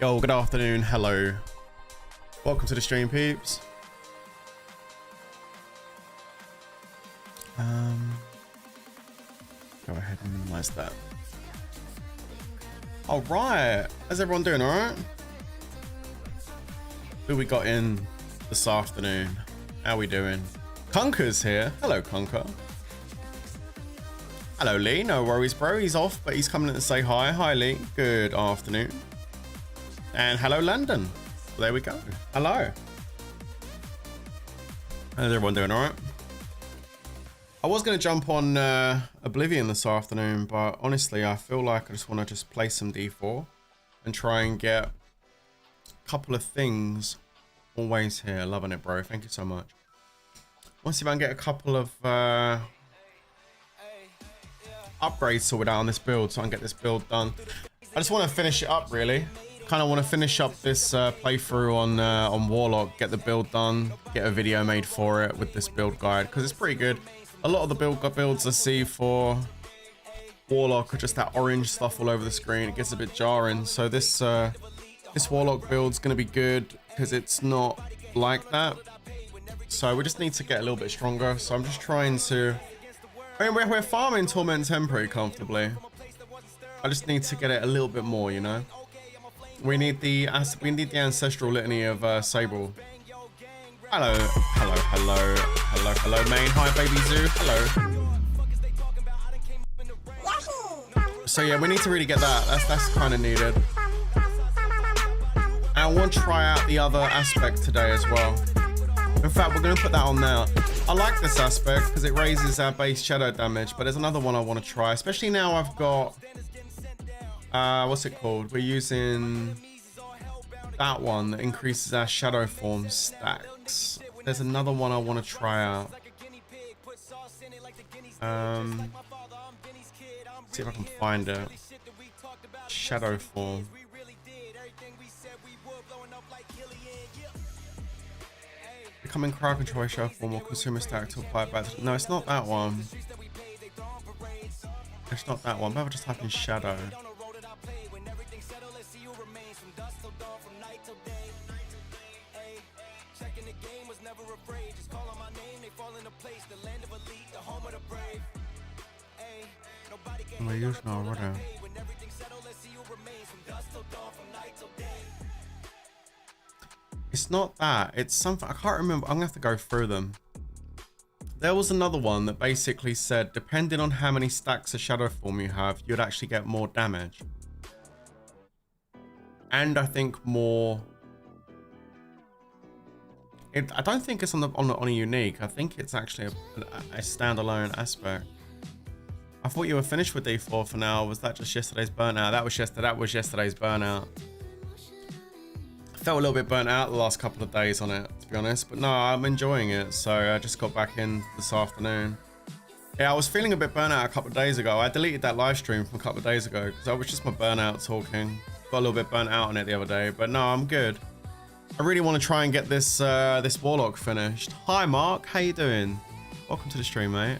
Yo, good afternoon, hello. Welcome to the stream, peeps. Go ahead and minimize that. All right, how's everyone doing? All right. Who we got in this afternoon? How we doing? Conker's here. Hello, Conker. Hello, Lee. No worries, bro. He's off, but he's coming in to say hi. Hi, Lee. Good afternoon. And hello, London. There we go. Hello. How's everyone doing? All right. I was going to jump on Oblivion this afternoon, but honestly, I feel like I just want to play some D4 and try and get a couple of things. Always here. Loving it, bro. Thank you so much. Want to see if I can get a couple of upgrades sorted out on this build so I can get this build done. I just want to finish it up, really. Kind of want to finish up this playthrough on Warlock, get the build done, get a video made for it with this build guide, because it's pretty good. A lot of the builds I see for Warlock are just that orange stuff all over the screen. It gets a bit jarring. So this Warlock build's going to be good because it's not like that. So we just need to get a little bit stronger. So I'm just trying to... I mean, we're farming Torment Temporary comfortably. I just need to get it a little bit more, you know? We need the ancestral litany of Sable. Hello, hello, hello, hello, hello, main. Hi, baby zoo. Hello. So yeah, we need to really get that. That's kind of needed. And I want to try out the other aspect today as well. In fact, we're going to put that on now. I like this aspect because it raises our base shadow damage, but there's another one I want to try, especially now I've got what's it called? We're using that one that increases our shadow form stacks. There's another one I want to try out. See if I can find it. Shadow form. Becoming crowd control shadow form or consumer stack to apply back. No, it's not that one. It's not that one. But I'll just type in shadow. We're using already. It's not that. It's something. I can't remember. I'm gonna have to go through them. There was another one that basically said, depending on how many stacks of shadow form you have, you'd actually get more damage. And I think more I don't think it's on a unique. I think it's actually a standalone aspect. I thought you were finished with D4 for now. Was that just yesterday's burnout? That was yesterday's burnout. I felt a little bit burnt out the last couple of days on it, to be honest. But no, I'm enjoying it. So I just got back in this afternoon. Yeah, I was feeling a bit burnt out a couple of days ago. I deleted that live stream from a couple of days ago because I was just my burnout talking. Got a little bit burnt out on it the other day, but no, I'm good. I really want to try and get this this Warlock finished. Hi Mark, how you doing? Welcome to the stream, mate.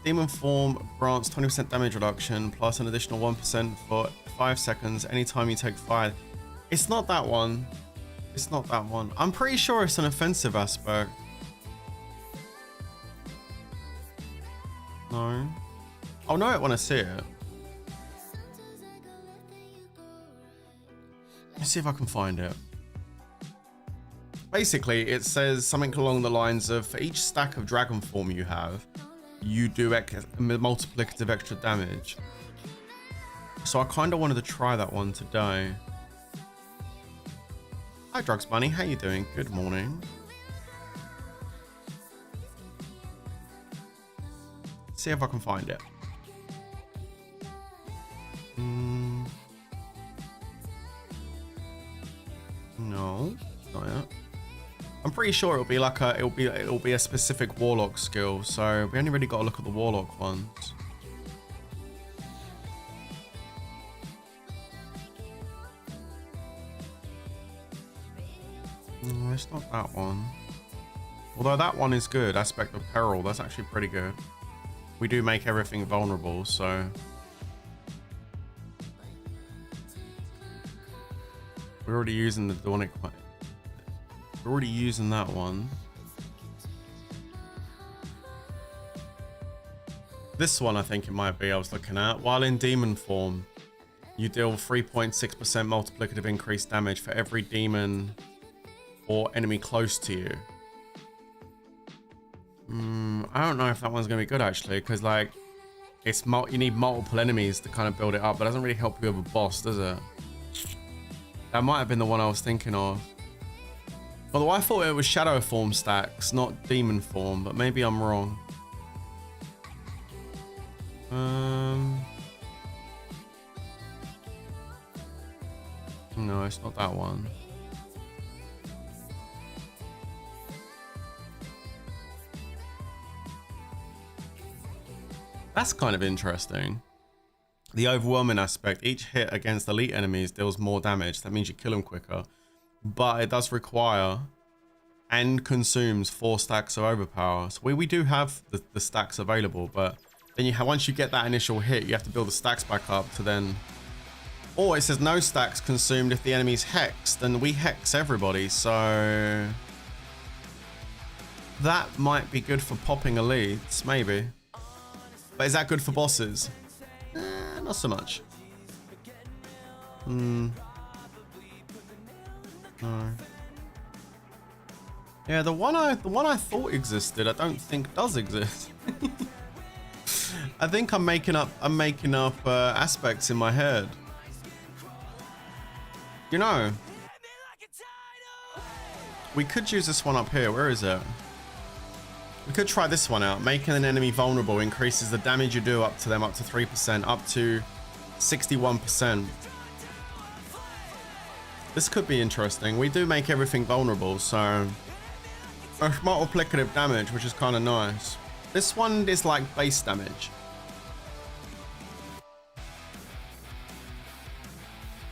Demon form grants 20% damage reduction plus an additional 1% for 5 seconds anytime you take fire. It's not that one. It's not that one. I'm pretty sure it's an offensive aspect. No. I'll know it when I see it. Let's see if I can find it. Basically, it says something along the lines of, for each stack of dragon form you have, you do multiplicative extra damage. So I kind of wanted to try that one today. Hi Drugs Bunny, how you doing? Good morning. See if I can find it. No, not yet. I'm pretty sure it'll be like it'll be a specific Warlock skill. So we only really got to look at the Warlock ones. No, it's not that one. Although that one is good. Aspect of Peril. That's actually pretty good. We do make everything vulnerable, so we're already using the Daunic one. We're already using that one. This one I think it might be I was looking at. While in demon form, you deal 3.6% multiplicative increased damage for every demon or enemy close to you. I don't know if that one's gonna be good actually, because like you need multiple enemies to kind of build it up, but it doesn't really help you with a boss, does it? That might have been the one I was thinking of. Although I thought it was shadow form stacks, not demon form, but maybe I'm wrong. No, it's not that one. That's kind of interesting. The overwhelming aspect, each hit against elite enemies deals more damage. That means you kill them quicker. But it does require and consumes 4 stacks of overpower. So we do have the stacks available, but then once you get that initial hit, you have to build the stacks back up to then... Or it says no stacks consumed if the enemy's hexed, and we hex everybody, so... That might be good for popping elites, maybe. But is that good for bosses? Not so much. No. Yeah, the one I thought existed, I don't think does exist. I think I'm making up aspects in my head. You know, we could use this one up here. Where is it? We could try this one out. Making an enemy vulnerable increases the damage you do up to them up to 3%, up to 61%. This could be interesting. We do make everything vulnerable, so multiplicative damage, which is kind of nice. This one is like base damage.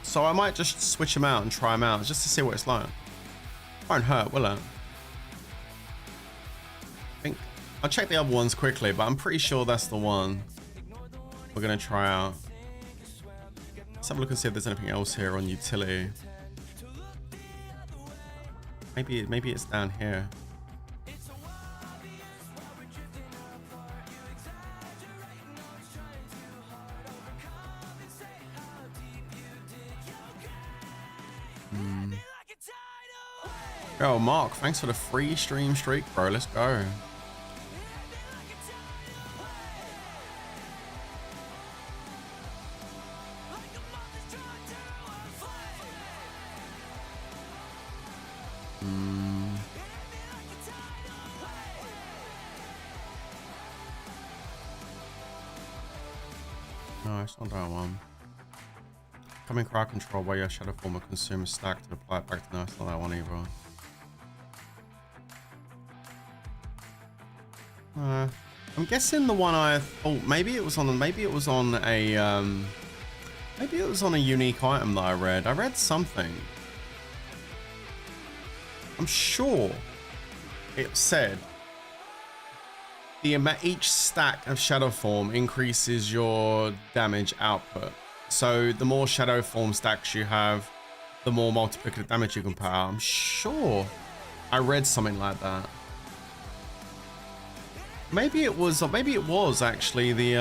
So I might just switch them out and try them out just to see what it's like. Won't hurt, will it? I'll check the other ones quickly, but I'm pretty sure that's the one we're gonna try out. Let's have a look and see if there's anything else here on utility. Maybe it's down here. Yo, Mark, thanks for the free stream streak, bro. Let's go. No, it's not that one. Coming crowd control where your shadow form will consume a stack to apply it back to. No, it's not that one either. I'm guessing the one I thought maybe it was on a maybe it was on a unique item that I read. I read something. I'm sure it said each stack of shadow form increases your damage output. So the more shadow form stacks you have, the more multiplicative damage you can put out. I'm sure I read something like that. Maybe it was actually the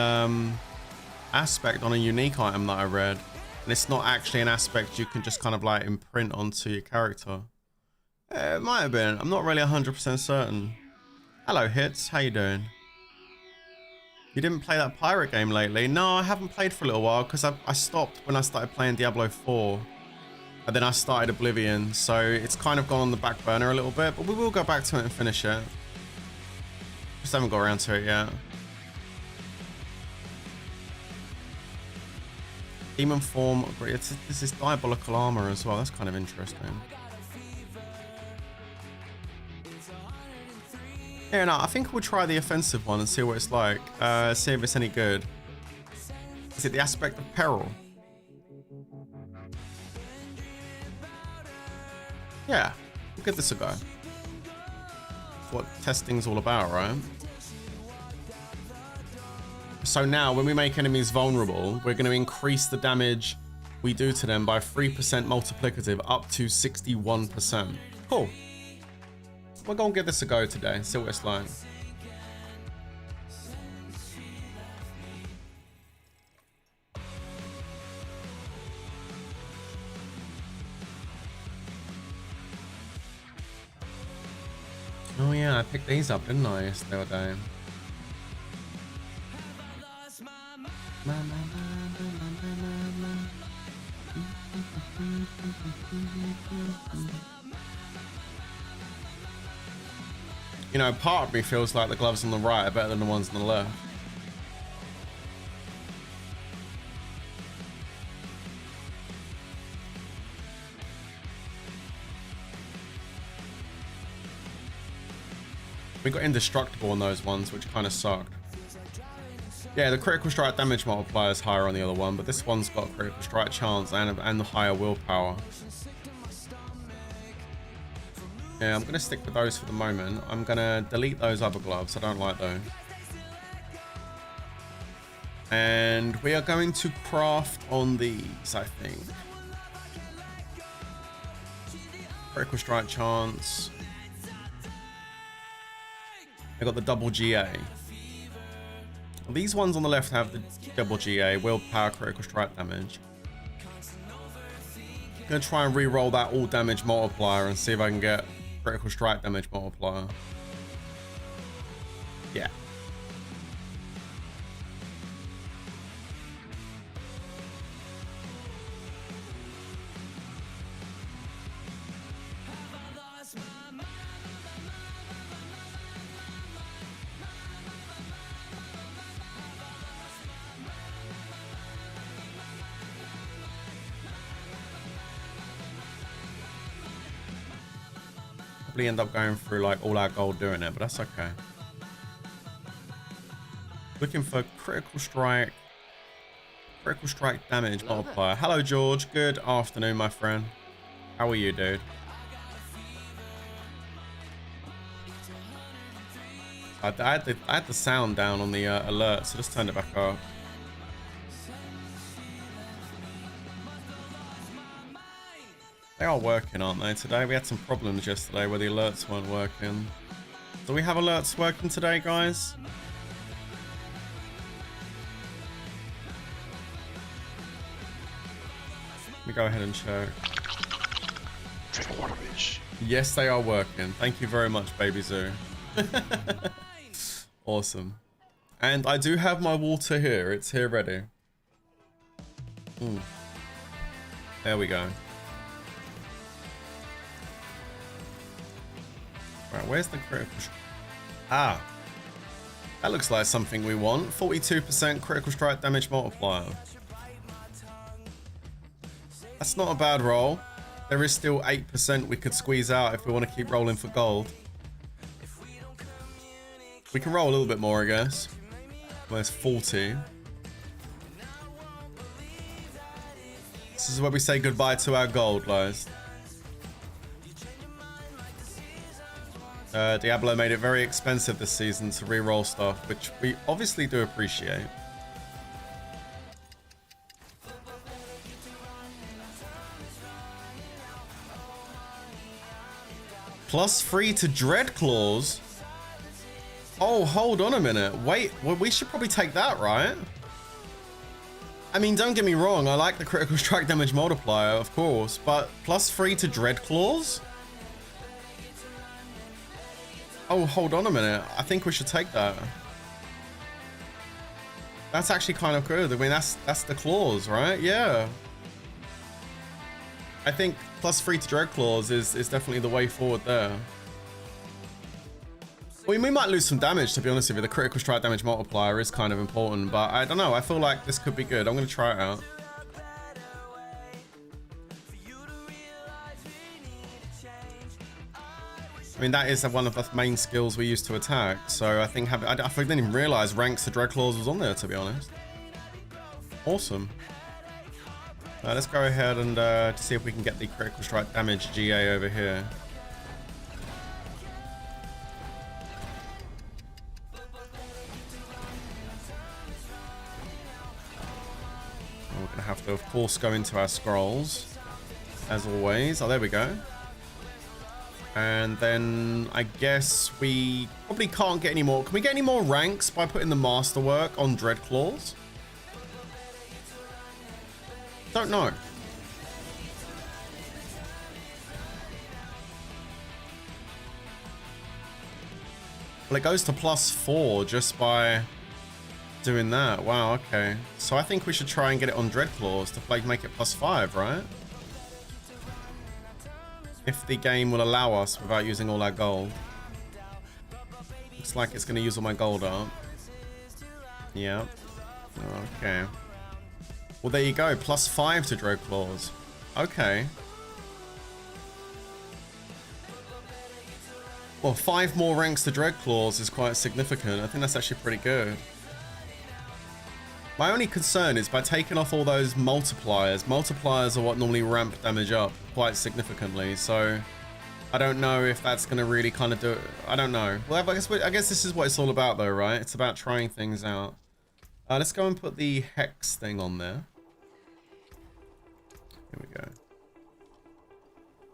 aspect on a unique item that I read, and it's not actually an aspect you can just kind of like imprint onto your character. It might have been. I'm not really 100% certain. Hello, Hits. How you doing? You didn't play that pirate game lately? No, I haven't played for a little while because I stopped when I started playing Diablo 4. And then I started Oblivion, so it's kind of gone on the back burner a little bit, but we will go back to it and finish it. Just haven't got around to it yet. Demon form. This is diabolical armor as well. That's kind of interesting. Yeah, no, I think we'll try the offensive one and see what it's like. See if it's any good. Is it the aspect of peril? Yeah, we'll give this a go. That's what testing's all about, right? So now, when we make enemies vulnerable, we're going to increase the damage we do to them by 3% multiplicative up to 61%. Cool. We're going to give this a go today, see what it's like. Oh yeah, I picked these up, didn't I, yesterday or day? You know, part of me feels like the gloves on the right are better than the ones on the left. We got indestructible on those ones, which kind of sucked. Yeah, the critical strike damage multiplier is higher on the other one, but this one's got critical strike chance and the higher willpower. Yeah, I'm going to stick with those for the moment. I'm going to delete those other gloves. I don't like those. And we are going to craft on these, I think. Critical strike chance. I got the double GA. These ones on the left have the double GA, willpower, critical strike damage. I'm going to try and re-roll that all damage multiplier and see if I can get critical strike damage multiplier. Yeah. Probably end up going through like all our gold doing it, but that's okay. Looking for critical strike damage multiplier. Hello George, good afternoon my friend. How are you, dude? I had the sound down on the alert, so just turned it back up. They are working, aren't they, today? We had some problems yesterday where the alerts weren't working. Do we have alerts working today, guys? Let me go ahead and check. Yes, they are working. Thank you very much, Baby Zoo. Awesome. And I do have my water here. It's here ready. There we go. Right, where's the critical? Ah, that looks like something we want. 42% critical strike damage multiplier. That's not a bad roll. There is still 8% we could squeeze out if we want to keep rolling for gold. We can roll a little bit more, I guess. Where's 40? This is where we say goodbye to our gold, guys. Diablo made it very expensive this season to re-roll stuff, which we obviously do appreciate. +3 to Dread Claws. Oh, hold on a minute. Wait, well, we should probably take that, right? I mean, don't get me wrong. I like the critical strike damage multiplier, of course, but +3 to Dread Claws? Oh, hold on a minute. I think we should take that. That's actually kind of good. I mean, that's the claws, right? Yeah. I think +3 to Dread Claws is definitely the way forward there. I mean, we might lose some damage, to be honest with you. The critical strike damage multiplier is kind of important, but I don't know. I feel like this could be good. I'm going to try it out. I mean, that is one of the main skills we use to attack. So I think I didn't even realize ranks to Dread Claws was on there, to be honest. Awesome. Let's go ahead and to see if we can get the critical strike damage GA over here. We're going to have to, of course, go into our scrolls, as always. Oh, there we go. And then I guess we probably can't get any more. Can we get any more ranks by putting the masterwork on Dread Claws? Don't know. Well, it goes to +4 just by doing that. Wow, okay. So I think we should try and get it on Dread Claws to make it +5, right? If the game will allow us without using all our gold. Looks like it's going to use all my gold up. Yeah. Okay. Well, there you go. +5 to Dread Claws. Okay. Well, 5 more ranks to Dread Claws is quite significant. I think that's actually pretty good. My only concern is by taking off all those multipliers. Multipliers are what normally ramp damage up quite significantly. So I don't know if that's going to really kind of do it. I don't know. Well, I guess this is what it's all about though, right? It's about trying things out. Let's go and put the hex thing on there. Here we go.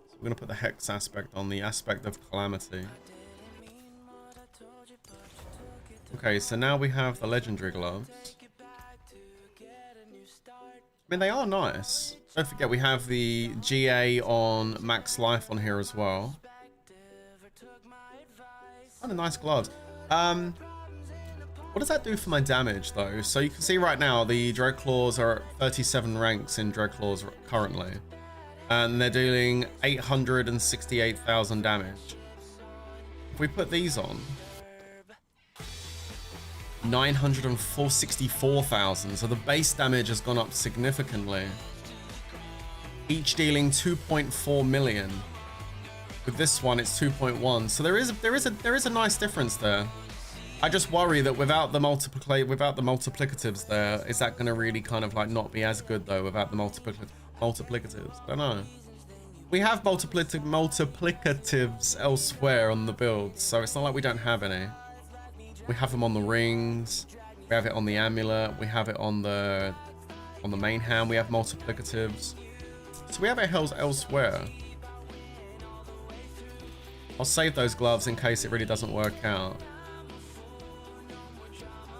So we're going to put the hex aspect on the aspect of calamity. Okay, so now we have the legendary gloves. I mean, they are nice. Don't forget, we have the GA on max life on here as well. Kind of nice gloves. What does that do for my damage, though? So you can see right now, the Dread Claws are at 37 ranks in Dread Claws currently. And they're dealing 868,000 damage. If we put these on... 964,000, so the base damage has gone up significantly. Each dealing 2.4 million. With this one, it's 2.1. So there is a nice difference there. I just worry that without the multiplicatives there, is that going to really kind of like not be as good though without the multiplicatives? I don't know. We have multiplicatives elsewhere on the build, so it's not like we don't have any. We have them on the rings, we have it on the amulet, we have it on the main hand, we have multiplicatives. So we have it elsewhere. I'll save those gloves in case it really doesn't work out.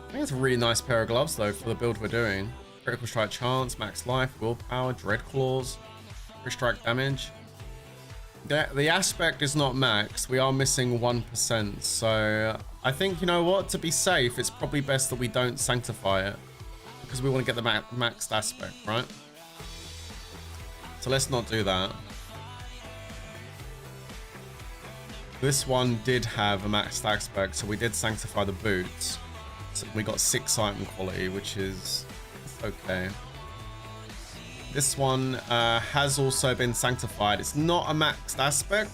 I think it's a really nice pair of gloves though for the build we're doing. Critical strike chance, max life, willpower, Dread Claws, free strike damage. The aspect is not maxed. We are missing 1%. So I think, you know what, to be safe, it's probably best that we don't sanctify it because we want to get the maxed aspect, right? So let's not do that. This one did have a maxed aspect, so we did sanctify the boots. So we got 6 item quality, which is okay. This one has also been sanctified. It's not a maxed aspect,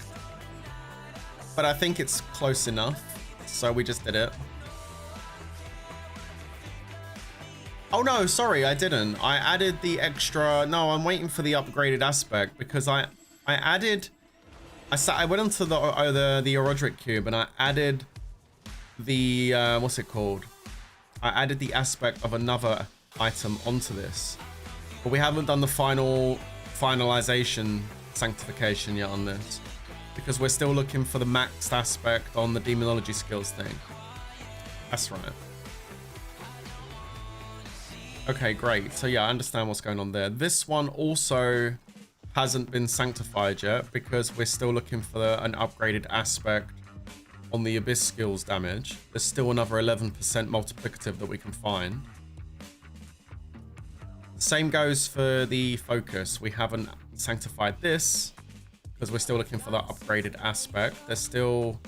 but I think it's close enough. So we just did it. Oh no, sorry, I didn't. I added the extra. No, I'm waiting for the upgraded aspect because I went onto the Orodric cube and I added the what's it called? I added the aspect of another item onto this, but we haven't done the finalization sanctification yet on this because we're still looking for the maxed aspect on the demonology skills thing. That's right. Okay, great. So yeah, I understand what's going on there. This one also hasn't been sanctified yet because we're still looking for an upgraded aspect on the abyss skills damage. There's still another 11% multiplicative that we can find. Same goes for the focus. We haven't sanctified this because we're still looking for that upgraded aspect. There's still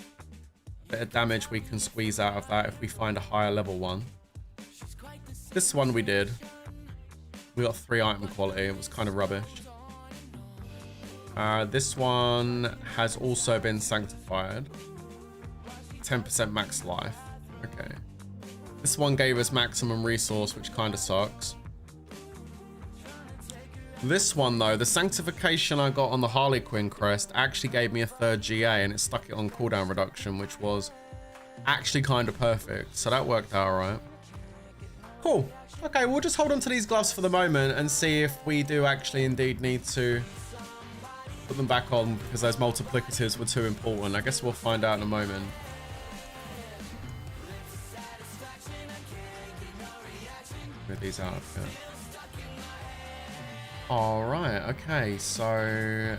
a bit of damage we can squeeze out of that if we find a higher level one. This one we did. We got 3 item quality. It was kind of rubbish. This one has also been sanctified. 10% max life. Okay. This one gave us maximum resource, which kind of sucks. This one though, the sanctification I got on the Harley Quinn crest actually gave me a 3rd GA and it stuck it on cooldown reduction, which was actually kind of perfect. So that worked out alright. Cool. Okay, we'll just hold on to these gloves for the moment and see if we do actually indeed need to put them back on because those multiplicatives were too important. I guess we'll find out in a moment. Move these out. Yeah. All right. Okay. So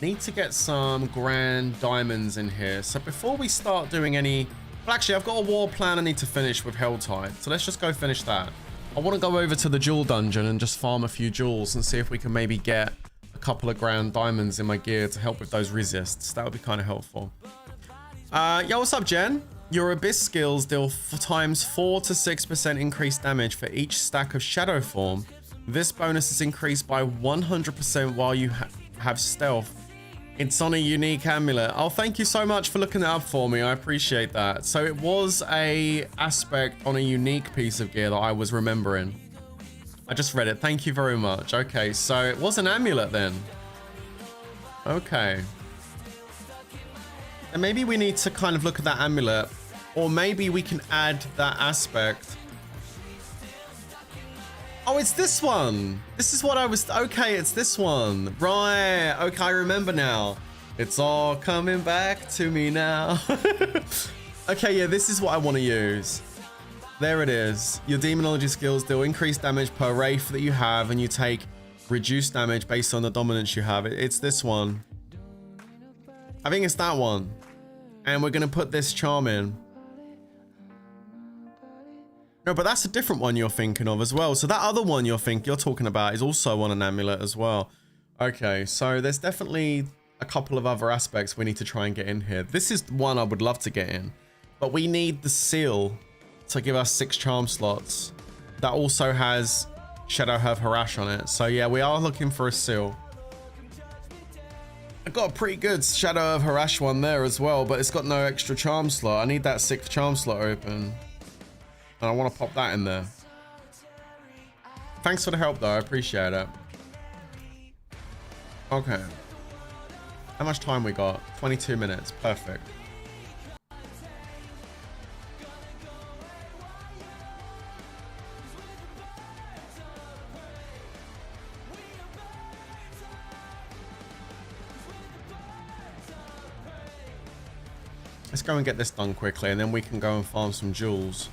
need to get some grand diamonds in here. So before we start doing any, well, actually, I've got a war plan I need to finish with Helltide. So let's just go finish that. I want to go over to the jewel dungeon and just farm a few jewels and see if we can maybe get a couple of grand diamonds in my gear to help with those resists. That would be kind of helpful. Yo, what's up, Jen? Your abyss skills deal times 4 to 6% increased damage for each stack of shadow form. This bonus is increased by 100% while you have stealth. It's on a unique amulet. Oh, thank you so much for looking that up for me. I appreciate that. So it was a aspect on a unique piece of gear that I was remembering. I just read it. Thank you very much. Okay, so it was an amulet then. Okay. And maybe we need to kind of look at that amulet, or maybe we can add that aspect. Oh, it's this one. This is what I was, okay, it's this one. Right, okay, I remember now. It's all coming back to me now. Okay, yeah, this is what I want to use. There it is. Your demonology skills deal increased damage per wraith that you have, and you take reduced damage based on the dominance you have. It's this one. I think it's that one. And we're going to put this charm in. No, but that's a different one you're thinking of as well. So that other one you're talking about is also on an amulet as well. Okay, so there's definitely a couple of other aspects we need to try and get in here. This is one I would love to get in, but we need the seal to give us 6 charm slots. That also has Shadow Herb Harash on it. So yeah, we are looking for a seal. I got a pretty good Shadow of Harash one there as well, but it's got no extra charm slot. I need that 6th charm slot open. And I want to pop that in there. Thanks for the help though, I appreciate it. Okay. How much time we got? 22 minutes, perfect. Let's go and get this done quickly and then we can go and farm some jewels.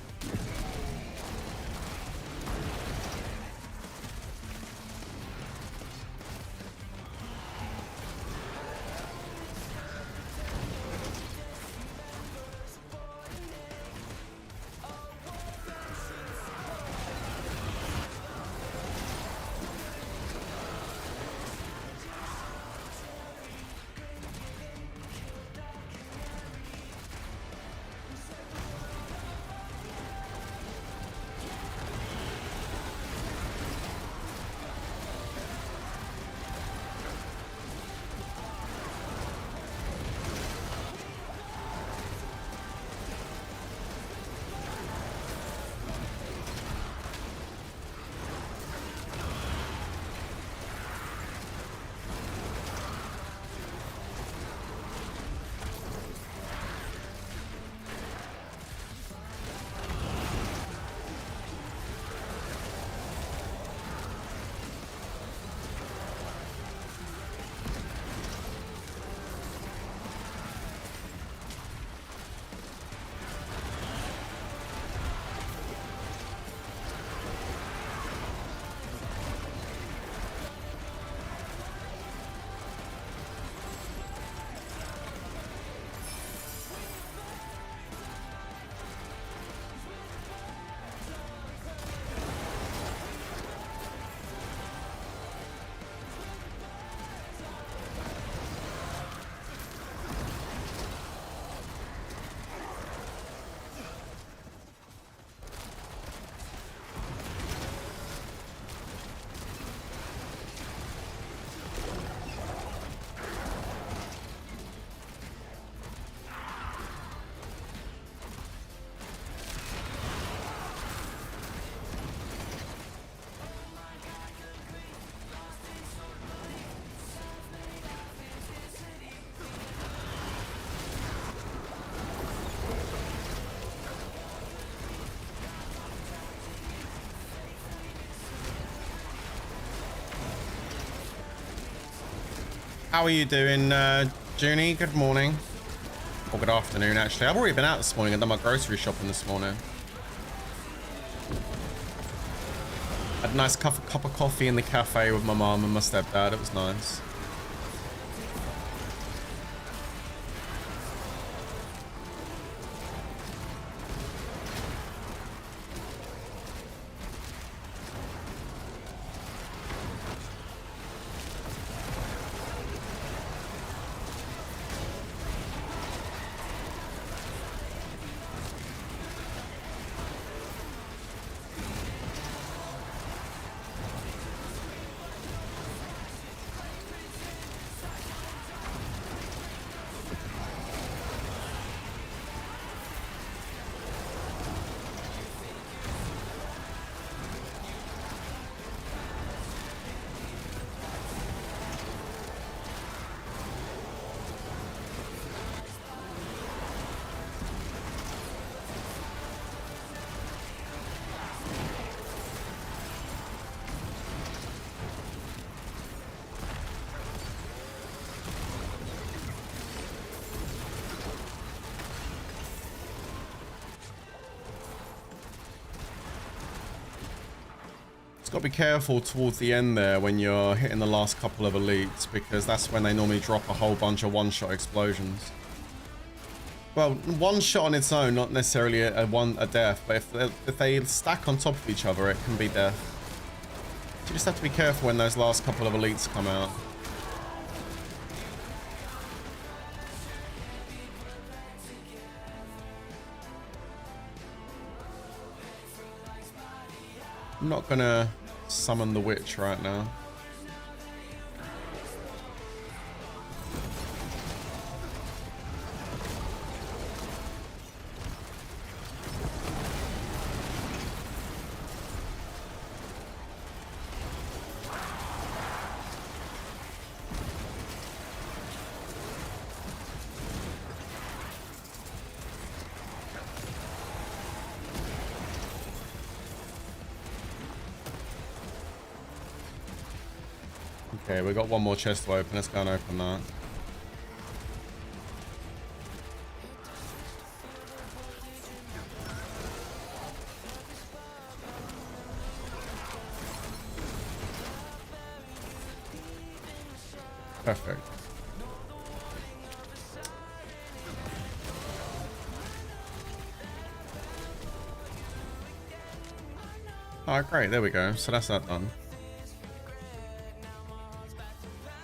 How are you doing, Junie? Good morning. Or good afternoon, actually. I've already been out this morning and done my grocery shopping this morning. Had a nice cup of coffee in the cafe with my mum and my stepdad. It was nice. Got to be careful towards the end there when you're hitting the last couple of elites, because that's when they normally drop a whole bunch of one-shot explosions. Well, one shot on its own, not necessarily a death, but if they stack on top of each other, it can be death. So you just have to be careful when those last couple of elites come out. I'm not gonna summon the witch right now. Okay, we've got one more chest to open. Let's go and open that. Perfect. Alright, great. There we go. So that's that done.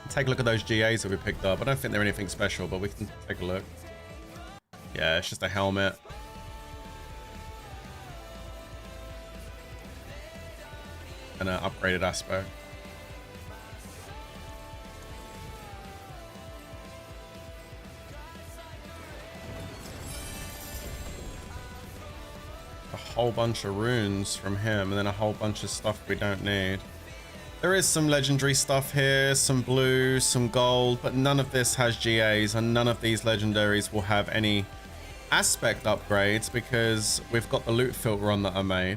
Take a look at those GAs that we picked up. I don't think they're anything special, but we can take a look. Yeah, it's just a helmet. And an upgraded aspect. A whole bunch of runes from him, and then a whole bunch of stuff we don't need. There is some legendary stuff here, some blue, some gold, but none of this has GAs, and none of these legendaries will have any aspect upgrades because we've got the loot filter on that I made,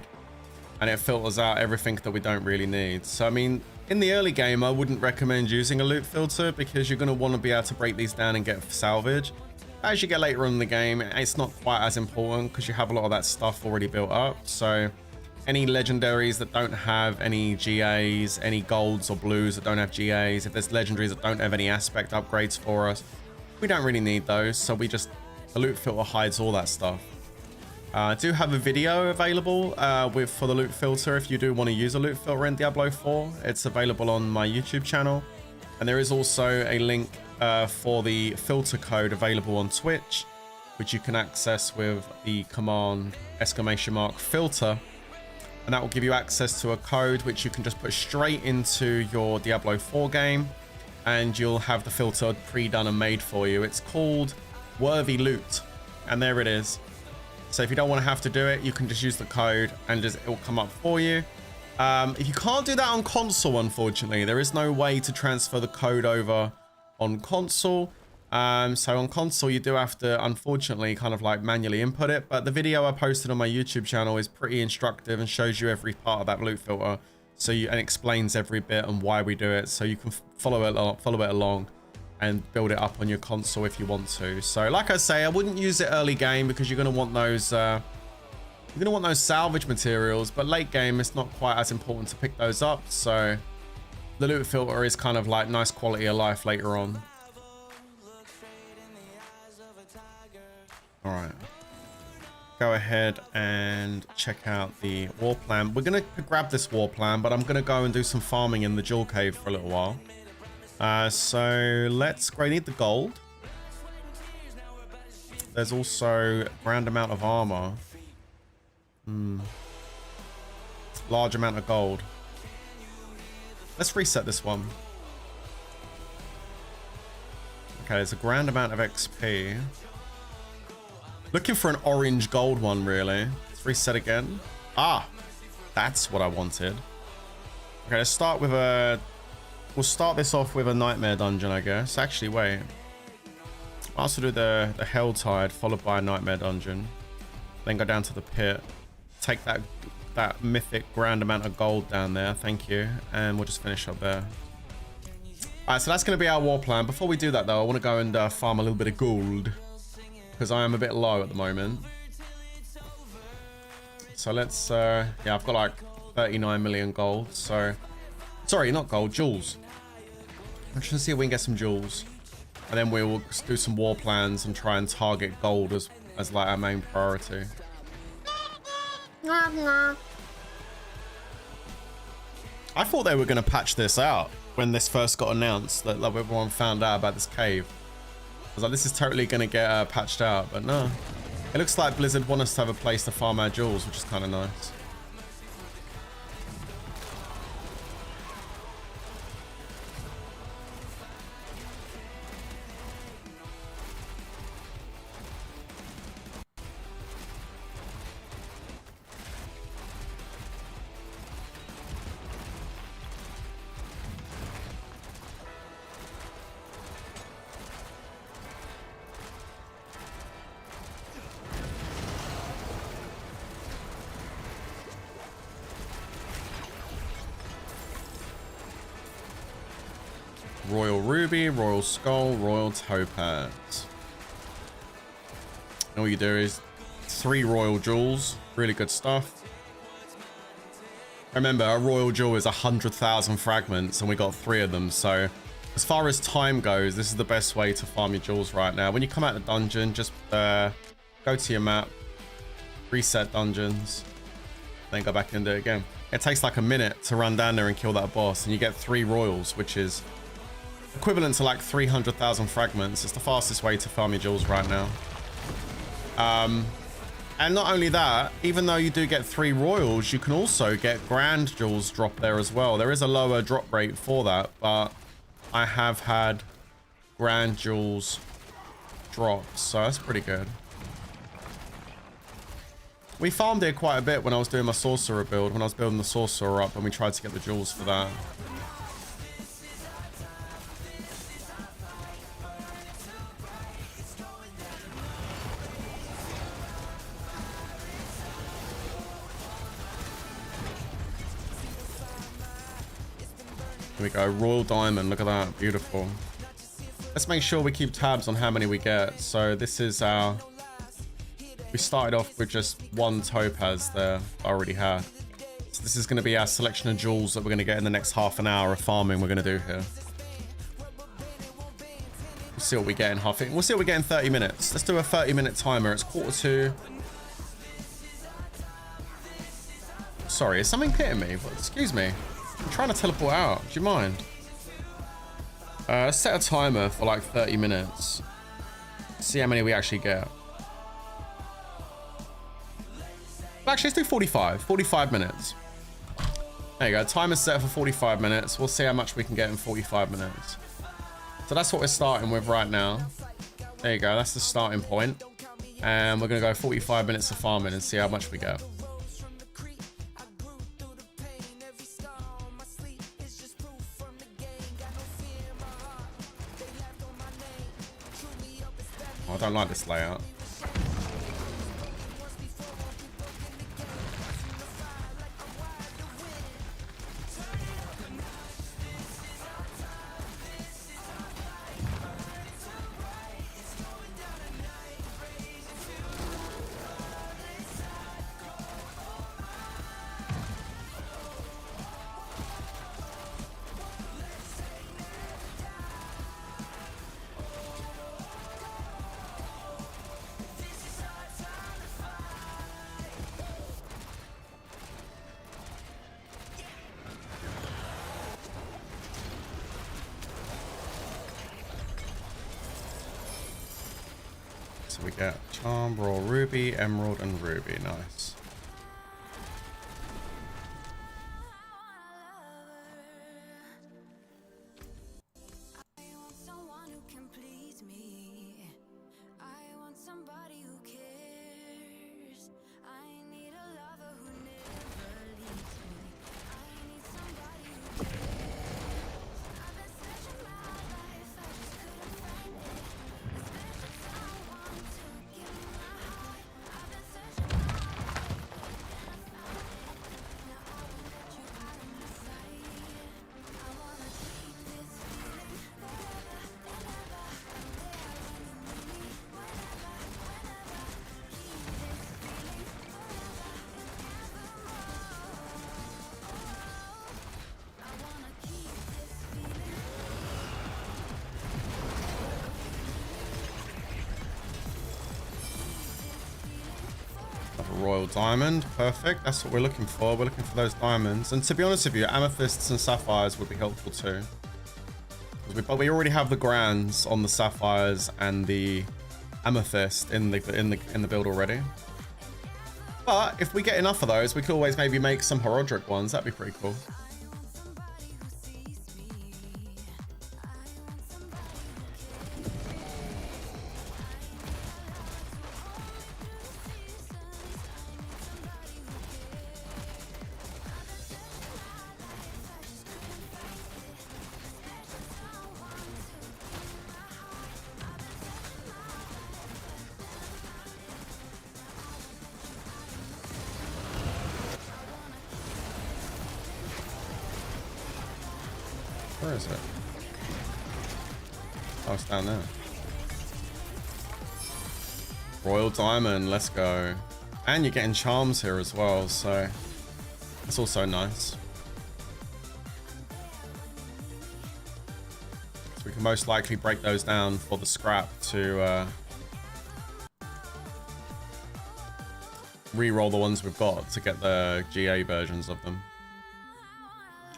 and it filters out everything that we don't really need. So, I mean, in the early game, I wouldn't recommend using a loot filter because you're going to want to be able to break these down and get salvage. As you get later on in the game, it's not quite as important because you have a lot of that stuff already built up. So any legendaries that don't have any GAs, any golds or blues that don't have GAs, if there's legendaries that don't have any aspect upgrades for us, we don't really need those. So we just, the loot filter hides all that stuff. I do have a video available for the loot filter if you do want to use a loot filter in Diablo 4. It's available on my YouTube channel. And there is also a link for the filter code available on Twitch, which you can access with the command !filter. And that will give you access to a code which you can just put straight into your Diablo 4 game, and you'll have the filter pre-done and made for you. It's called Worthy Loot, and there it is. So if you don't want to have to do it, you can just use the code and it will come up for you. If you can't do that on console, unfortunately, there is no way to transfer the code over on console. So on console, you do have to, unfortunately, kind of like manually input it. But the video I posted on my YouTube channel is pretty instructive and shows you every part of that loot filter. So and explains every bit and why we do it. So you can follow it along. and build it up on your console if you want to. So like I say, I wouldn't use it early game because you're going to want those salvage materials, but late game it's not quite as important to pick those up. So the loot filter is kind of like nice quality of life later on. All right, go ahead and check out the war plan. We're gonna grab this war plan, but I'm gonna go and do some farming in the jewel cave for a little while. So let's go. I need the gold. There's also a grand amount of armor. Large amount of gold. Let's reset this one. Okay, there's a grand amount of XP. Looking for an orange gold one, really. Let's reset again. Ah, that's what I wanted. Okay, let's start with a... We'll start this off with a nightmare dungeon, I guess. Actually, wait. I'll also do the Helltide, followed by a nightmare dungeon. Then go down to the pit. Take that mythic grand amount of gold down there. Thank you. And we'll just finish up there. Alright, so that's going to be our war plan. Before we do that, though, I want to go and farm a little bit of gold. Because I am a bit low at the moment. So let's... yeah, I've got like 39 million gold. So... Sorry, not gold. Jewels. I'm just going to see if we can get some jewels. And then we will do some war plans and try and target gold as like our main priority. I thought they were going to patch this out when this first got announced, that like, everyone found out about this cave. I was like, this is totally going to get patched out, but no. It looks like Blizzard want us to have a place to farm our jewels, which is kind of nice. Royal Ruby, Royal Skull, Royal Topaz. And all you do is 3 Royal Jewels. Really good stuff. Remember, a Royal Jewel is 100,000 fragments, and we got 3 of them. So as far as time goes, this is the best way to farm your jewels right now. When you come out of the dungeon, just go to your map, reset dungeons, then go back and do it again. It takes like a minute to run down there and kill that boss, and you get 3 Royals, which is equivalent to like 300,000 fragments. It's the fastest way to farm your jewels right now. And not only that, even though you do get 3 royals, you can also get grand jewels drop there as well. There is a lower drop rate for that, but I have had grand jewels drop, so that's pretty good. We farmed it quite a bit when I was doing my sorcerer build, when I was building the sorcerer up, and we tried to get the jewels for that. Here we go, Royal Diamond, look at that, beautiful. Let's make sure we keep tabs on how many we get. So this is our... We started off with just 1 topaz there, I already had. So this is going to be our selection of jewels that we're going to get in the next half an hour of farming we're going to do here. We'll see what we get in we'll see what we get in 30 minutes. Let's do a 30-minute timer. It's 1:45. Sorry, is something hitting me? Excuse me. I'm trying to teleport out. Do you mind? Let's set a timer for like 30 minutes. See how many we actually get. Actually, let's do 45. 45 minutes. There you go. Timer's set for 45 minutes. We'll see how much we can get in 45 minutes. So that's what we're starting with right now. There you go. That's the starting point. And we're going to go 45 minutes of farming and see how much we get. I don't like this layout. So we get charm, raw ruby, emerald, and ruby. Nice. Royal diamond, perfect. That's what we're looking for. We're looking for those diamonds. And to be honest with you, amethysts and sapphires would be helpful too. But we already have the grands on the sapphires and the amethyst in the build already. But if we get enough of those, we could always maybe make some Horodric ones. That'd be pretty cool. Where is it? Oh, it's down there. Royal diamond, let's go. And you're getting charms here as well, so that's also nice. So we can most likely break those down for the scrap to re-roll the ones we've got to get the GA versions of them.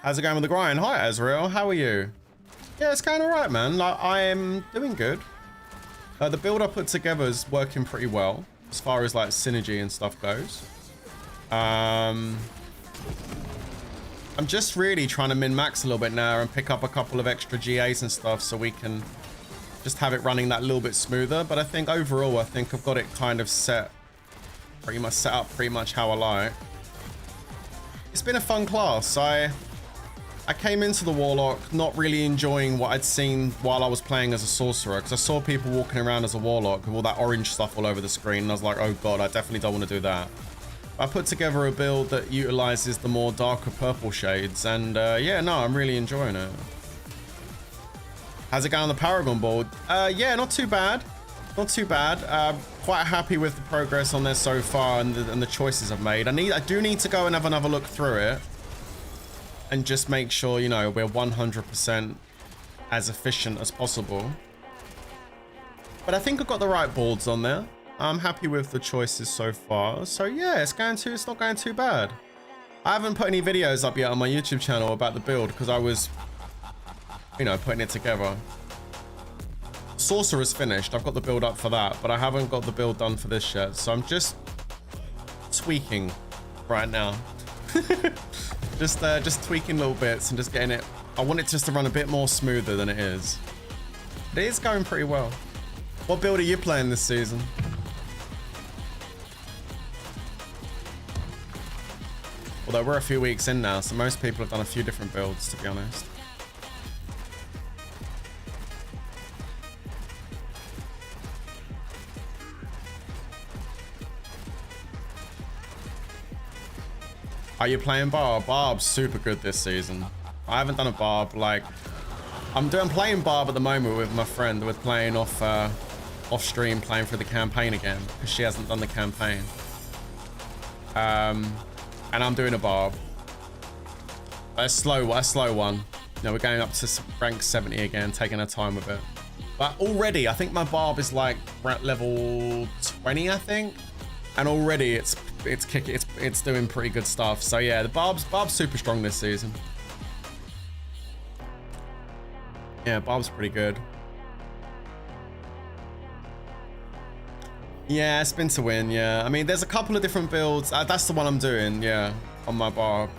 How's it going with the grind? Hi, Azrael. How are you? Yeah, it's going alright, man. Like, I am doing good. The build I put together is working pretty well as far as like synergy and stuff goes. I'm just really trying to min-max a little bit now and pick up a couple of extra GAs and stuff so we can just have it running that little bit smoother. But I think overall, I think I've got it kind of set up pretty much how I like. It's been a fun class. I came into the Warlock not really enjoying what I'd seen while I was playing as a sorcerer, because I saw people walking around as a Warlock with all that orange stuff all over the screen, and I was like, oh god, I definitely don't want to do that. I put together a build that utilizes the more darker purple shades, and yeah, no, I'm really enjoying it. How's it going on the Paragon board? Yeah, not too bad. Not too bad. Quite happy with the progress on there so far and the choices I've made. I do need to go and have another look through it and just make sure, you know, we're 100% as efficient as possible. But I think I've got the right boards on there. I'm happy with the choices so far. So yeah, it's not going too bad. I haven't put any videos up yet on my YouTube channel about the build because I was, you know, putting it together. Sorcerer's finished. I've got the build up for that, but I haven't got the build done for this yet. So I'm just tweaking right now. just tweaking little bits and just getting it. I want it just to run a bit more smoother than it is. It is going pretty well. What build are you playing this season? Although we're a few weeks in now, so most people have done a few different builds, to be honest. Are you playing Barb? Barb's super good this season. I haven't done a Barb, like, I'm playing Barb at the moment with my friend. We're playing off stream, playing for the campaign again, because she hasn't done the campaign. And I'm doing a Barb. A slow one. No, we're going up to rank 70 again, taking our time with it. But already, I think my Barb is like level 20, I think. And already it's doing pretty good stuff. So yeah, the Barb's super strong this season. Yeah, Barb's pretty good. Yeah, spin to win, yeah. I mean, there's a couple of different builds. That's the one I'm doing, yeah, on my barb.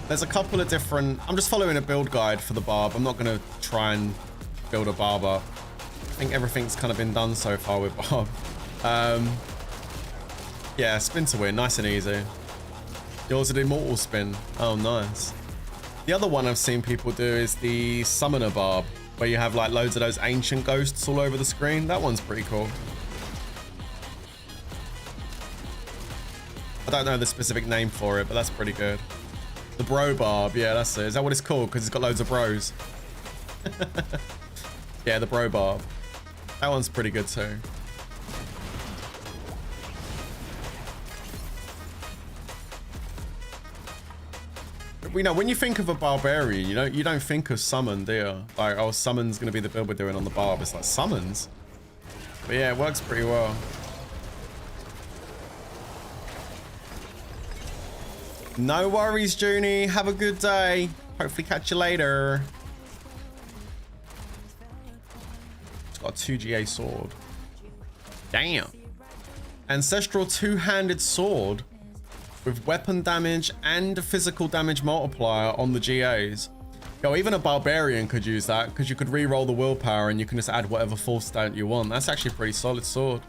There's a couple of different... I'm just following a build guide for the barb. I'm not going to try and build a barb up. I think everything's kind of been done so far with barb. Yeah, spin to win, nice and easy. Yours an immortal spin. Oh, nice. The other one I've seen people do is the summoner barb, where you have like loads of those ancient ghosts all over the screen. That one's pretty cool. I don't know the specific name for it, but that's pretty good. The bro barb, yeah, that's it. Is that what it's called? Because it's got loads of bros. Yeah, the bro barb. That one's pretty good too. You know, when you think of a barbarian, you don't think of summon, do you? Like, oh, summon's gonna be the build we're doing on the barb. It's like summons. But yeah, it works pretty well. No worries, Junie. Have a good day. Hopefully catch you later. It's got a 2GA sword. Damn. Ancestral two-handed sword with weapon damage and physical damage multiplier on the GAs. Yo, even a barbarian could use that because you could re-roll the willpower and you can just add whatever force stat you want. That's actually a pretty solid sword.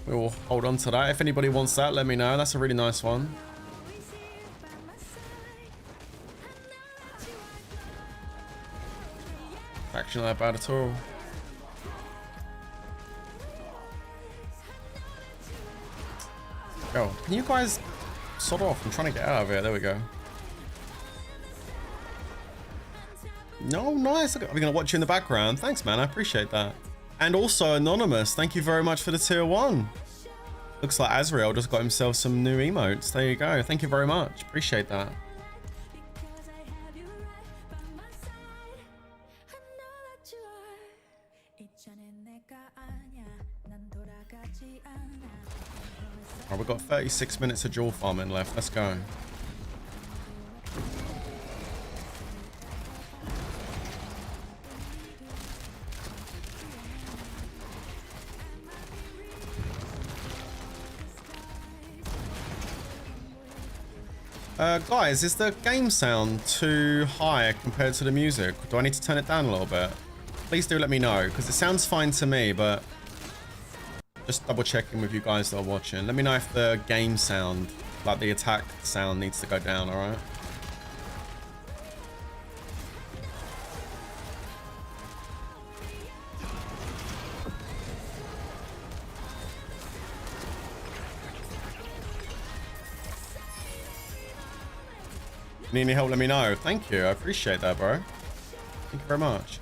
We will hold on to that. If anybody wants that, let me know. That's a really nice one. Actually not bad at all. Yo, can you guys sod off? I'm trying to get out of here. There we go. No, nice. Are we gonna watch you in the background? Thanks, man. I appreciate that. And also Anonymous, thank you very much for the tier 1. Looks like Azrael just got himself some new emotes. There you go. Thank you very much. Appreciate that. Oh, we've got 36 minutes of jewel farming left. Let's go. Guys, is the game sound too high compared to the music? Do I need to turn it down a little bit? Please do let me know, because it sounds fine to me, but just double checking with you guys that are watching. Let me know if the game sound, like the attack sound, needs to go down, alright? Need any help, let me know. Thank you, I appreciate that, bro. Thank you very much.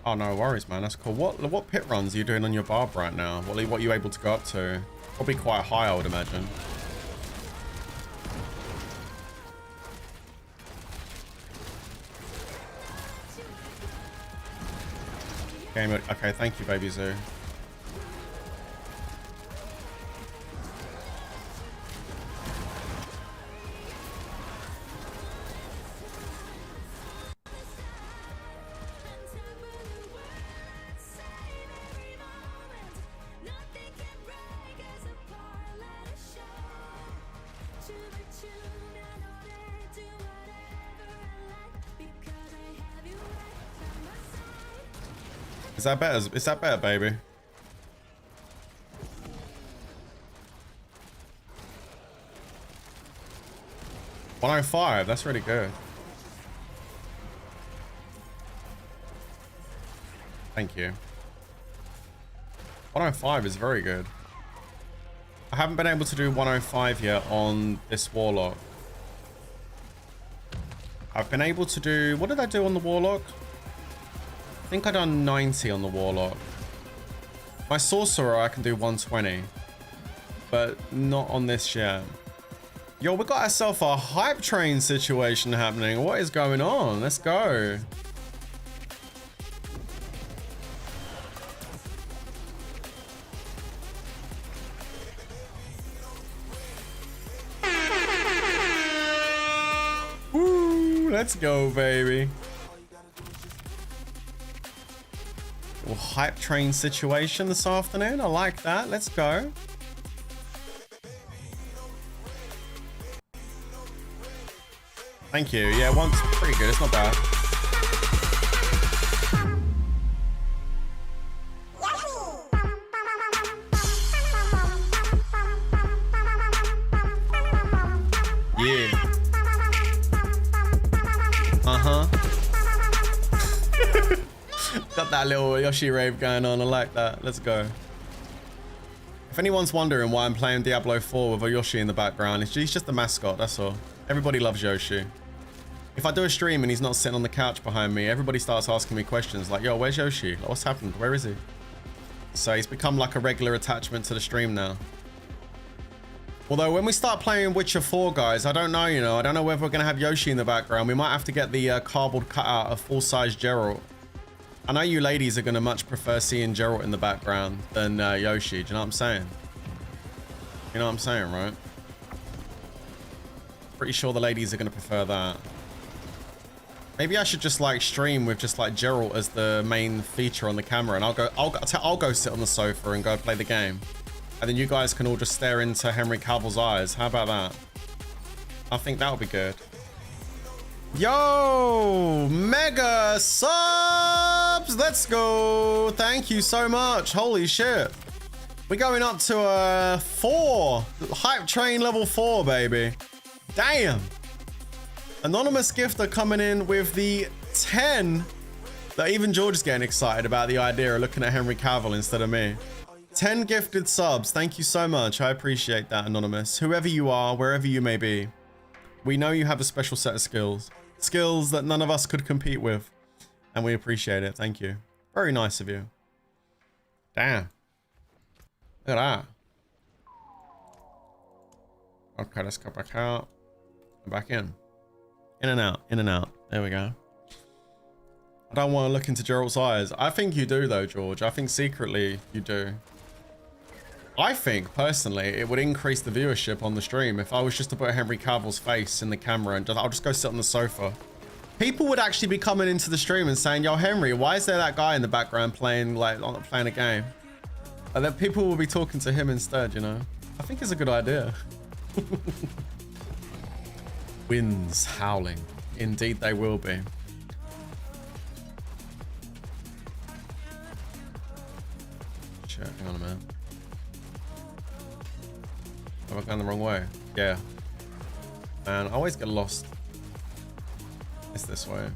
Oh, no worries, man. That's cool. What pit runs are you doing on your barb right now? What are you able to go up to? Probably quite high, I would imagine. Okay, thank you, Baby Zoo. Is that better? Is that better, baby? $105. That's really good. Thank you. 105 is very good. I haven't been able to do 105 yet on this Warlock. I've been able to do... What did I do on the Warlock? I think I done 90 on the Warlock. My Sorcerer I can do 120. But not on this yet. Yo, we got ourselves a hype train situation happening. What is going on? Let's go. Woo, let's go, baby. Well, hype train situation this afternoon. I like that. Let's go. Thank you. Yeah, one's pretty good. It's not bad. Yeah. Got that little Yoshi rave going on. I like that. Let's go. If anyone's wondering why I'm playing Diablo 4 with a Yoshi in the background, he's just the mascot. That's all. Everybody loves Yoshi. If I do a stream and he's not sitting on the couch behind me, everybody starts asking me questions like, yo, where's Yoshi? Like, what's happened? Where is he? So he's become like a regular attachment to the stream now. Although when we start playing Witcher 4, guys, I don't know, you know, I don't know whether we're going to have Yoshi in the background. We might have to get the cardboard cutout of full-size Geralt. I know you ladies are going to much prefer seeing Geralt in the background than Yoshi. Do you know what I'm saying? You know what I'm saying, right? Pretty sure the ladies are going to prefer that. Maybe I should just like stream with just like Geralt as the main feature on the camera, and I'll go sit on the sofa and go play the game, and then you guys can all just stare into Henry Cavill's eyes. How about that? I think that would be good. Yo, mega subs! Let's go! Thank you so much. Holy shit! We're going up to 4 hype train level 4, baby. Damn. Anonymous gifter coming in with the 10 that even George is getting excited about the idea of looking at Henry Cavill instead of me. 10 gifted subs. Thank you so much. I appreciate that, Anonymous. Whoever you are, wherever you may be, we know you have a special set of skills. Skills that none of us could compete with. And we appreciate it. Thank you. Very nice of you. Damn. Look at that. Okay, let's go back out. Back in. In and out, in and out. There we go. I don't want to look into Geralt's eyes. I think you do though, George. I think secretly you do. I think, personally, it would increase the viewership on the stream if I was just to put Henry Cavill's face in the camera and I'll just go sit on the sofa. People would actually be coming into the stream and saying, yo, Henry, why is there that guy in the background playing a game? And then people will be talking to him instead, you know? I think it's a good idea. Winds howling. Indeed they will be. Shit, hang on a minute. Have I gone the wrong way? Yeah. Man, I always get lost. It's this way.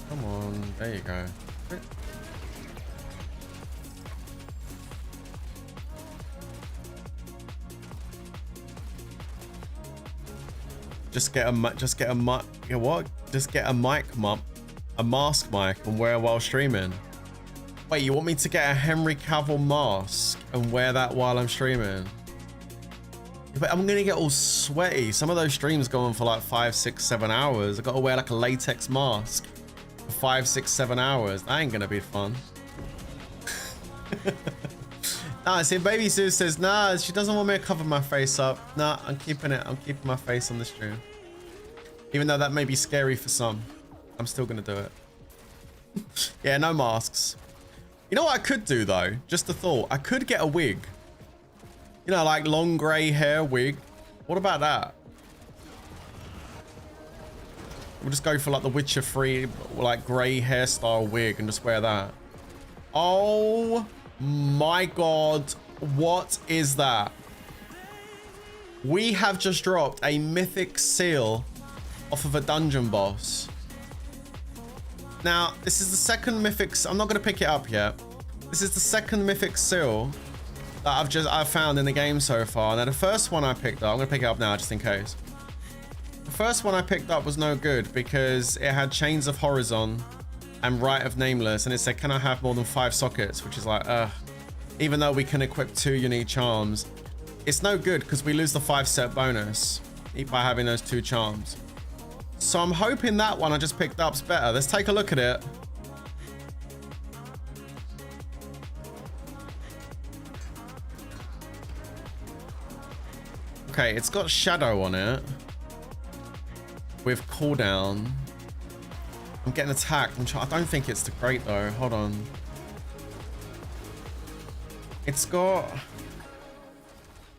Come on, there you go. Just get a mask mic and wear while streaming. Wait, you want me to get a Henry Cavill mask and wear that while I'm streaming? But I'm gonna get all sweaty. Some of those streams go on for like 5, 6, 7 hours. I gotta wear like a latex mask. 5, 6, 7 hours. That ain't gonna be fun. Nah, see, Baby Sue says, nah, she doesn't want me to cover my face up. Nah, I'm keeping it. I'm keeping my face on the stream. Even though that may be scary for some, I'm still gonna do it. Yeah, no masks. You know what I could do though? Just a thought. I could get a wig. You know, like long grey hair wig. What about that? We'll just go for like the Witcher 3 like grey hairstyle wig and just wear that. Oh my god, what is that? We have just dropped a mythic seal off of a dungeon boss. Now, this is the second mythic. I'm not going to pick it up yet. This is the second mythic seal that I've found in the game so far. Now, the first one I picked up, I'm going to pick it up now just in case. The first one I picked up was no good because it had Chains of Horizon and Rite of Nameless, and it said, can I have more than 5 sockets? Which is like, even though we can equip 2 unique charms, it's no good because we lose the 5-set bonus by having those 2 charms. So I'm hoping that one I just picked up's better. Let's take a look at it. Okay, it's got Shadow on it with cooldown. I'm getting attacked. I don't think it's great though. Hold on. It's got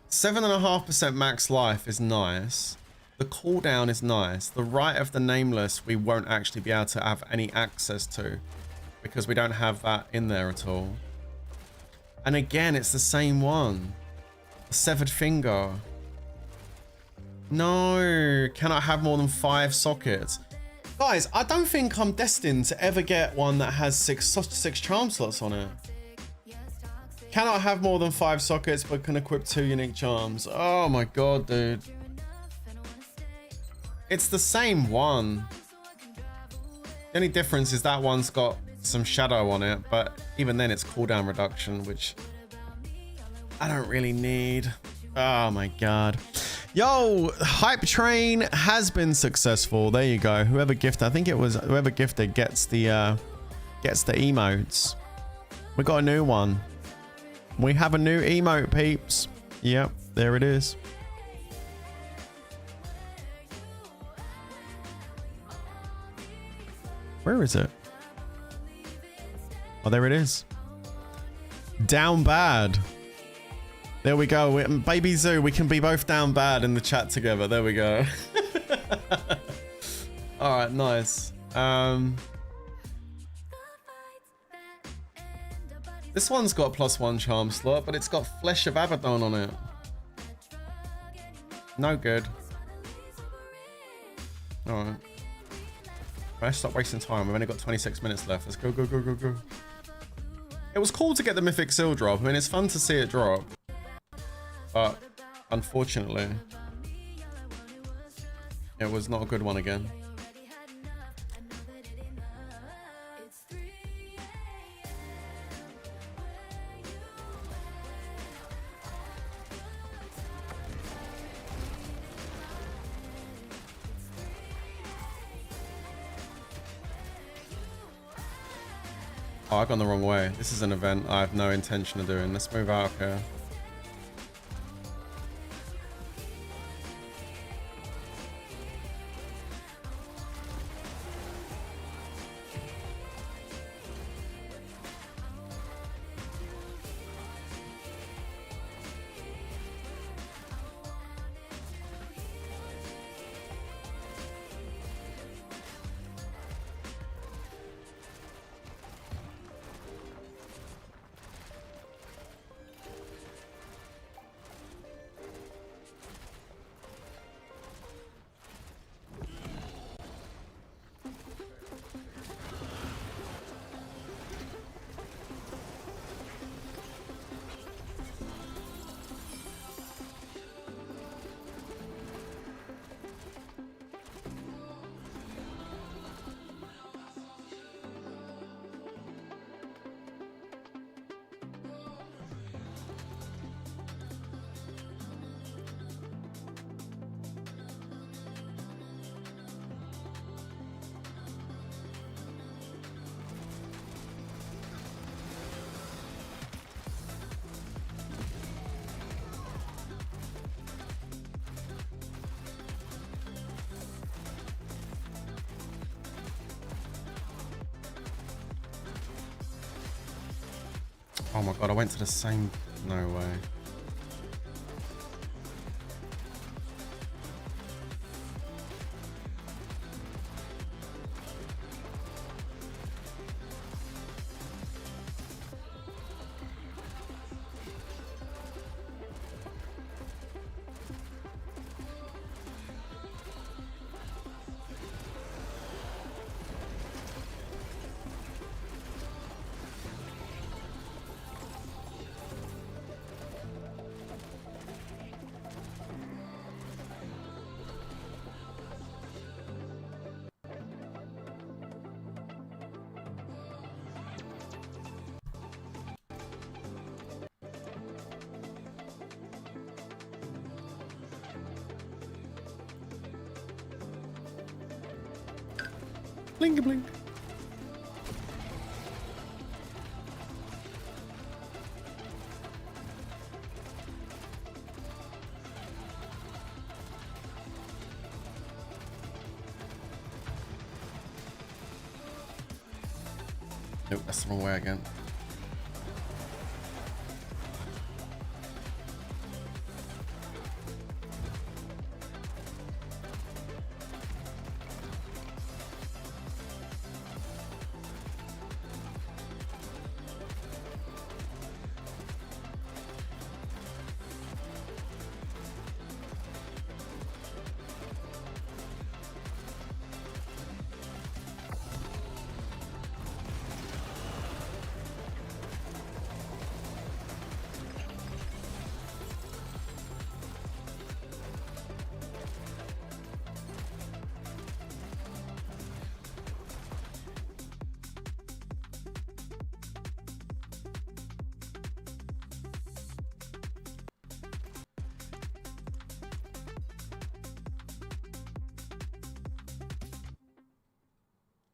7.5% max life is nice. The cooldown is nice. The Rite of the Nameless we won't actually be able to have any access to because we don't have that in there at all. And again, it's the same one. The Severed Finger. No, cannot have more than 5 sockets. Guys, I don't think I'm destined to ever get one that has 6 charm slots on it. Cannot have more than 5 sockets, but can equip 2 unique charms. Oh my god, dude. It's the same one. The only difference is that one's got some shadow on it, but even then it's cooldown reduction, which I don't really need. Oh my god. Yo, hype train has been successful. There you go. Whoever gifted, I think it was whoever gifted gets the emotes. We got a new one. We have a new emote, peeps. Yep, there it is. Where is it? Oh, there it is. Down bad. There we go. Baby Zoo, we can be both down bad in the chat together. There we go. All right, nice. This one's got +1 charm slot, but it's got Flesh of Abaddon on it. No good. All right. Let's stop wasting time. We've only got 26 minutes left. Let's go, go, go, go, go. It was cool to get the Mythic Seal drop. I mean, it's fun to see it drop. But, unfortunately, it was not a good one again. Oh, I've gone the wrong way. This is an event I have no intention of doing. Let's move out here. Oh my god, I went to the same... No way. Blink blink. Nope, that's the wrong way again.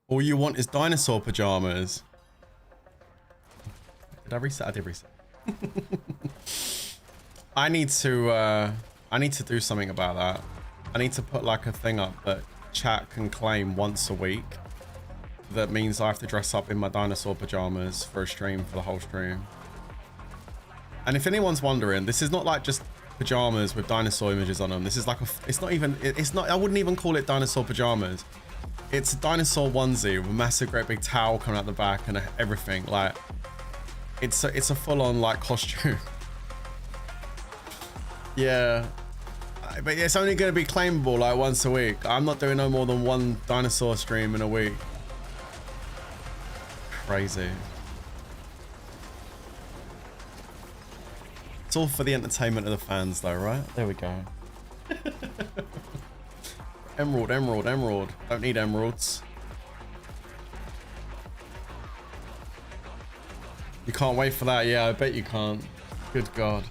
All you want is dinosaur pajamas. Did I reset? I did reset. I need to do something about that. I need to put like a thing up that chat can claim once a week. That means I have to dress up in my dinosaur pajamas for a stream, for the whole stream. And if anyone's wondering, this is not like just pajamas with dinosaur images on them. This is like I wouldn't even call it dinosaur pajamas. It's a dinosaur onesie with a massive great big towel coming out the back and everything. Like, it's a full-on like costume. Yeah, but it's only going to be claimable like once a week. I'm not doing no more than one dinosaur stream in a week. Crazy. It's all for the entertainment of the fans though, right? There we go. Emerald, emerald, emerald. Don't need emeralds. You can't wait for that. Yeah, I bet you can't. Good God.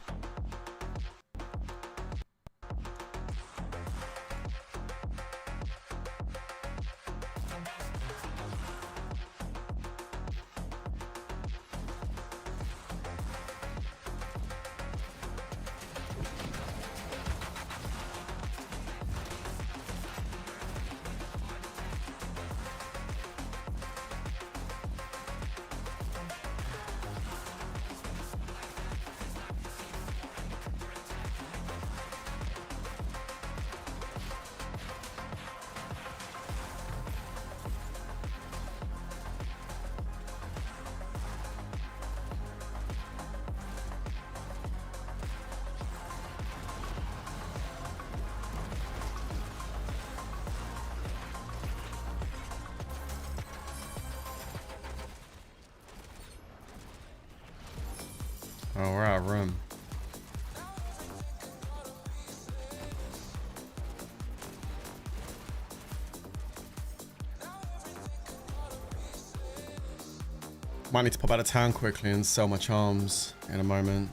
Oh, we're out of room. Might need to pop out of town quickly and sell my charms in a moment.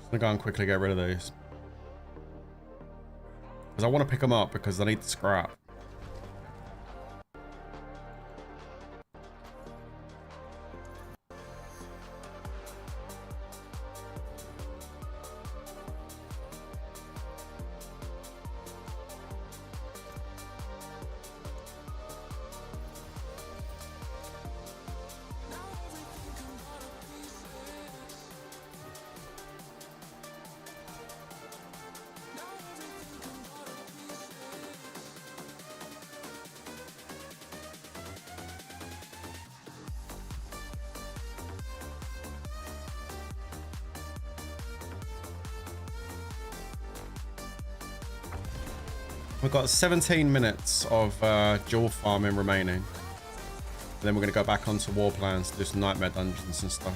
I'm gonna go and quickly get rid of these. Because I want to pick them up because I need the scrap. We've got 17 minutes of jewel farming remaining. And then we're going to go back onto war plans to do some nightmare dungeons and stuff.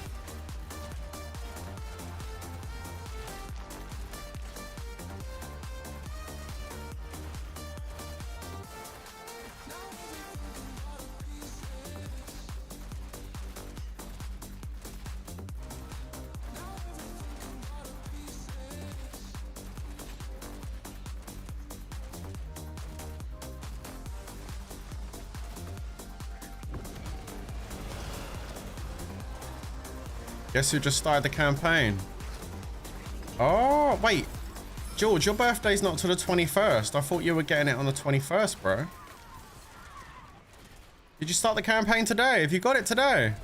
Guess who just started the campaign? Oh, wait. George, your birthday's not till the 21st. I thought you were getting it on the 21st, bro. Did you start the campaign today? Have you got it today?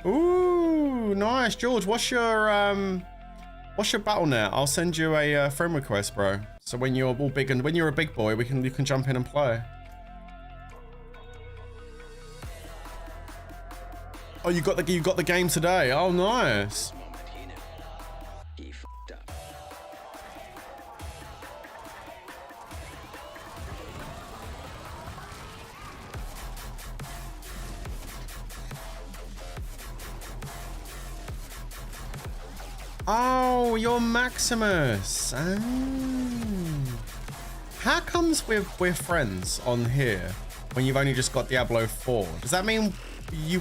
Ooh, nice. George, what's your battle net? I'll send you a friend request, bro. So when you're all big and when you're a big boy, you can jump in and play. Oh, you got the game today. Oh, nice. Oh, you're Maximus. How comes we're friends on here when you've only just got Diablo 4? Does that mean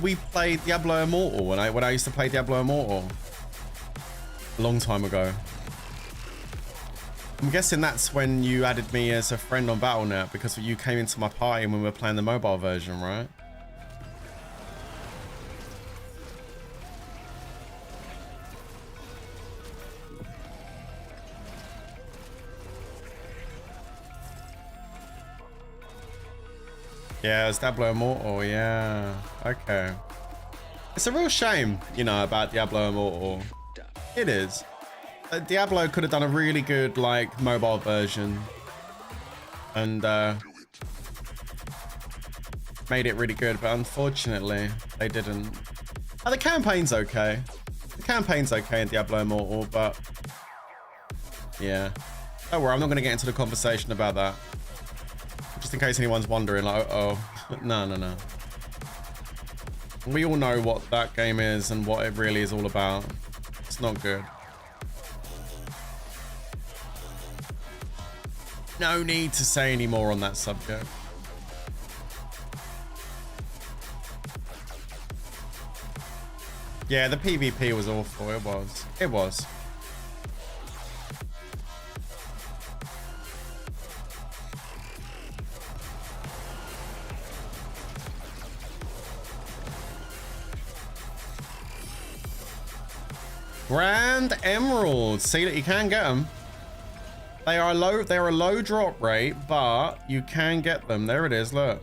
we played Diablo Immortal when I used to play Diablo Immortal a long time ago? I'm guessing that's when you added me as a friend on Battle.net because you came into my party when we were playing the mobile version, right? Yeah, it's Diablo Immortal, yeah. Okay. It's a real shame, you know, about Diablo Immortal. It is. Diablo could have done a really good, like, mobile version. And, made it really good, but unfortunately, they didn't. Oh, the campaign's okay. The campaign's okay in Diablo Immortal, but... yeah. Don't worry, I'm not going to get into the conversation about that. Just in case anyone's wondering, like, oh, no. We all know what that game is and what it really is all about. It's not good. No need to say any more on that subject. Yeah, the PvP was awful. It was. It was. Grand Emeralds. See that you can get them. They are a low drop rate, but you can get them. There it is, look.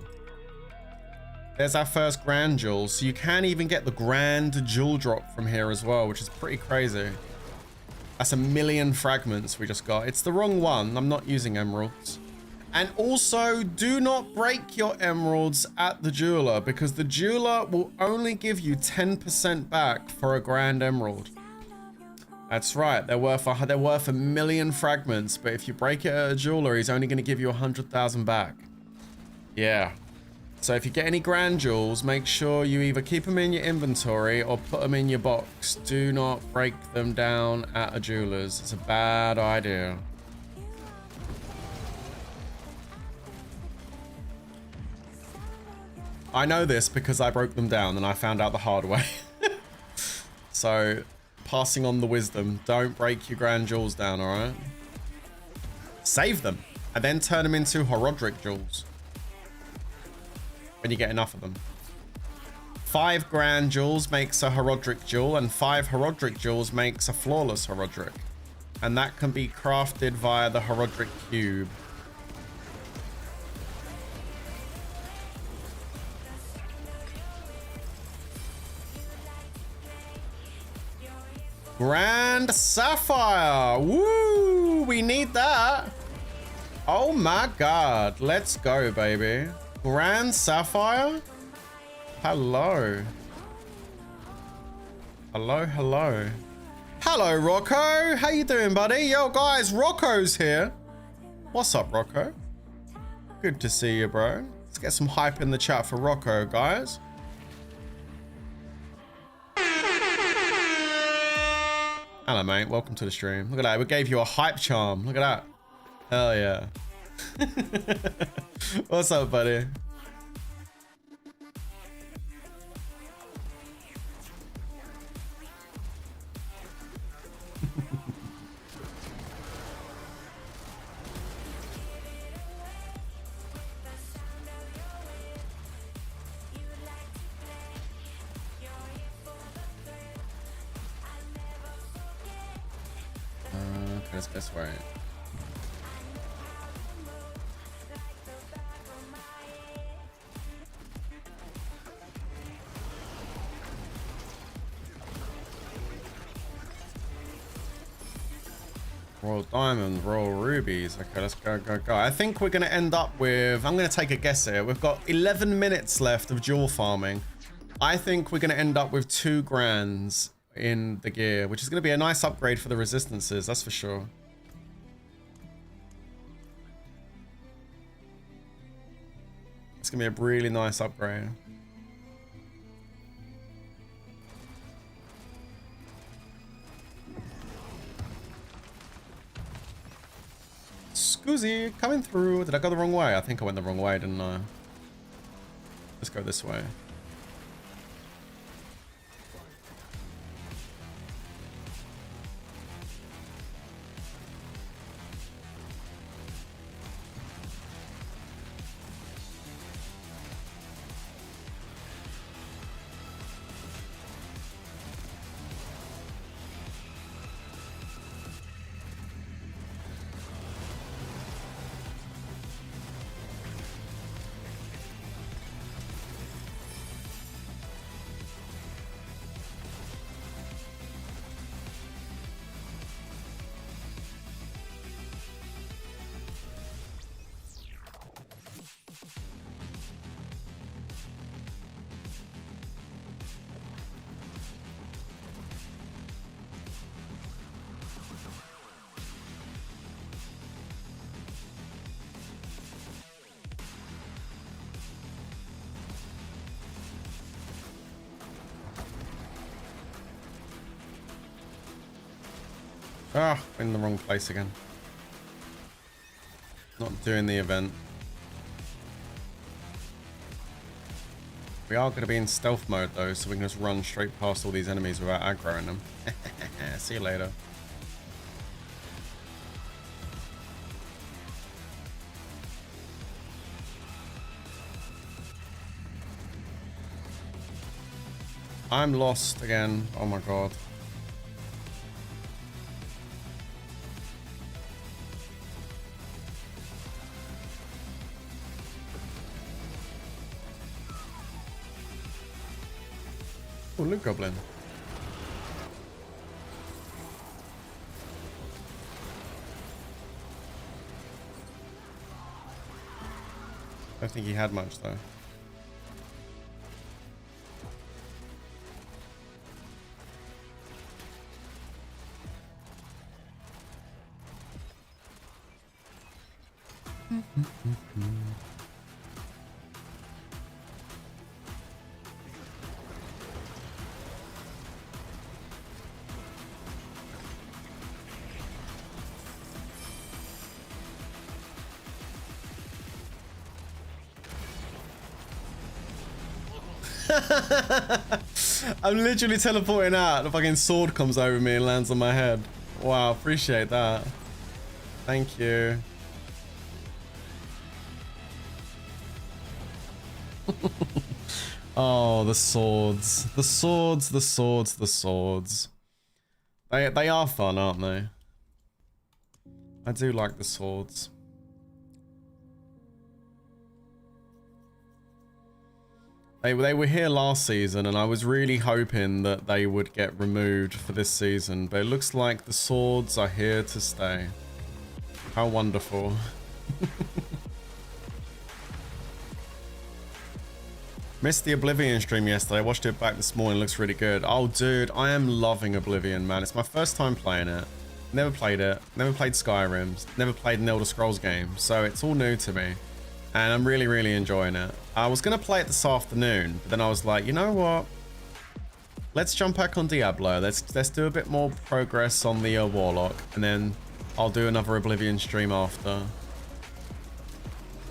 There's our first grand jewel. So you can even get the grand jewel drop from here as well, which is pretty crazy. That's 1,000,000 fragments we just got. It's the wrong one. I'm not using emeralds. And also, do not break your emeralds at the jeweler because the jeweler will only give you 10% back for a grand emerald. That's right, they're worth 1,000,000 fragments, but if you break it at a jeweler, he's only going to give you 100,000 back. Yeah. So if you get any grand jewels, make sure you either keep them in your inventory or put them in your box. Do not break them down at a jeweler's. It's a bad idea. I know this because I broke them down and I found out the hard way. So... passing on the wisdom. Don't break your grand jewels down, all right? Save them. and then turn them into Horodric jewels when you get enough of them. 5 grand jewels makes a Horodric jewel, and 5 Horodric jewels makes a flawless Horodric. And that can be crafted via the Horodric cube. Grand Sapphire. Woo! We need that. Oh my god. Let's go, baby. Grand Sapphire? Hello. Hello, hello. Hello, Rocco. How you doing, buddy? Yo, guys, Rocco's here. What's up, Rocco? Good to see you, bro. Let's get some hype in the chat for Rocco, guys. Hello, mate. Welcome to the stream. Look at that. We gave you a hype charm. Look at that. Hell yeah. What's up, buddy? Okay, let's go this way. Royal diamonds, royal rubies. Okay, let's go, go, go. I think we're going to end up with... I'm going to take a guess here. We've got 11 minutes left of jewel farming. I think we're going to end up with 2 grands in the gear, which is going to be a nice upgrade for the resistances, that's for sure. It's going to be a really nice upgrade. Scoozy, coming through. Did I go the wrong way? I think I went the wrong way, didn't I? Let's go this way. Ah, in the wrong place again. Not doing the event. We are going to be in stealth mode though, so we can just run straight past all these enemies without aggroing them. See you later. I'm lost again. Oh my god. Oh, look, Goblin. I don't think he had much though. I'm literally teleporting out. The fucking sword comes over me and lands on my head. Wow, appreciate that. Thank you. Oh, the swords. The swords, the swords, the swords. They are fun, aren't they? I do like the swords. They were here last season, and I was really hoping that they would get removed for this season, but it looks like the swords are here to stay. How wonderful. Missed the Oblivion stream yesterday. I watched it back this morning. It looks really good. Oh, dude, I am loving Oblivion, man. It's my first time playing it. Never played it. Never played Skyrim. Never played an Elder Scrolls game. So it's all new to me. And I'm really, really enjoying it. I was going to play it this afternoon, but then I was like, you know what? Let's jump back on Diablo. Let's do a bit more progress on the Warlock, and then I'll do another Oblivion stream after.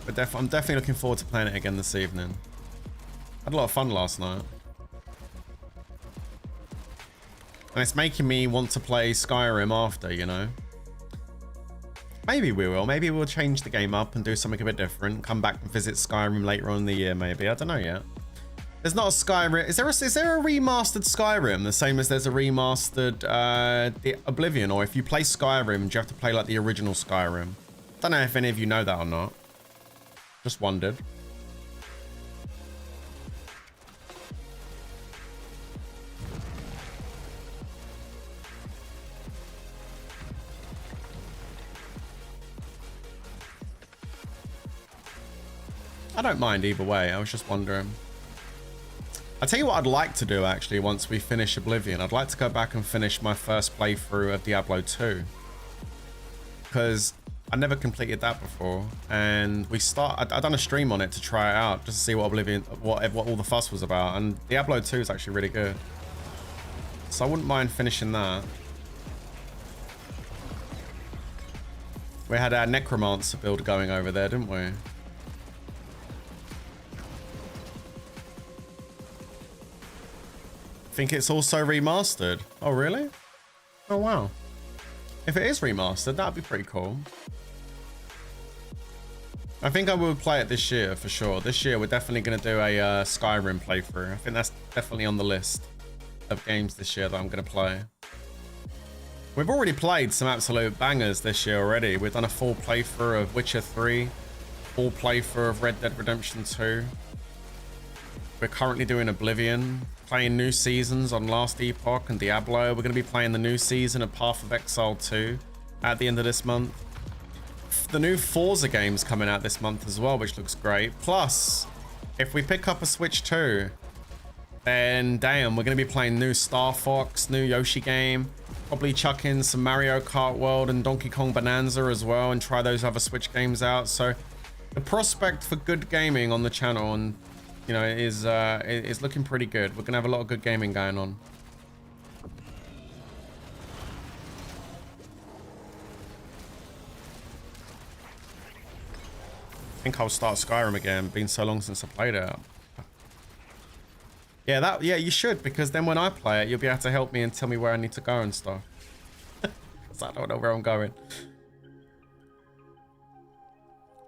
But I'm definitely looking forward to playing it again this evening. I had a lot of fun last night. And it's making me want to play Skyrim after, you know? Maybe we will. Maybe we'll change the game up and do something a bit different. Come back and visit Skyrim later on in the year, maybe. I don't know yet. There's not a Skyrim. Is there a remastered Skyrim? The same as there's a remastered the Oblivion? Or if you play Skyrim, do you have to play like the original Skyrim? Don't know if any of you know that or not. Just wondered. I don't mind either way. I was just wondering. I'll tell you what I'd like to do, actually, once we finish Oblivion. I'd like to go back and finish my first playthrough of Diablo 2. Because I never completed that before. And I done a stream on it to try it out, just to see what Oblivion, what all the fuss was about. And Diablo 2 is actually really good. So I wouldn't mind finishing that. We had our Necromancer build going over there, didn't we? Think it's also remastered. Oh, really? Oh, wow. If it is remastered, that'd be pretty cool. I think I will play it this year for sure. This year, we're definitely going to do a Skyrim playthrough. I think that's definitely on the list of games this year that I'm going to play. We've already played some absolute bangers this year already. We've done a full playthrough of Witcher 3, full playthrough of Red Dead Redemption 2. We're currently doing Oblivion, playing new seasons on Last Epoch and Diablo. We're going to be playing the new season of Path of Exile 2 at the end of this month. The new Forza game's coming out this month as well, which looks great. Plus, if we pick up a Switch 2, then damn, we're going to be playing new Star Fox, new Yoshi game. Probably chuck in some Mario Kart World and Donkey Kong Bonanza as well, and try those other Switch games out. So the prospect for good gaming on the channel, and you know, is looking pretty good. We're gonna have a lot of good gaming going on. I think I'll start Skyrim again. Been so long since I played it. Yeah, you should, because then when I play it, you'll be able to help me and tell me where I need to go and stuff. Because I don't know where I'm going.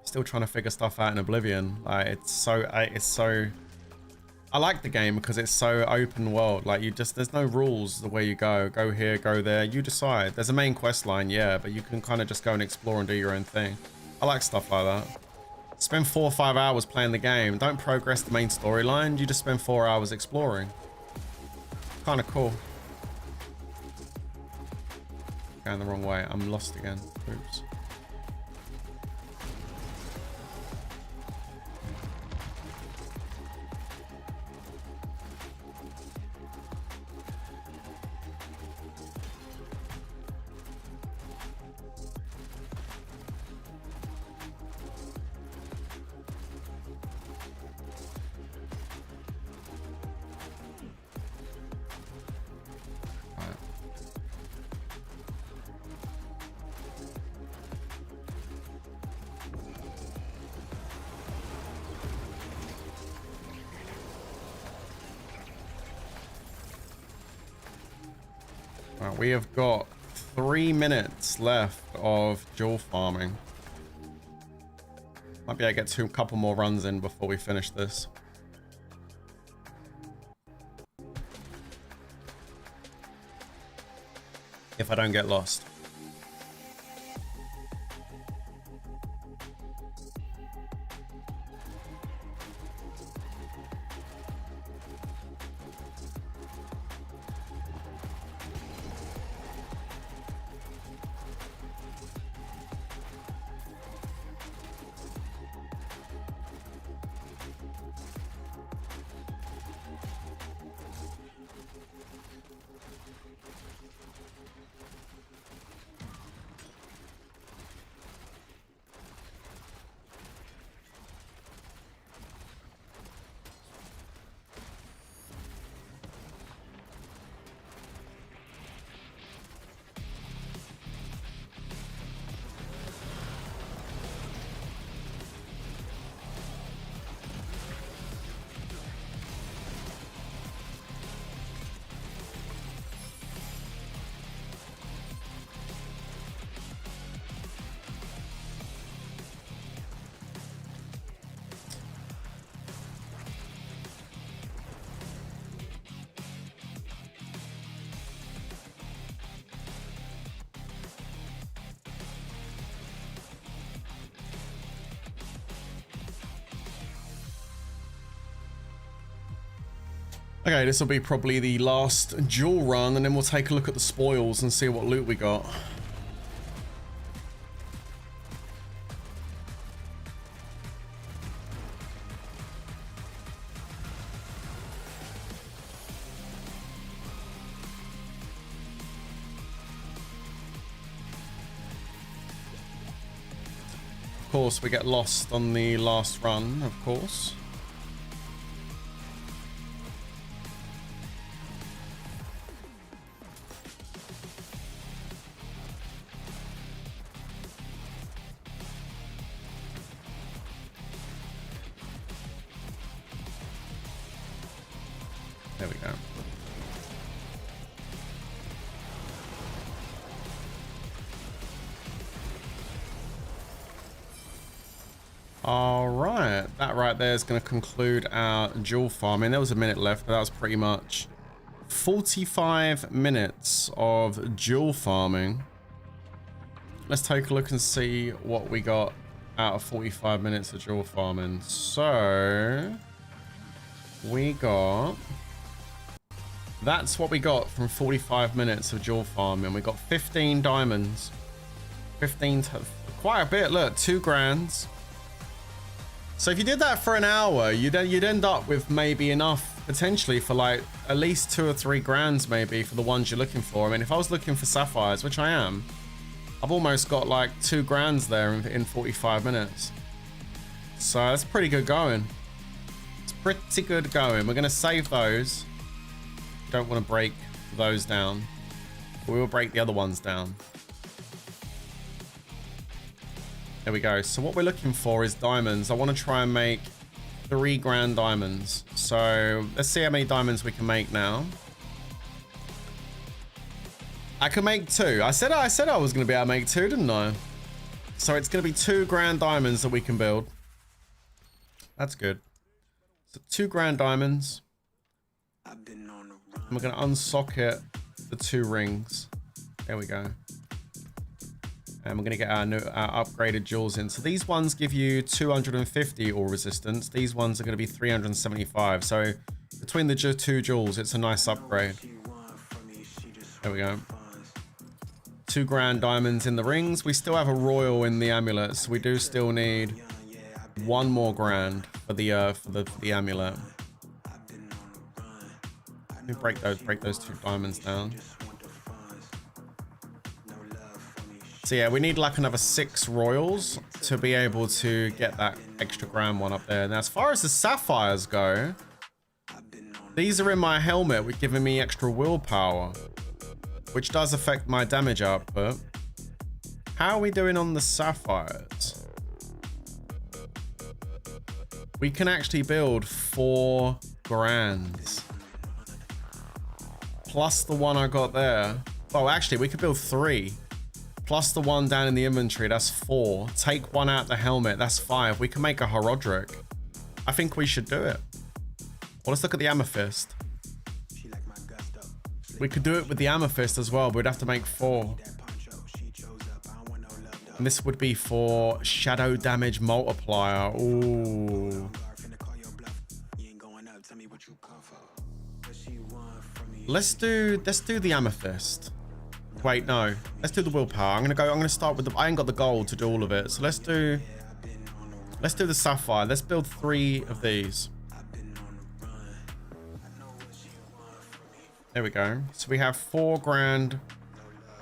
Still trying to figure stuff out in Oblivion. Like, it's so I like the game because it's so open world. Like, there's no rules the way you go here, go there, you decide. There's a main quest line, yeah, but you can kind of just go and explore and do your own thing. I like stuff like that. Spend 4 or 5 hours playing the game. Don't progress the main storyline, you just spend 4 hours exploring. Kind of cool. Going the wrong way. I'm lost again. Oops. We have got 3 minutes left of dual farming. Might be able to get a couple more runs in before we finish this. if I don't get lost. Okay, this will be probably the last duel run, and then we'll take a look at the spoils and see what loot we got. Of course, we get lost on the last run, of course. There we go. All right, that right there is going to conclude our jewel farming. There was a minute left, but that was pretty much 45 minutes of jewel farming. Let's take a look and see what we got out of 45 minutes of jewel farming. So we got... That's what we got from 45 minutes of jewel farming. We got 15 diamonds. 15, quite a bit. Look, 2 grand. So if you did that for an hour, you'd end up with maybe enough potentially for like at least 2 or 3 grand maybe for the ones you're looking for. I mean, if I was looking for sapphires, which I am, I've almost got like 2 grand there in 45 minutes. So that's pretty good going. It's pretty good going. We're going to save those. Don't want to break those down. We will break the other ones down. There we go. So what we're looking for is diamonds. I want to try and make 3 grand diamonds. So let's see how many diamonds we can make now. I can make 2. I said I was going to be able to make 2, didn't I? So it's going to be 2 grand diamonds that we can build. That's good. So 2 grand diamonds. And we're going to unsocket the 2 rings. There we go. And we're going to get our upgraded jewels in. So these ones give you 250 all resistance. These ones are going to be 375. So between the 2 jewels, it's a nice upgrade. There we go. 2 grand diamonds in the rings. We still have a royal in the amulets. So we do still need 1 more grand for the amulet. Let me break those 2 diamonds down. So yeah, we need like another 6 royals to be able to get that extra grand one up there. Now, as far as the sapphires go, these are in my helmet, with giving me extra willpower, which does affect my damage output. How are we doing on the sapphires? We can actually build 4 grands. Plus the one I got there. Oh, actually, we could build 3. Plus the one down in the inventory, that's 4. Take 1 out the helmet, that's 5. We can make a Horodric. I think we should do it. Well, let's look at the amethyst. We could do it with the amethyst as well, but we'd have to make 4. And this would be for shadow damage multiplier. Ooh. Let's do the amethyst. Wait, no. Let's do the willpower. I'm gonna start with the, I ain't got the gold to do all of it. So let's do the sapphire. Let's build 3 of these. There we go. So we have 4 grand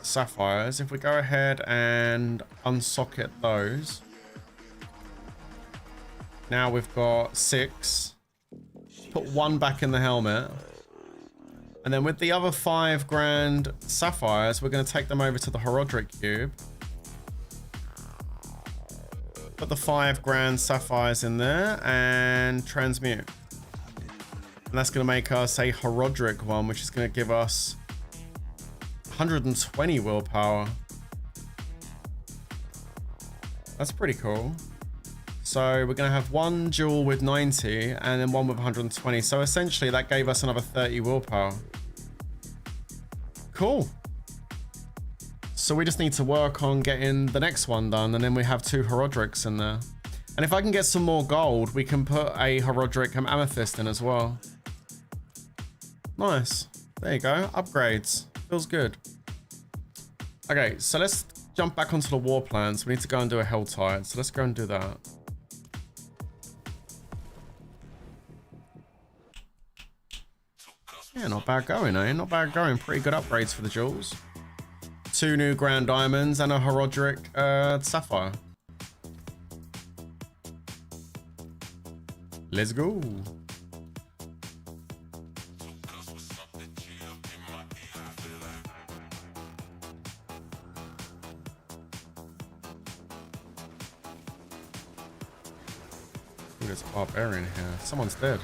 sapphires. If we go ahead and unsocket those. Now we've got 6. Put 1 back in the helmet. And then with the other 5 grand sapphires, we're going to take them over to the Horodric cube. Put the 5 grand sapphires in there and transmute. And that's going to make us a Horodric one, which is going to give us 120 willpower. That's pretty cool. So we're going to have 1 jewel with 90 and then 1 with 120. So essentially that gave us another 30 willpower. Cool. So we just need to work on getting the next one done, and then we have 2 Horodrics in there. And if I can get some more gold, we can put a Horodric amethyst in as well. Nice. There you go. Upgrades. Feels good. Okay, so let's jump back onto the war plans. We need to go and do a Helltide, so let's go and do that. Yeah, not bad going, eh? Not bad going. Pretty good upgrades for the jewels. 2 new grand diamonds and a Horodric sapphire. Let's go. Ooh, there's a barbarian here. Someone's dead.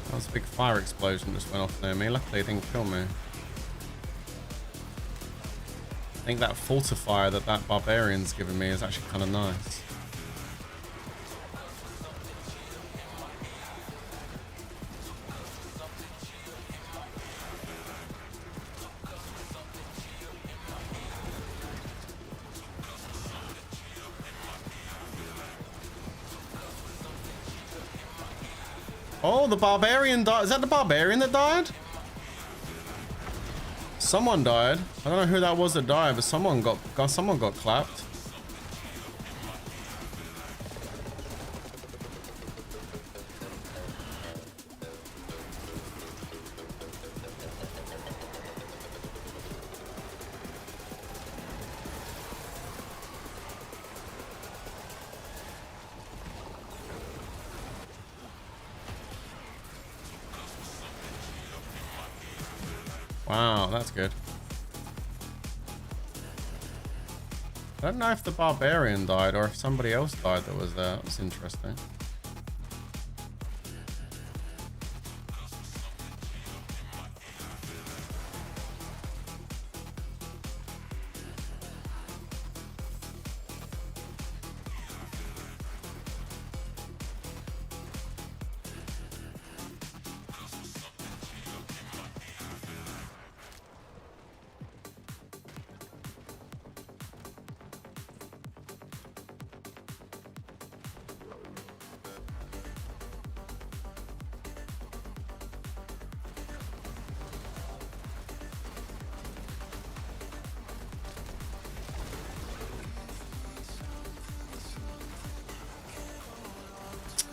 That was a big fire explosion just went off near me. Luckily it didn't kill me. I think that fortifier that barbarian's given me is actually kind of nice. Oh, the barbarian died. Is that the barbarian that died? Someone died. I don't know who that was that died, but someone got clapped. Wow, that's good. I don't know if the barbarian died or if somebody else died that was there. That was interesting.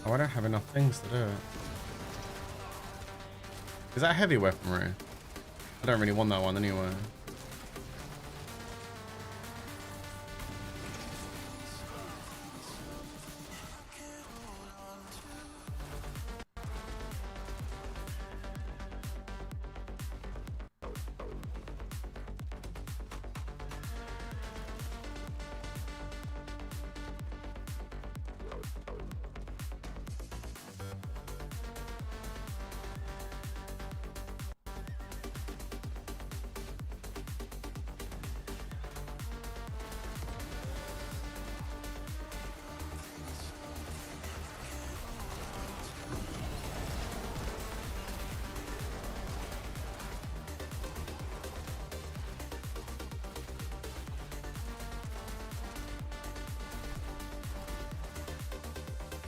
Oh, I don't have enough things to do it. Is that heavy weaponry? I don't really want that one anyway.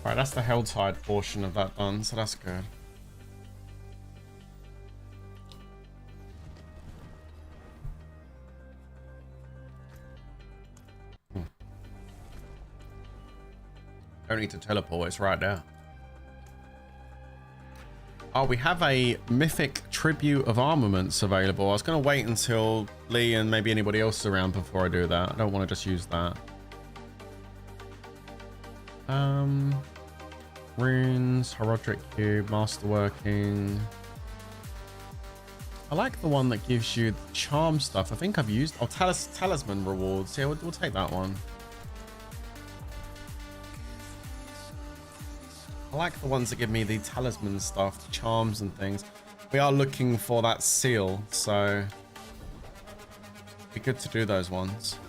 Right, that's the Helltide portion of that done, so that's good. Don't need to teleport, it's right there. Oh, we have a Mythic Tribute of Armaments available. I was going to wait until Lee and maybe anybody else is around before I do that. I don't want to just use that. Runes, Herodric Cube, Masterworking. I like the one that gives you charm stuff. I think I've used... Oh, Talisman rewards. Yeah, we'll take that one. I like the ones that give me the talisman stuff, the charms and things. We are looking for that seal, so... it'd be good to do those ones.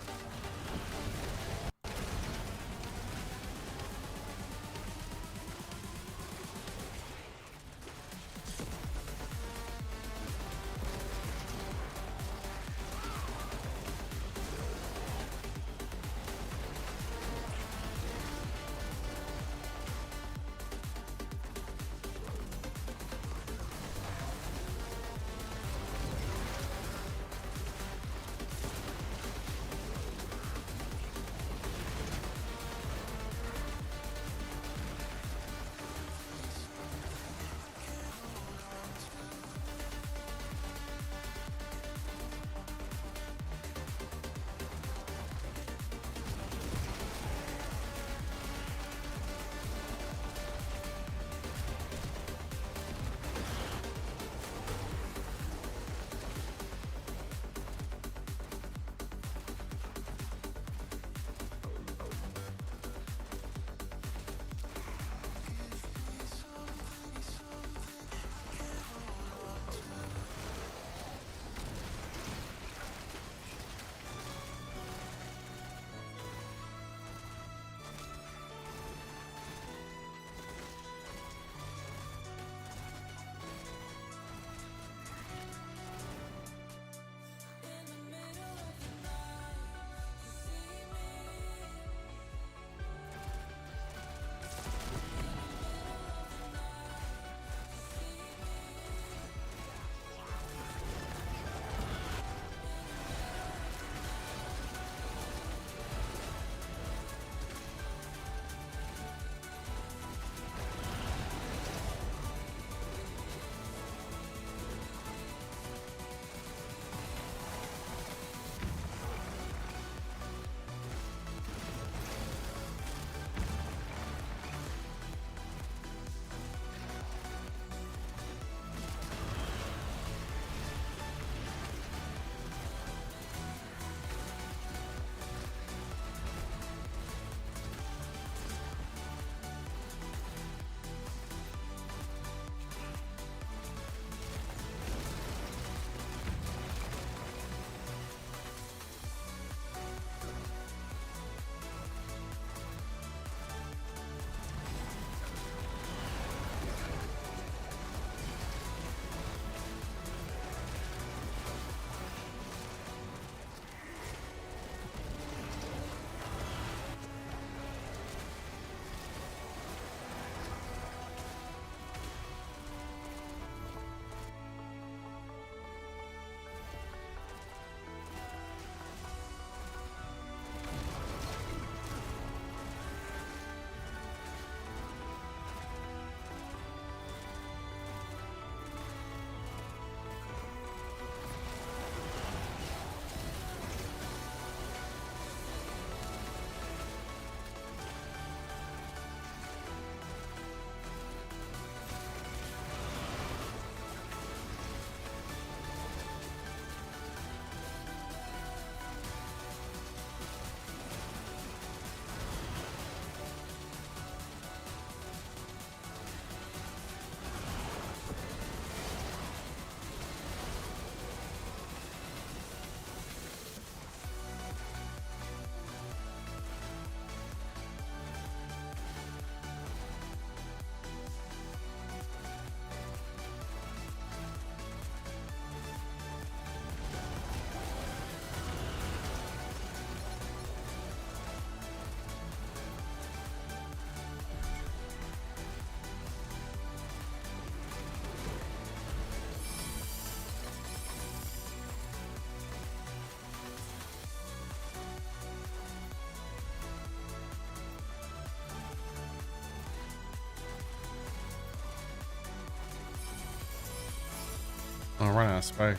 Oh, I ran out of space.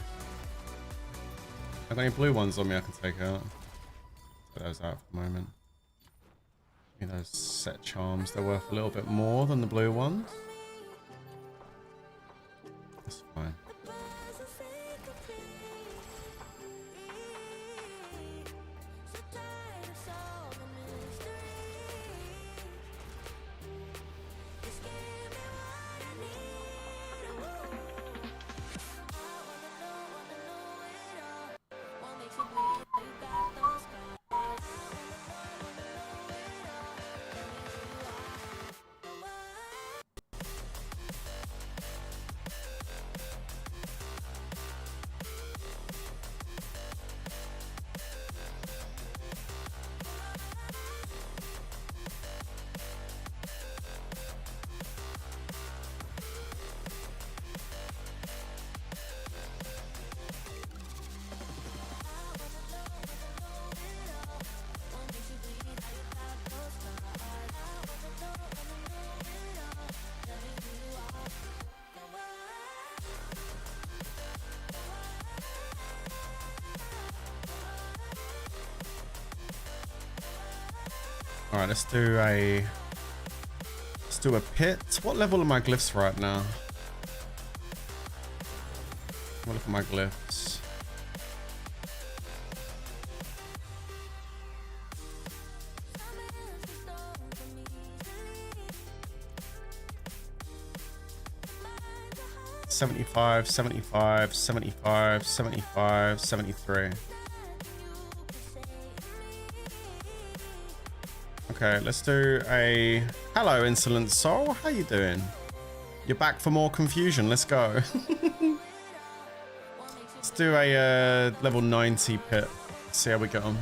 I've got any blue ones on me I can take out. Put those out for the moment. Those set charms, they're worth a little bit more than the blue ones. That's fine. All right, let's do a pit. What level are my glyphs right now? What look at my glyphs? $75, $75, $75, $75, $73. Okay, let's do a... Hello, Insolent Soul. How you doing? You're back for more confusion. Let's go. Let's do a level 90 pit. See how we get on.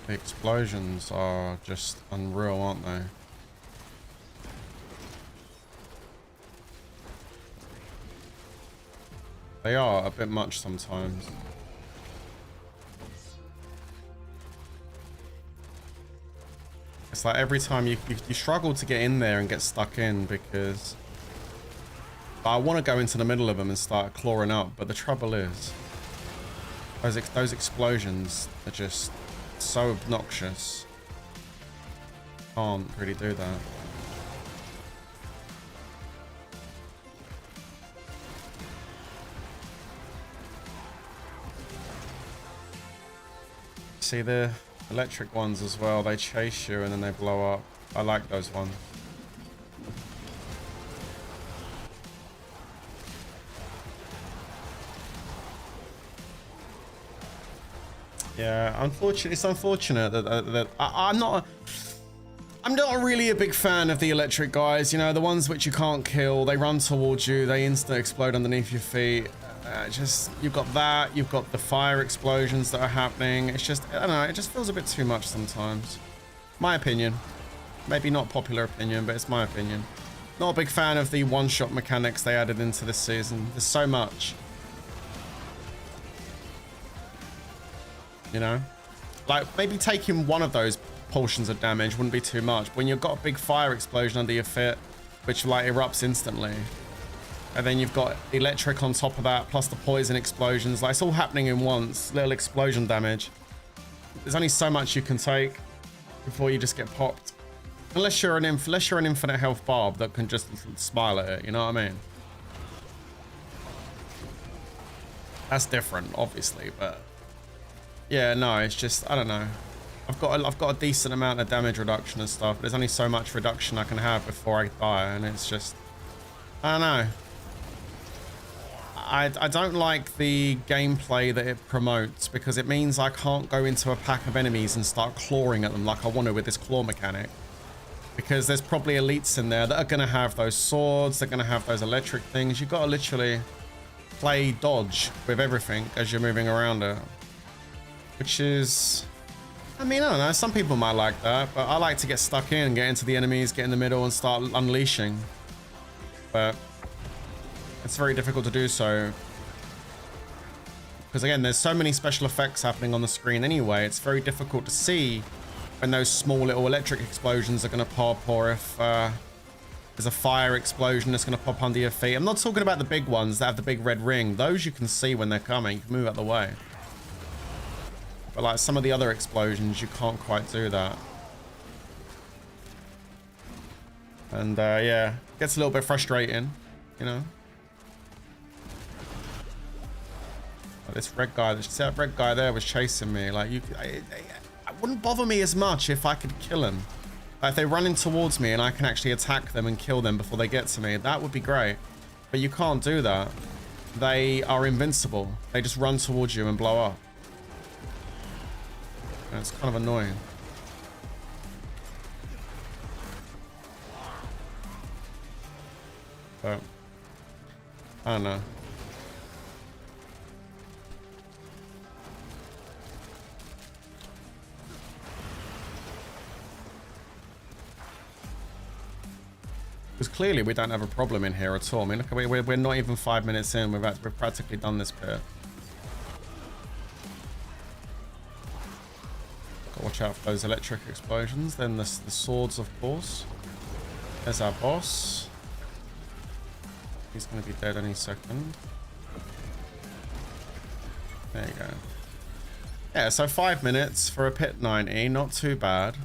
The explosions are just unreal, aren't they? They are a bit much sometimes. It's like every time you struggle to get in there and get stuck in because I want to go into the middle of them and start clawing up, but the trouble is those explosions are just so obnoxious. Can't really do that. See the electric ones as well, they chase you and then they blow up. I like those ones. Yeah, it's unfortunate that I'm not really a big fan of the electric guys. You know, the ones which you can't kill, they run towards you, they instant explode underneath your feet. Just, you've got that, you've got the fire explosions that are happening. It's just, I don't know, it just feels a bit too much sometimes. My opinion. Maybe not popular opinion, but it's my opinion. Not a big fan of the one-shot mechanics they added into this season. There's so much. You know? Like, maybe taking one of those portions of damage wouldn't be too much. When you've got a big fire explosion under your feet, which, like, erupts instantly. And then you've got electric on top of that, plus the poison explosions. Like, it's all happening in once. Little explosion damage. There's only so much you can take before you just get popped. Unless you're an infinite health barb that can just smile at it, you know what I mean? That's different, obviously, but... Yeah, no, it's just, I don't know. I've got a decent amount of damage reduction and stuff, but there's only so much reduction I can have before I die, and it's just, I don't know. I don't like the gameplay that it promotes, because it means I can't go into a pack of enemies and start clawing at them like I want to with this claw mechanic. Because there's probably elites in there that are going to have those swords, they're going to have those electric things. You've got to literally play dodge with everything as you're moving around it. Which is, I mean, I don't know, some people might like that, but I like to get stuck in, get into the enemies, get in the middle and start unleashing. But it's very difficult to do so. Because again, there's so many special effects happening on the screen anyway, it's very difficult to see when those small little electric explosions are going to pop, or if there's a fire explosion that's going to pop under your feet. I'm not talking about the big ones that have the big red ring. Those you can see when they're coming. You can move out the way. But like some of the other explosions, you can't quite do that. And yeah, it gets a little bit frustrating, you know. Like this red guy, that red guy there was chasing me. Like it wouldn't bother me as much if I could kill him. Like if they're running towards me and I can actually attack them and kill them before they get to me, that would be great. But you can't do that. They are invincible. They just run towards you and blow up. And it's kind of annoying. But I don't know. Because clearly we don't have a problem in here at all. I mean, look, we're not even 5 minutes in. We've practically done this bit. Gotta watch out for those electric explosions. Then the swords, of course. There's our boss. He's going to be dead any second. There you go. Yeah, so 5 minutes for a pit 90. Not too bad.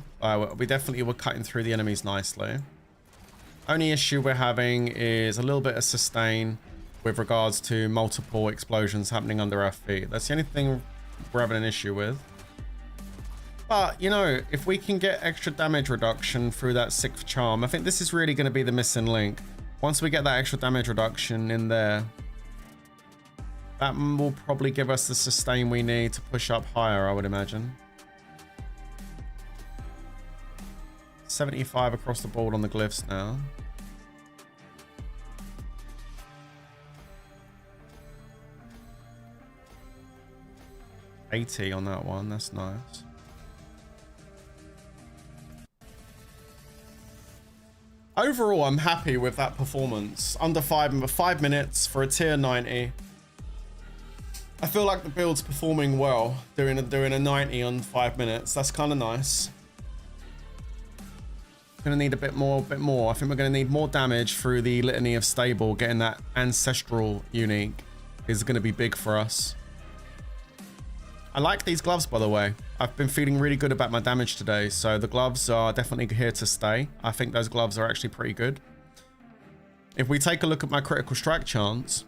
We definitely were cutting through the enemies nicely. Only issue we're having is a little bit of sustain with regards to multiple explosions happening under our feet. That's the only thing we're having an issue with. But, you know, if we can get extra damage reduction through that 6th charm, I think this is really going to be the missing link. Once we get that extra damage reduction in there, that will probably give us the sustain we need to push up higher, I would imagine. 75 across the board on the glyphs now. $80 on that one, that's nice. Overall, I'm happy with that performance. Under 5 minutes for a tier 90. I feel like the build's performing well, doing a 90 on 5 minutes. That's kind of nice. Gonna need a bit more. I think we're gonna need more damage through the Litany of Stable. Getting that ancestral unique is gonna be big for us. I like these gloves, by the way. I've been feeling really good about my damage today, so the gloves are definitely here to stay. I think those gloves are actually pretty good. If we take a look at my critical strike chance,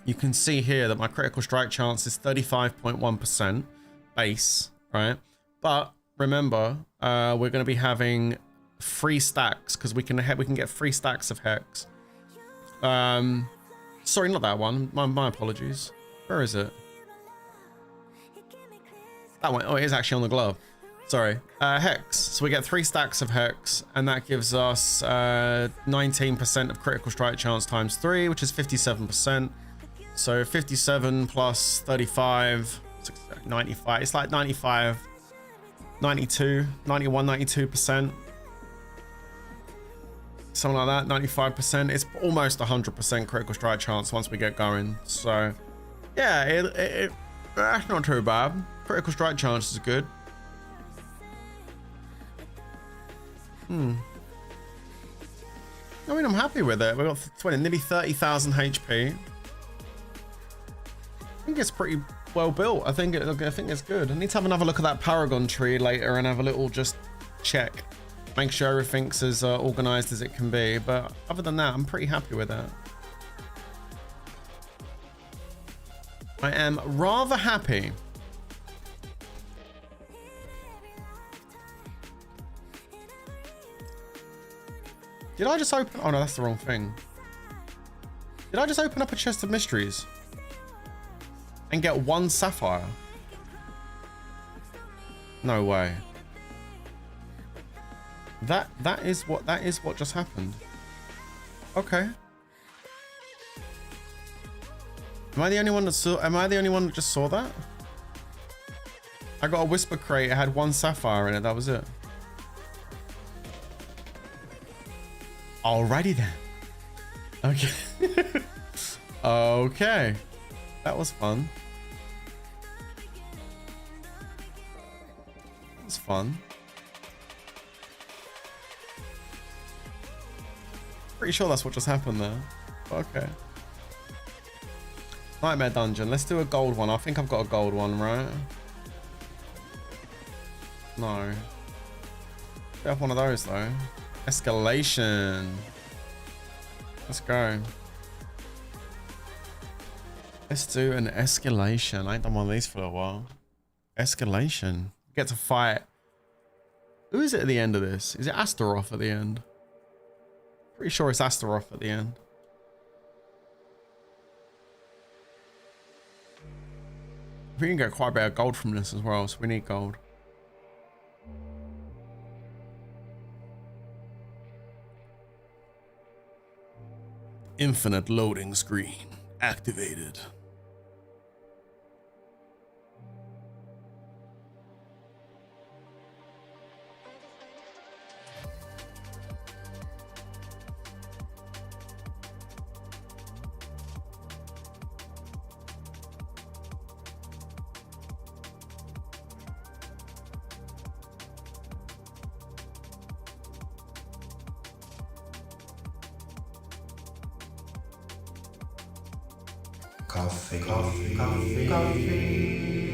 you can see here that my critical strike chance is 35.1% base, right? But remember, we're going to be having 3 stacks because we can get 3 stacks of hex. Sorry, not that one. My apologies. Where is it? That one. Oh, it is actually on the glove. Sorry. Hex. So we get 3 stacks of hex, and that gives us 19% of critical strike chance times 3, which is 57%. So 57 plus 35, 95. It's like 95, 92, 91, 92%. Something like that, 95%. It's almost 100% critical strike chance once we get going. So yeah, that's not too bad. Critical strike chance is good. I mean, I'm happy with it. We've got nearly 30,000 HP. I think it's pretty well built. I think it's good. I need to have another look at that Paragon tree later and have a little just check. Make sure everything's as organized as it can be. But other than that, I'm pretty happy with it. I am rather happy Did I just open? Oh no, that's the wrong thing. Did I just open up a chest of mysteries? And get 1 sapphire? No way. That is what just happened. Okay. Am I the only one that just saw that? I got a whisper crate, it had 1 sapphire in it, that was it. Alrighty then. Okay. Okay. That was fun. That was fun. Pretty sure that's what just happened there. Okay. Nightmare dungeon. Let's do a gold one. I think I've got a gold one, right? No. We have one of those though. Escalation. Let's go. Let's do an escalation. I ain't done one of these for a while. Escalation. Get to fight. Who is it at the end of this? Is it Astaroth at the end? Pretty sure it's Astaroth at the end. We can get quite a bit of gold from this as well, so we need gold. Infinite loading screen activated. Coffee, coffee, coffee, coffee,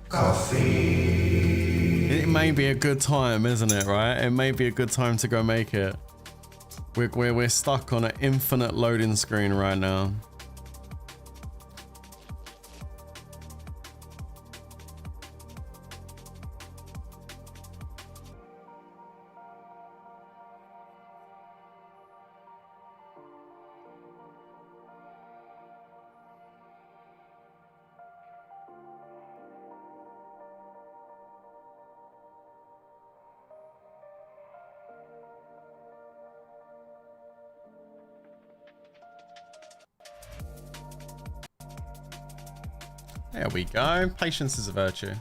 coffee. It may be a good time, isn't it, right? It may be a good time to go make it. We're stuck on an infinite loading screen right now. There we go. Patience is a virtue.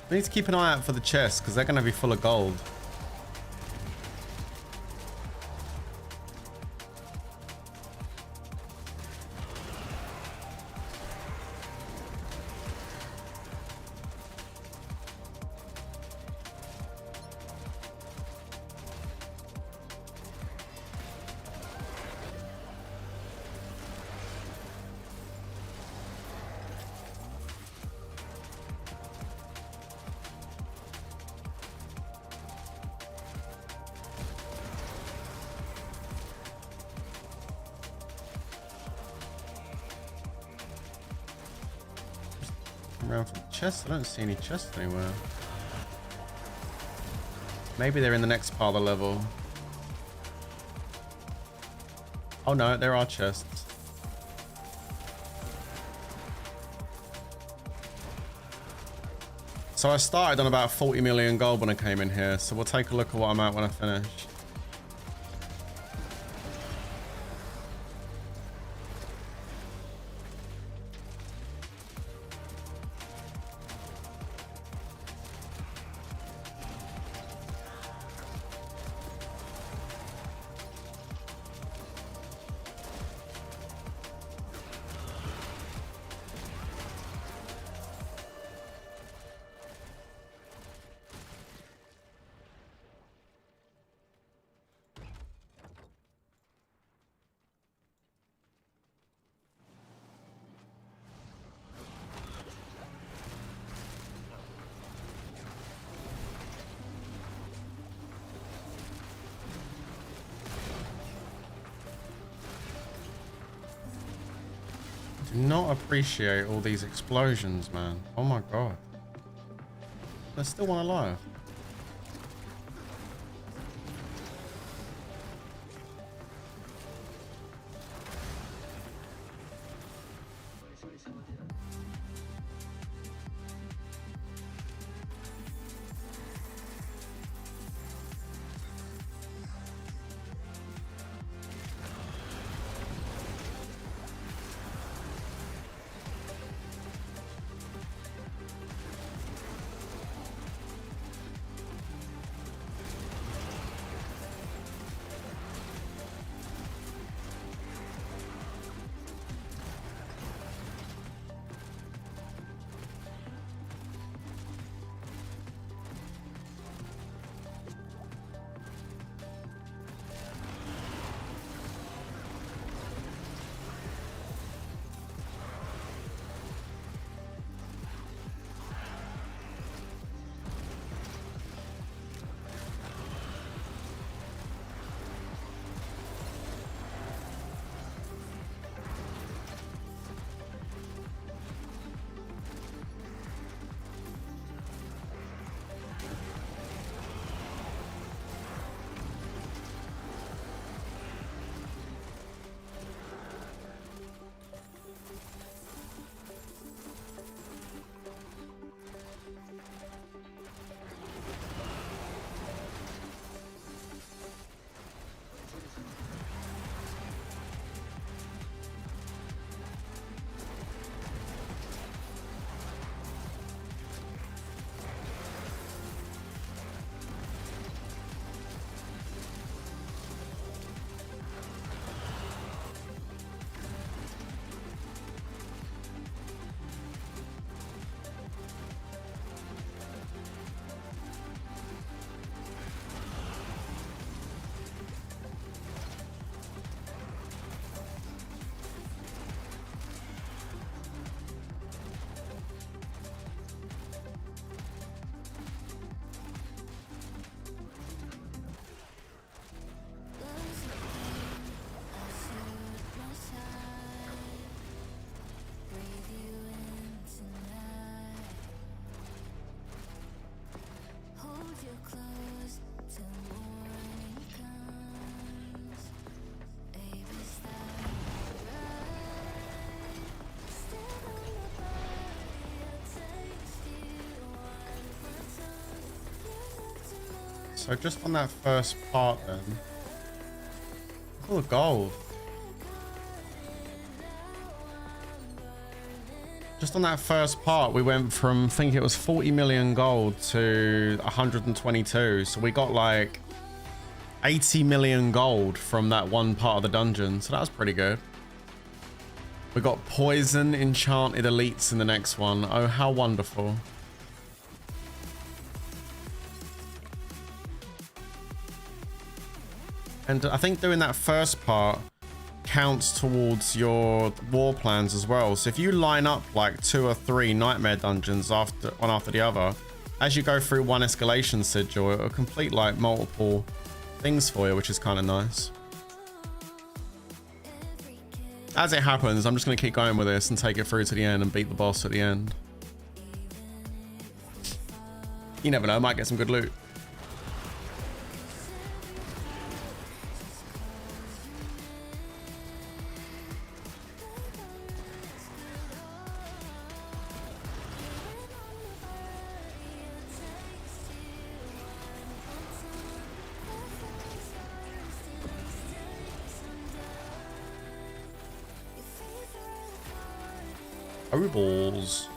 We need to keep an eye out for the chests because they're going to be full of gold. Around for the chests. I don't see any chests anywhere. Maybe they're in the next part of the level. Oh no, there are chests. So I started on about 40 million gold when I came in here, so we'll take a look at what I'm at when I finish. Do not appreciate all these explosions, man. Oh my god. There's still one alive. So just on that first part then. Oh, gold. Just on that first part, we went from, I think it was 40 million gold to 122. So we got like 80 million gold from that one part of the dungeon. So that was pretty good. We got poison enchanted elites in the next one. Oh, how wonderful. And I think doing that first part counts towards your war plans as well. So if you line up like 2 or 3 nightmare dungeons one after the other, as you go through one escalation sigil, it'll complete like multiple things for you, which is kind of nice. As it happens, I'm just going to keep going with this and take it through to the end and beat the boss at the end. You never know, I might get some good loot. Balls.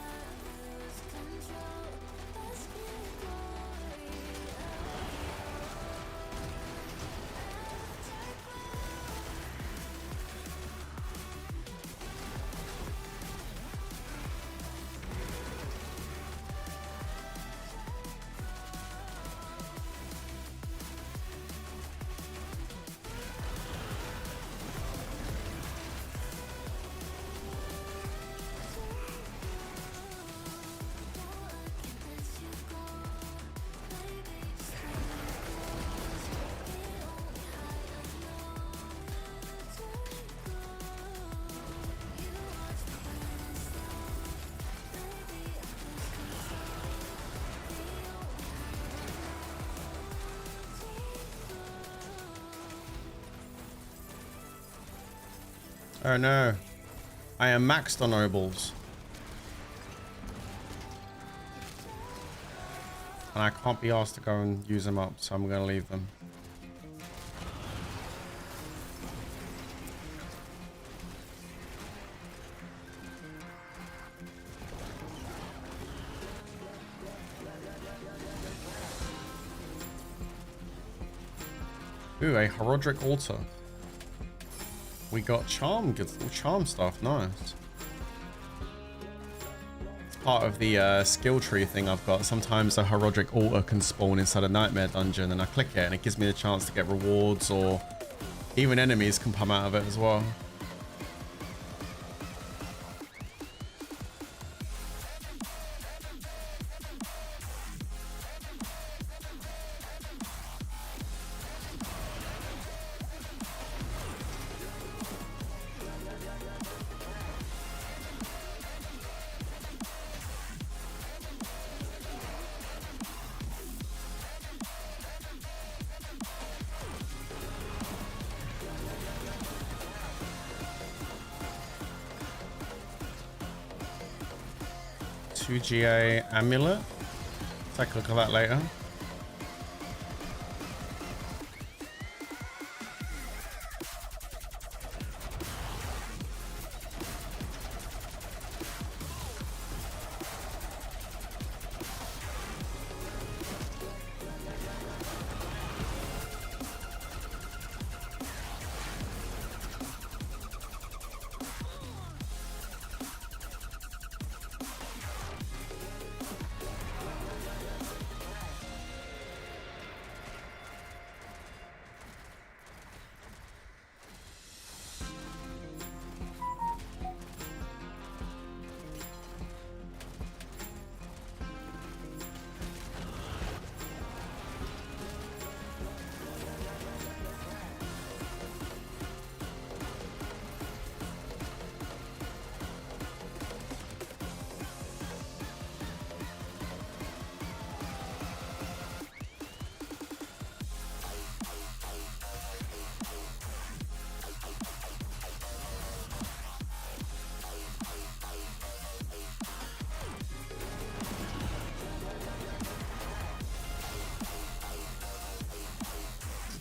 Oh no. I am maxed on nobles. And I can't be asked to go and use them up, so I'm going to leave them. Ooh, a Herodic Altar. We got charm, good charm stuff, nice. It's part of the skill tree thing I've got. Sometimes a Herodic Altar can spawn inside a Nightmare dungeon and I click it and it gives me the chance to get rewards, or even enemies can come out of it as well. GA amulet. Take a look at that later.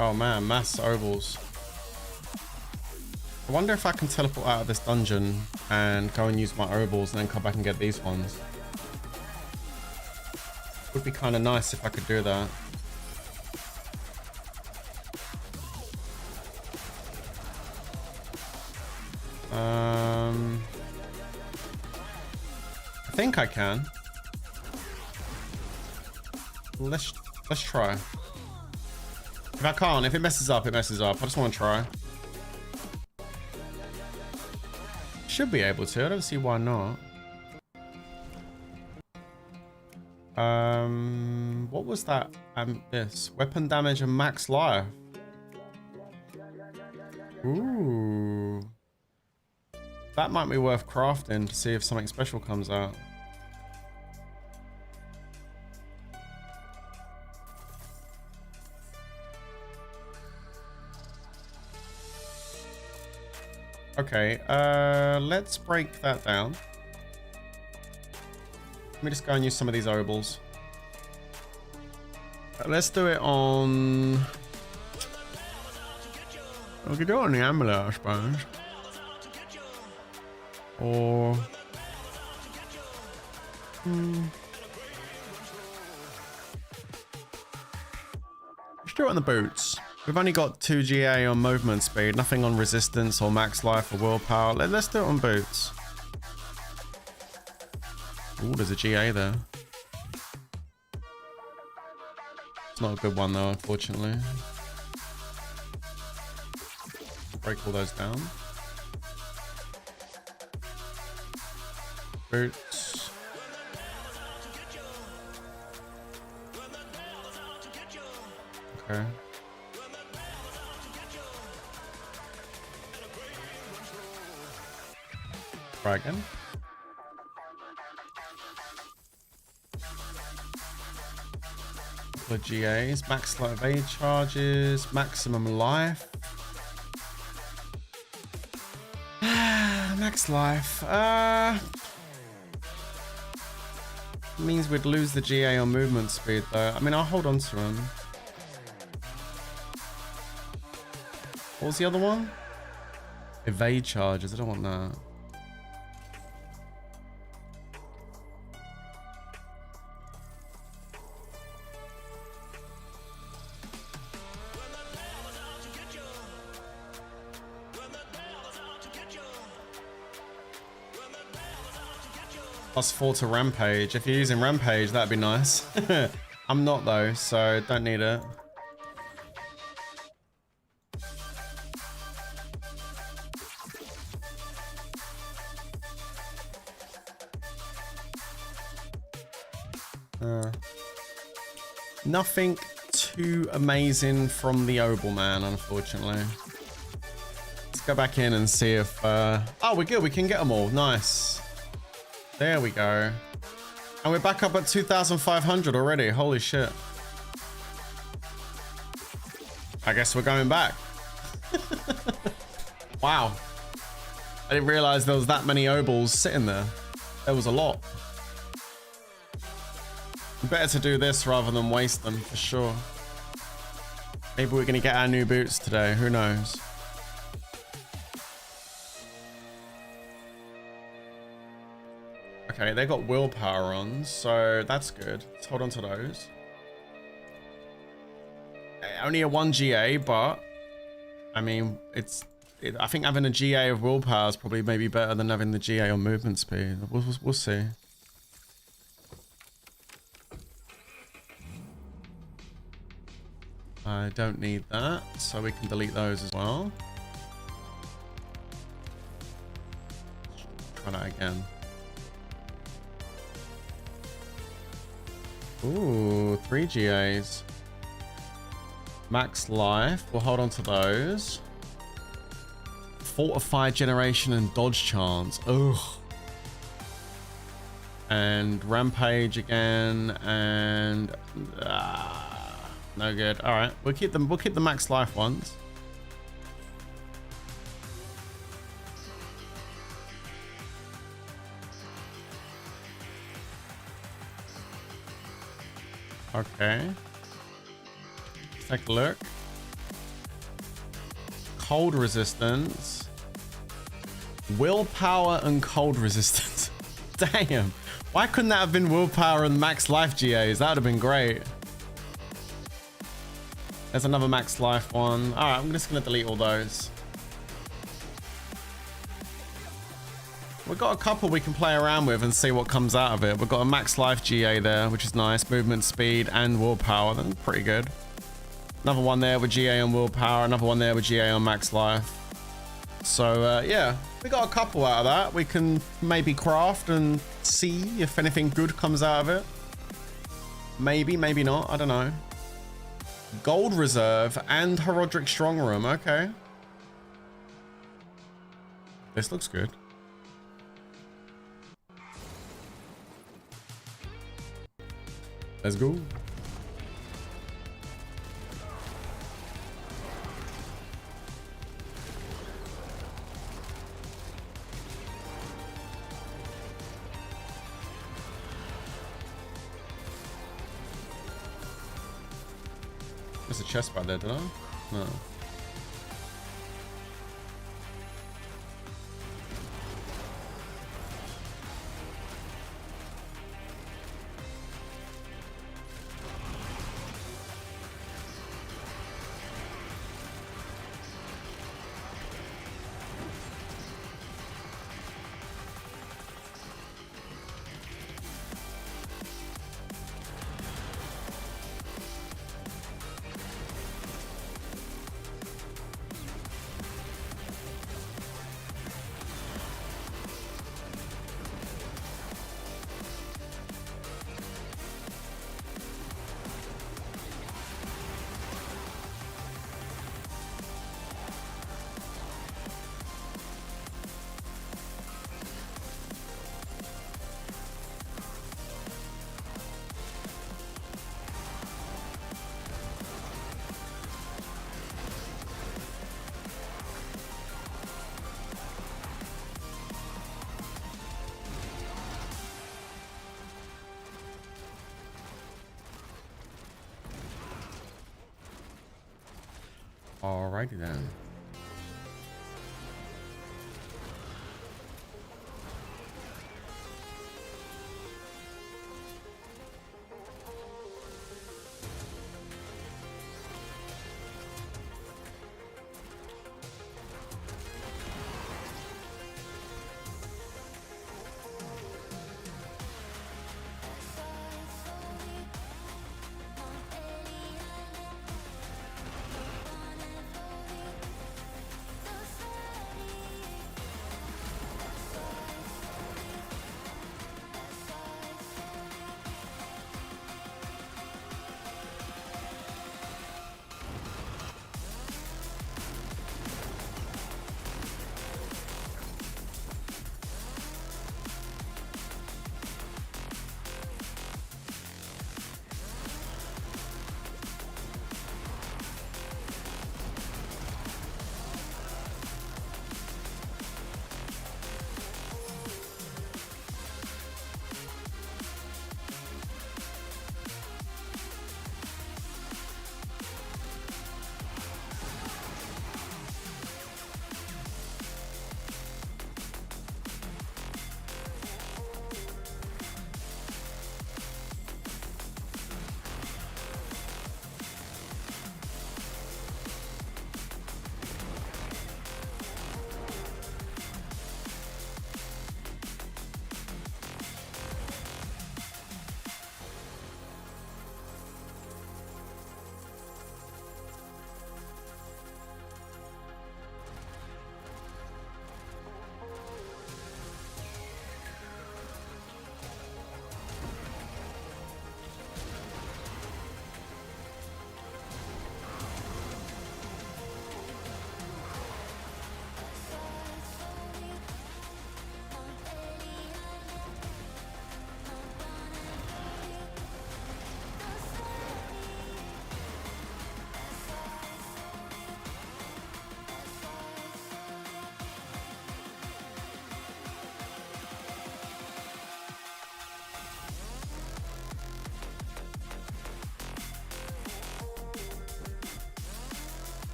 Oh man, mass ovals. I wonder if I can teleport out of this dungeon and go and use my ovals and then come back and get these ones. Would be kind of nice if I could do that. I think I can. Let's try. If I can't, if it messes up, it messes up. I just want to try. Should be able to. I don't see why not. What was that? This weapon damage and max life. Ooh, that might be worth crafting to see if something special comes out. Okay, let's break that down. Let me just go and use some of these obols. Let's do it on... We could do it on the amulet, I suppose. Or... Let's do it on the boots. We've only got 2 GA on movement speed, nothing on resistance or max life or willpower. Let's do it on boots. Ooh, there's a GA there. It's not a good one though, unfortunately. Break all those down. Boots. Okay. Dragon. The GAs, max life aid charges, maximum life. max life. Means we'd lose the GA on movement speed though. I mean, I'll hold on to him. What was the other one? Evade charges. I don't want that. +4 to rampage. If you're using rampage, that'd be nice. I'm not though, so don't need it. Nothing too amazing from the Obel man, unfortunately. Let's go back in and see if... oh, we're good. We can get them all. Nice. There we go. And we're back up at 2,500 already. Holy shit. I guess we're going back. Wow. I didn't realize there was that many Obels sitting there. There was a lot. Better to do this rather than waste them, for sure. Maybe we're going to get our new boots today. Who knows? Okay, they got willpower on, so that's good. Let's hold on to those. Only a 1 GA, but I mean, I think having a GA of willpower is probably maybe better than having the GA on movement speed. We'll see. I don't need that, so we can delete those as well. Try that again. Ooh, 3 GAs. Max life. We'll hold on to those. Fortified generation and dodge chance. Ugh. And rampage again. And no good. All right, we'll keep them. We'll keep the max life ones. Okay. Let's take a look. Cold resistance. Willpower and cold resistance. Damn. Why couldn't that have been willpower and max life GAs? That would have been great. There's another max life one. All right, I'm just going to delete all those. We've got a couple we can play around with and see what comes out of it. We've got a max life GA there, which is nice. Movement speed and willpower. That's pretty good. Another one there with GA and willpower. Another one there with GA on max life. So, yeah. We got a couple out of that. We can maybe craft and see if anything good comes out of it. Maybe, maybe not. I don't know. Gold reserve and Herodric strong room. Okay. This looks good. Let's go. There's a chest by there, did I? No. Alrighty then.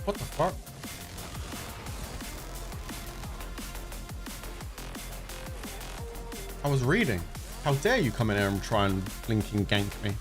What the fuck? I was reading. How dare you come in here and try and blinking gank me?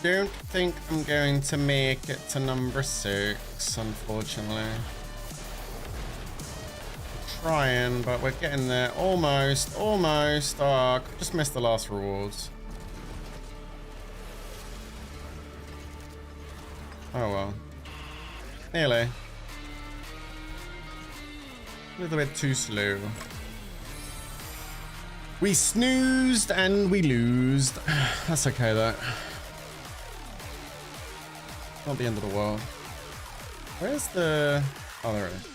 Don't think I'm going to make it to number 6, unfortunately. I'm trying, but we're getting there. Almost. Oh, just missed the last rewards. Oh well. Nearly. A little bit too slow. We snoozed and we losed. That's okay though. Not the end of the world. Where's the... Oh, there it is.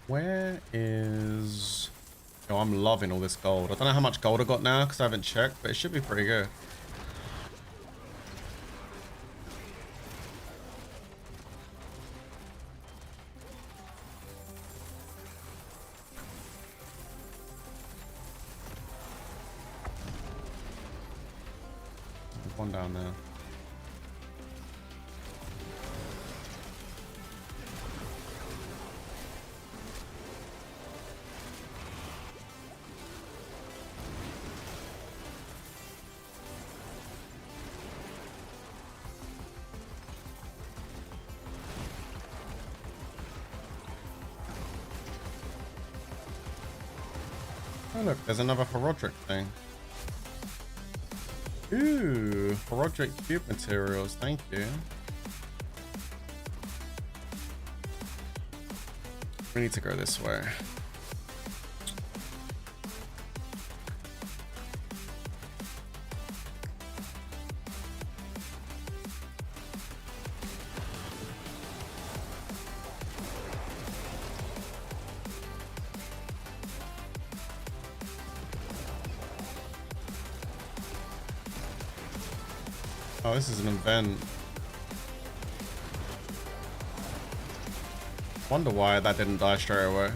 Where is... Oh, I'm loving all this gold. I don't know how much gold I got now because I haven't checked, but it should be pretty good. There's one down there. Oh look, there's another Horodric thing. Ooh, Horodric cube materials, thank you. We need to go this way. Oh, this is an event. Wonder why that didn't die straight away.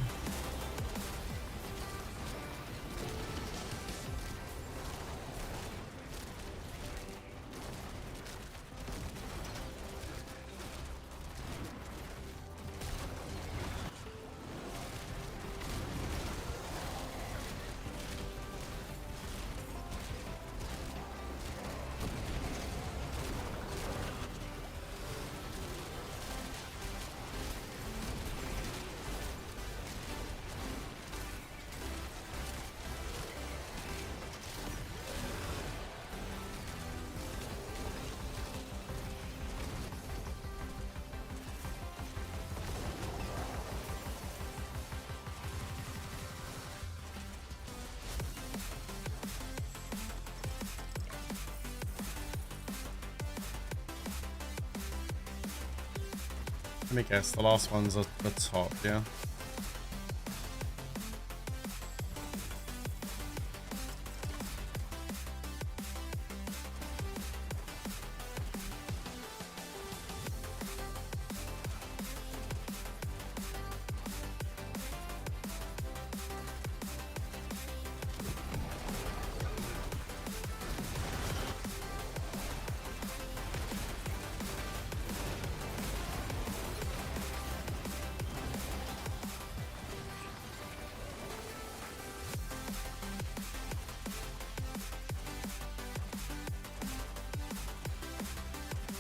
Let me guess, the last one's at the top, yeah?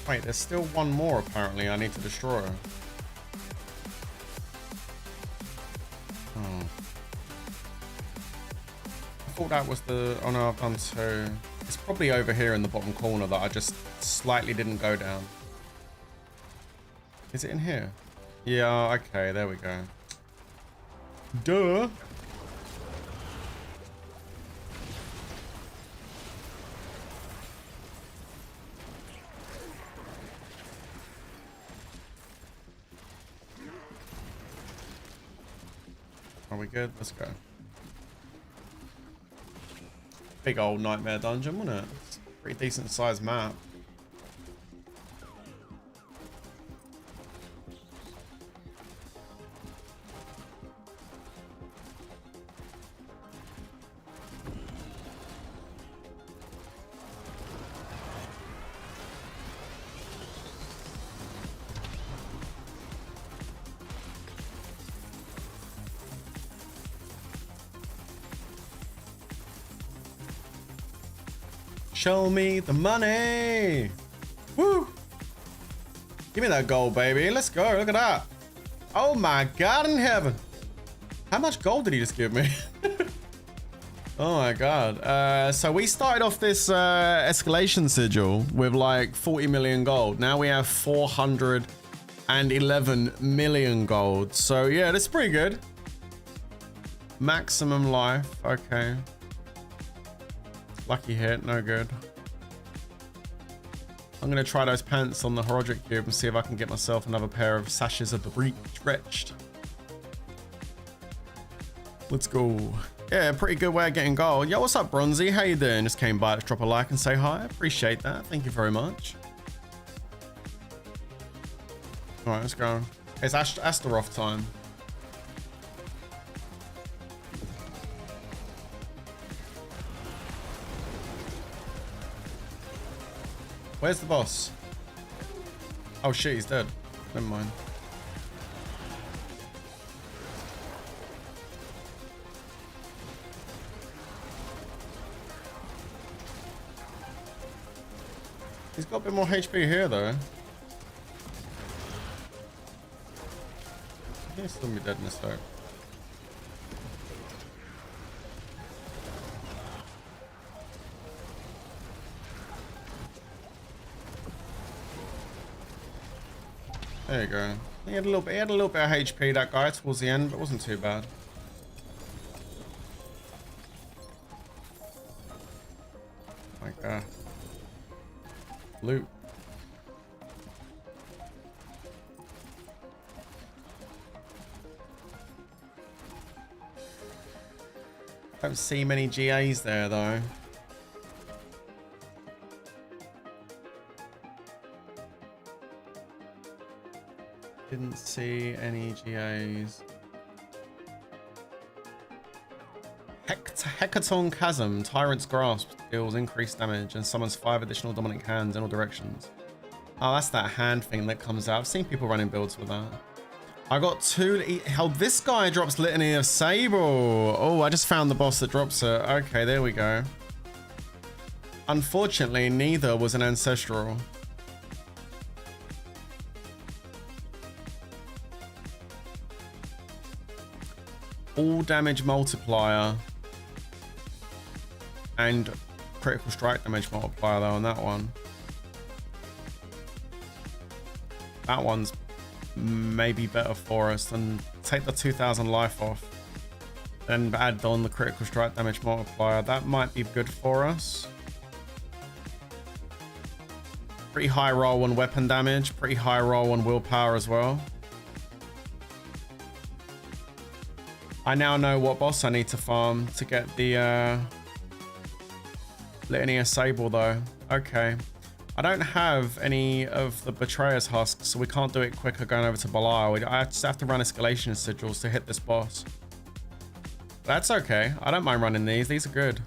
Wait, there's still one more apparently I need to destroy. Oh. I thought that was the... Oh no, I've done two. It's probably over here in the bottom corner that I just slightly didn't go down. Is it in here? Yeah, okay, there we go. Duh! Are we good? Let's go. Big old nightmare dungeon, wasn't it? It's a pretty decent sized map. Show me the money. Woo. Give me that gold, baby. Let's go. Look at that. Oh my God in heaven. How much gold did he just give me? Oh my God. So we started off this escalation sigil with like 40 million gold. Now we have 411 million gold. So yeah, that's pretty good. Maximum life. Okay. Lucky hit, no good. I'm gonna try those pants on the Horodric cube and see if I can get myself another pair of sashes of the breach stretched. Let's go. Yeah, pretty good way of getting gold. Yo, what's up, Bronzy? How you doing? Just came by to drop a like and say hi. Appreciate that. Thank you very much. All right, let's go. It's Astaroth time. Where's the boss? Oh shit, he's dead. Never mind. He's got a bit more HP here though. He'll still be dead in this though. There you go. He had a little bit of HP, that guy, towards the end, but it wasn't too bad. My God. Loot. Don't see many GAs there though. Didn't see any GAs. Hecaton Chasm, Tyrant's Grasp deals increased damage and summons 5 additional dominant hands in all directions. Oh, that's that hand thing that comes out. I've seen people running builds with that. I got 2. Oh, this guy drops Litany of Sable. Oh, I just found the boss that drops it. Okay, there we go. Unfortunately, neither was an ancestral. All damage multiplier and critical strike damage multiplier though on that one. That one's maybe better for us than take the 2000 life off and add on the critical strike damage multiplier. That might be good for us. Pretty high roll on weapon damage, pretty high roll on willpower as well. I now know what boss I need to farm to get the Litany of Sable though. Okay. I don't have any of the Betrayer's Husks, so we can't do it quicker going over to Belial. I just have to run escalation sigils to hit this boss. That's okay. I don't mind running these. These are good.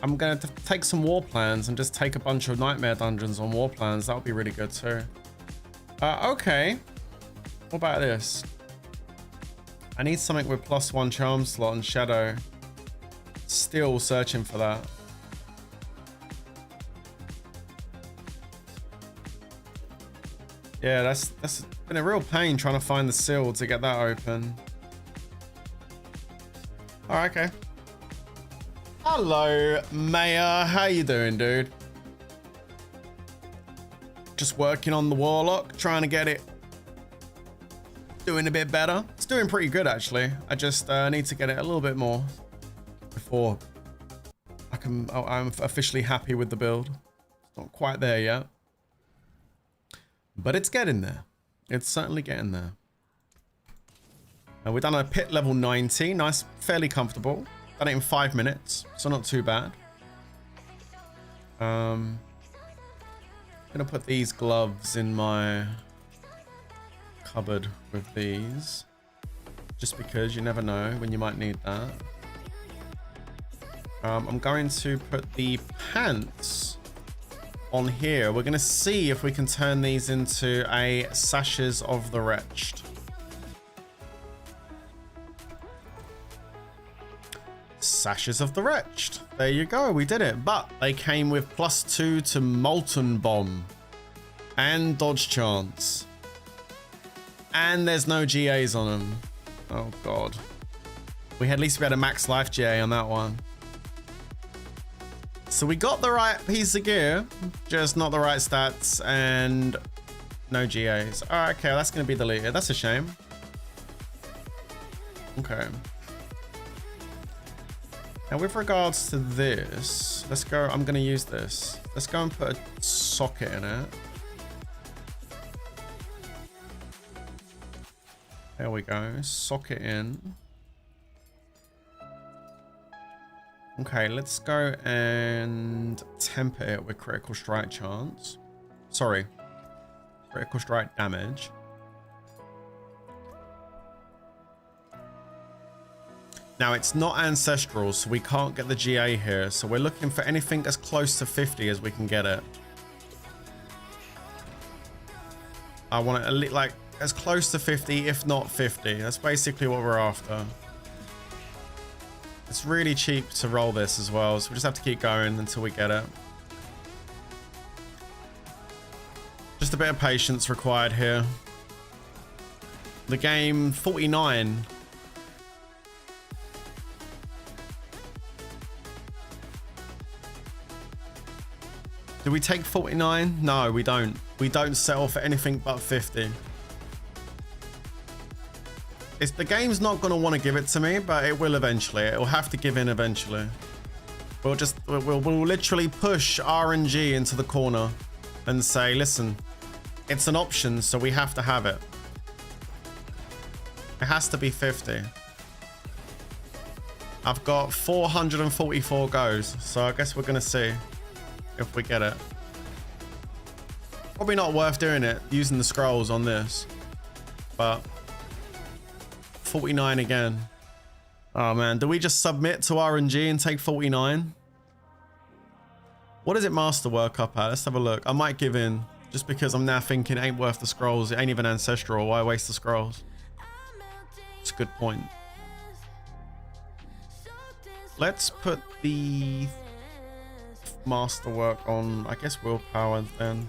I'm going to take some war plans and just take a bunch of nightmare dungeons on war plans. That would be really good too. Okay. What about this? I need something with +1 charm slot and shadow. Still searching for that. Yeah, that's been a real pain trying to find the seal to get that open. All right, okay. Hello, Maya. How you doing, dude? Just working on the Warlock, trying to get it doing a bit better. It's doing pretty good actually. I just need to get it a little bit more before I'm officially happy with the build. It's not quite there yet, but it's getting there. It's certainly getting there. And we've done a pit level 90. Nice, fairly comfortable. Done it in 5 minutes, so not too bad. Gonna put these gloves in my cupboard with these, just because you never know when you might need that. I'm going to put the pants on here. We're going to see if we can turn these into a Sashes of the Wretched. Sashes of the Wretched. There you go. We did it. But they came with +2 to Molten Bomb and Dodge Chance. And there's no GAs on them. Oh, God. At least we had a max life GA on that one. So we got the right piece of gear, just not the right stats and no GAs. All right, okay, that's going to be deleted. That's a shame. Okay. Now with regards to this, let's go. I'm going to use this. Let's go and put a socket in it. There we go. Socket in. Okay, let's go and temper it with critical strike chance. Sorry. Critical strike damage. Now, it's not ancestral, so we can't get the GA here. So we're looking for anything as close to 50 as we can get it. I want it like as close to 50, if not 50. That's basically what we're after. It's really cheap to roll this as well, so we just have to keep going until we get it. Just a bit of patience required here. The game, 49. Do we take 49? No, we don't. We don't settle for anything but 50. The game's not going to want to give it to me, but it will eventually. It will have to give in eventually. We'll literally push RNG into the corner and say, listen, it's an option, so we have to have it. It has to be 50. I've got 444 goes, so I guess we're going to see if we get it. Probably not worth doing it, using the scrolls on this. But 49 again. Oh man, do we just submit to RNG and take 49? What does it masterwork up at? Let's have a look. I might give in, just because I'm now thinking it ain't worth the scrolls. It ain't even ancestral. Why waste the scrolls? It's a good point. Let's put the masterwork on, I guess, willpower then.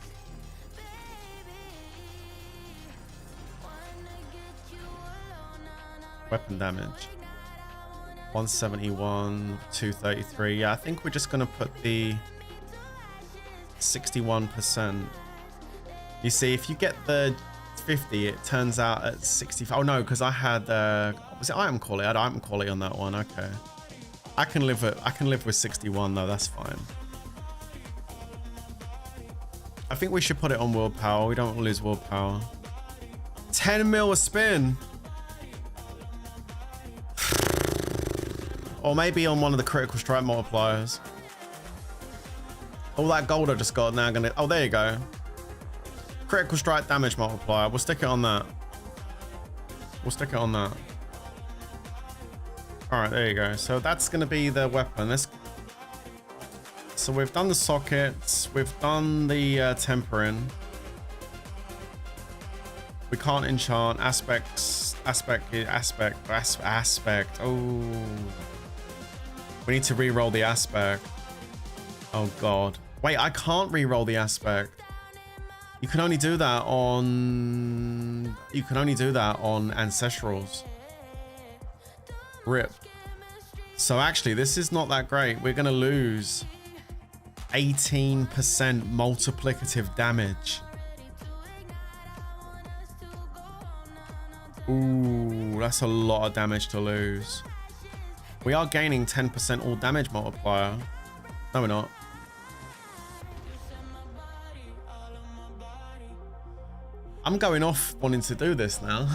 Weapon damage 171, 233. Yeah, I think we're just gonna put the 61%. You see, if you get the 50, it turns out at 65. Oh no, because I had was it item quality? I had item quality on that one. Okay, I can live with 61 though. That's fine. I think we should put it on willpower. We don't want to lose willpower. 10 mil a spin. Or maybe on one of the critical strike multipliers. All that gold I just got now gonna... Oh, there you go. Critical strike damage multiplier. We'll stick it on that. We'll stick it on that. Alright, there you go. So that's gonna be the weapon. So we've done the sockets. We've done the tempering. We can't enchant aspects. Aspect. Oh. We need to re-roll the aspect. Oh god. Wait, I can't re-roll the aspect. You can only do that on... You can only do that on ancestrals. RIP. So actually, this is not that great. We're gonna lose 18% multiplicative damage. Ooh, that's a lot of damage to lose. We are gaining 10% all damage multiplier. No, we're not. I'm going off wanting to do this now.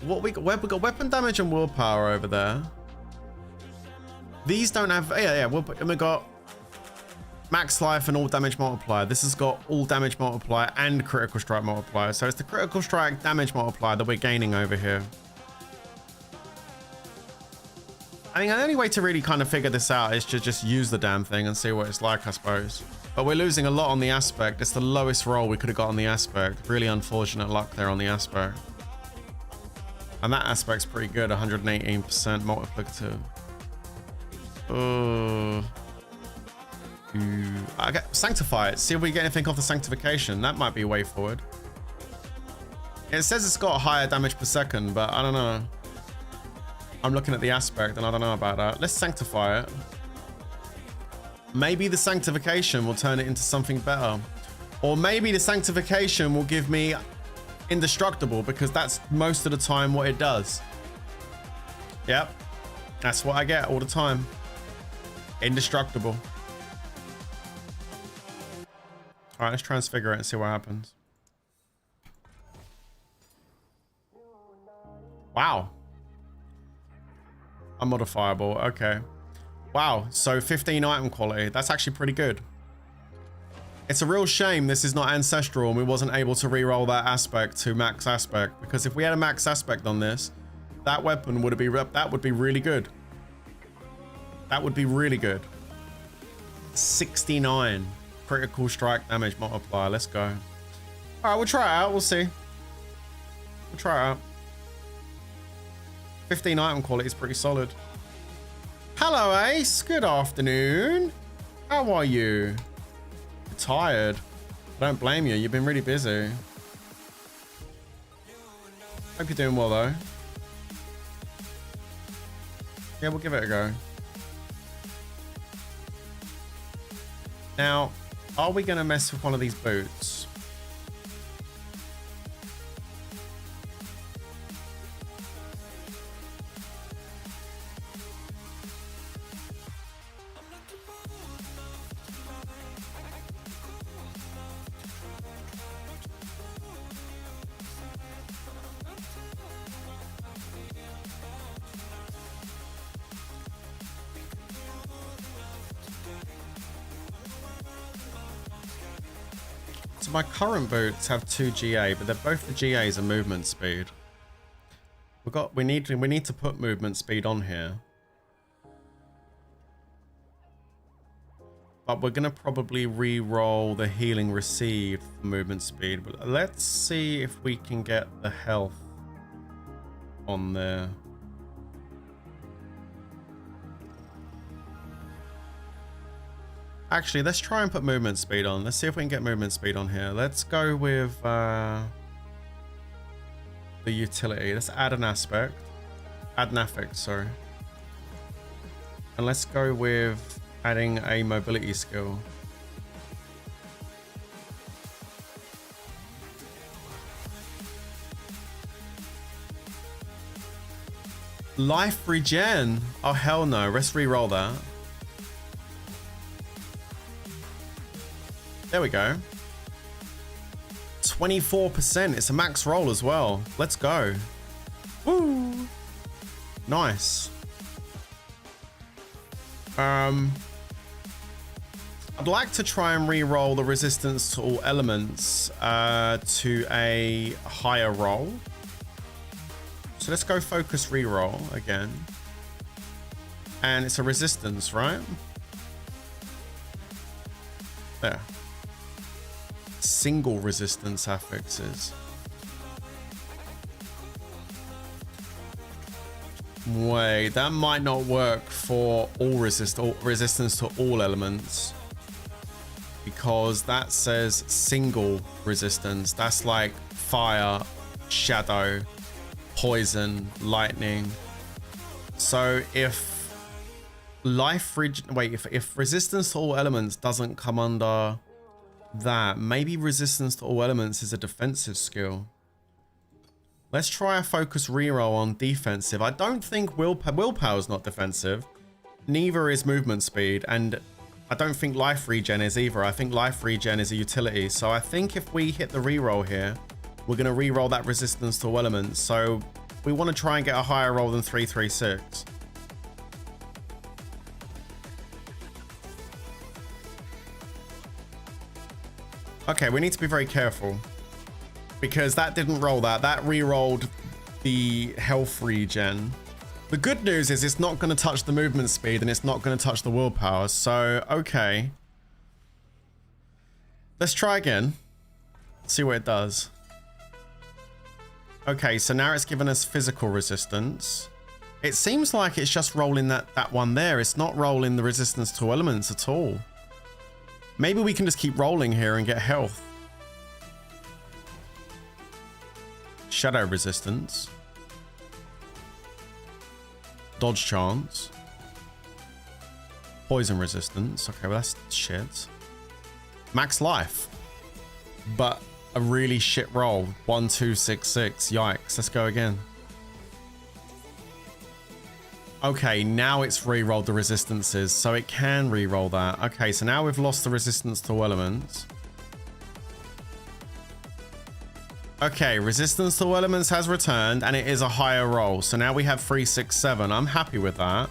We've got weapon damage and willpower over there. These don't have... Yeah. We got max life and all damage multiplier. This has got all damage multiplier and critical strike multiplier. So it's the critical strike damage multiplier that we're gaining over here. I think the only way to really kind of figure this out is to just use the damn thing and see what it's like, I suppose. But we're losing a lot on the aspect. It's the lowest roll we could have got on the aspect. Really unfortunate luck there on the aspect. And that aspect's pretty good, 118% multiplicative. Sanctify it. See if we get anything off the sanctification. That might be a way forward. It says it's got higher damage per second, but I don't know. I'm looking at the aspect and I don't know about that. Let's sanctify it. Maybe the sanctification will turn it into something better. Or maybe the sanctification will give me indestructible, because that's most of the time what it does. Yep. That's what I get all the time. Indestructible. All right, let's transfigure it and see what happens. Wow. Unmodifiable. Okay. Wow. So 15 item quality. That's actually pretty good. It's a real shame this is not ancestral and we wasn't able to reroll that aspect to max aspect, because if we had a max aspect on this, that weapon would be really good. That would be really good. 69 critical strike damage multiplier. Let's go. All right, we'll try it out. We'll see. We'll try it out. 15 item quality is pretty solid. Hello, Ace. Good afternoon. How are you? You're tired. I don't blame you. You've been really busy. Hope you're doing well, though. Yeah, we'll give it a go. Now, are we going to mess with one of these boots? So my current boots have 2 GA, but they're both the GAs are movement speed. We need to put movement speed on here. But we're gonna probably re-roll the healing received for movement speed. But let's see if we can get the health on there. Actually, let's try and put movement speed on. Let's see if we can get movement speed on here. Let's go with the utility. Let's add an aspect. Add an affect, sorry. And let's go with adding a mobility skill. Life regen. Oh, hell no. Let's re-roll that. There we go. 24%. It's a max roll as well. Let's go. Woo. Nice. I'd like to try and re-roll the resistance to all elements to a higher roll. So let's go focus re-roll again. And it's a resistance, right? There. Single resistance affixes. Wait, that might not work for all resistance to all elements, because that says single resistance. That's like fire, shadow, poison, lightning. So if if resistance to all elements doesn't come under that, maybe resistance to all elements is a defensive skill. Let's try a focus reroll on defensive. I don't think willpower is not defensive. Neither is movement speed, and I don't think life regen is either. I think life regen is a utility. So I think if we hit the reroll here, we're going to reroll that resistance to all elements. So we want to try and get a higher roll than 336. Okay, we need to be very careful, because that didn't roll that. That re-rolled the health regen. The good news is it's not going to touch the movement speed, and it's not going to touch the willpower. So, okay. Let's try again. See what it does. Okay, so now it's given us physical resistance. It seems like it's just rolling that one there. It's not rolling the resistance to elements at all. Maybe we can just keep rolling here and get health. Shadow resistance. Dodge chance. Poison resistance. Okay, well that's shit. Max life. But a really shit roll. 1266. Yikes. Let's go again. Okay, now it's re-rolled the resistances, so it can re-roll that. Okay, so now we've lost the resistance to all elements. Okay, resistance to elements has returned and it is a higher roll. So now we have 3, 6, 7. I'm happy with that.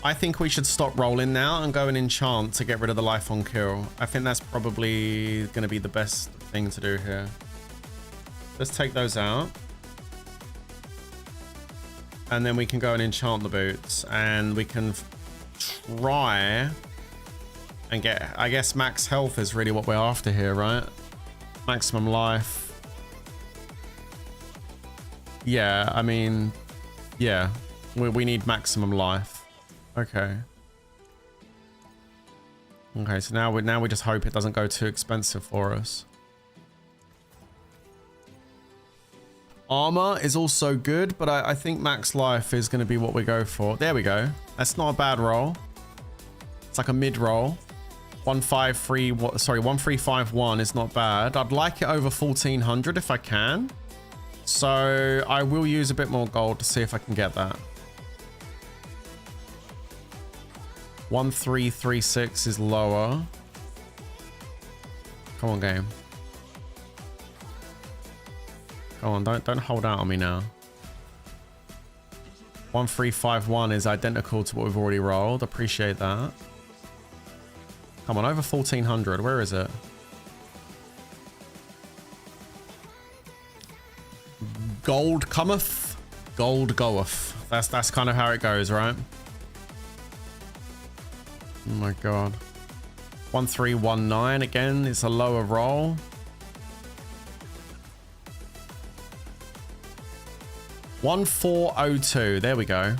I think we should stop rolling now and go and enchant to get rid of the life on kill. I think that's probably going to be the best thing to do here. Let's take those out. And then we can go and enchant the boots. And we can try and get, I guess, max health is really what we're after here, right? Maximum life. Yeah, I mean, yeah, we need maximum life. Okay. Okay, so now we just hope it doesn't go too expensive for us. Armor is also good, but I think max life is going to be what we go for. There we go. That's not a bad roll. It's like a mid roll. 1351 is not bad. I'd like it over 1400 if I can. So I will use a bit more gold to see if I can get that. 1336 is lower. Come on, game. Come on, don't hold out on me now. 1351 is identical to what we've already rolled. Appreciate that. Come on, over 1400. Where is it? Gold cometh, gold goeth. That's kind of how it goes, right? Oh my god. 1319 again. It's a lower roll. $1402. There we go.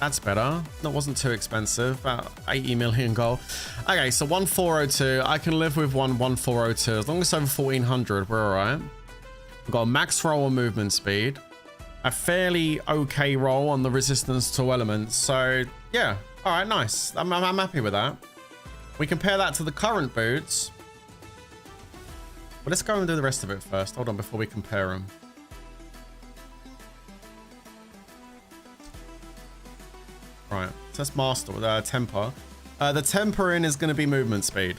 That's better. That wasn't too expensive. About 80 million gold. Okay, so 1402. I can live with 1402. As long as it's over 1400, we're alright. We've got a max roll on movement speed. A fairly okay roll on the resistance to elements. So, yeah. Alright, nice. I'm happy with that. We compare that to the current boots. Well, let's go and do the rest of it first. Hold on, before we compare them. Right, so let's master temper. The tempering is going to be movement speed.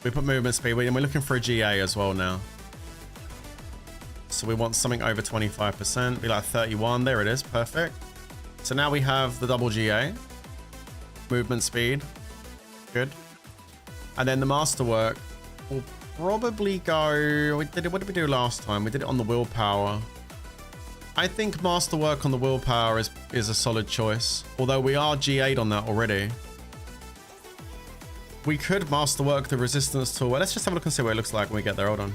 We put movement speed, and we're looking for a GA as well now. So we want something over 25%, be like 31. There it is, perfect. So now we have the double GA. Movement speed, good. And then the masterwork will probably go, what did we do last time? We did it on the willpower. I think masterwork on the willpower is a solid choice. Although we are GA'd on that already. We could masterwork the resistance tool. Let's just have a look and see what it looks like when we get there. Hold on.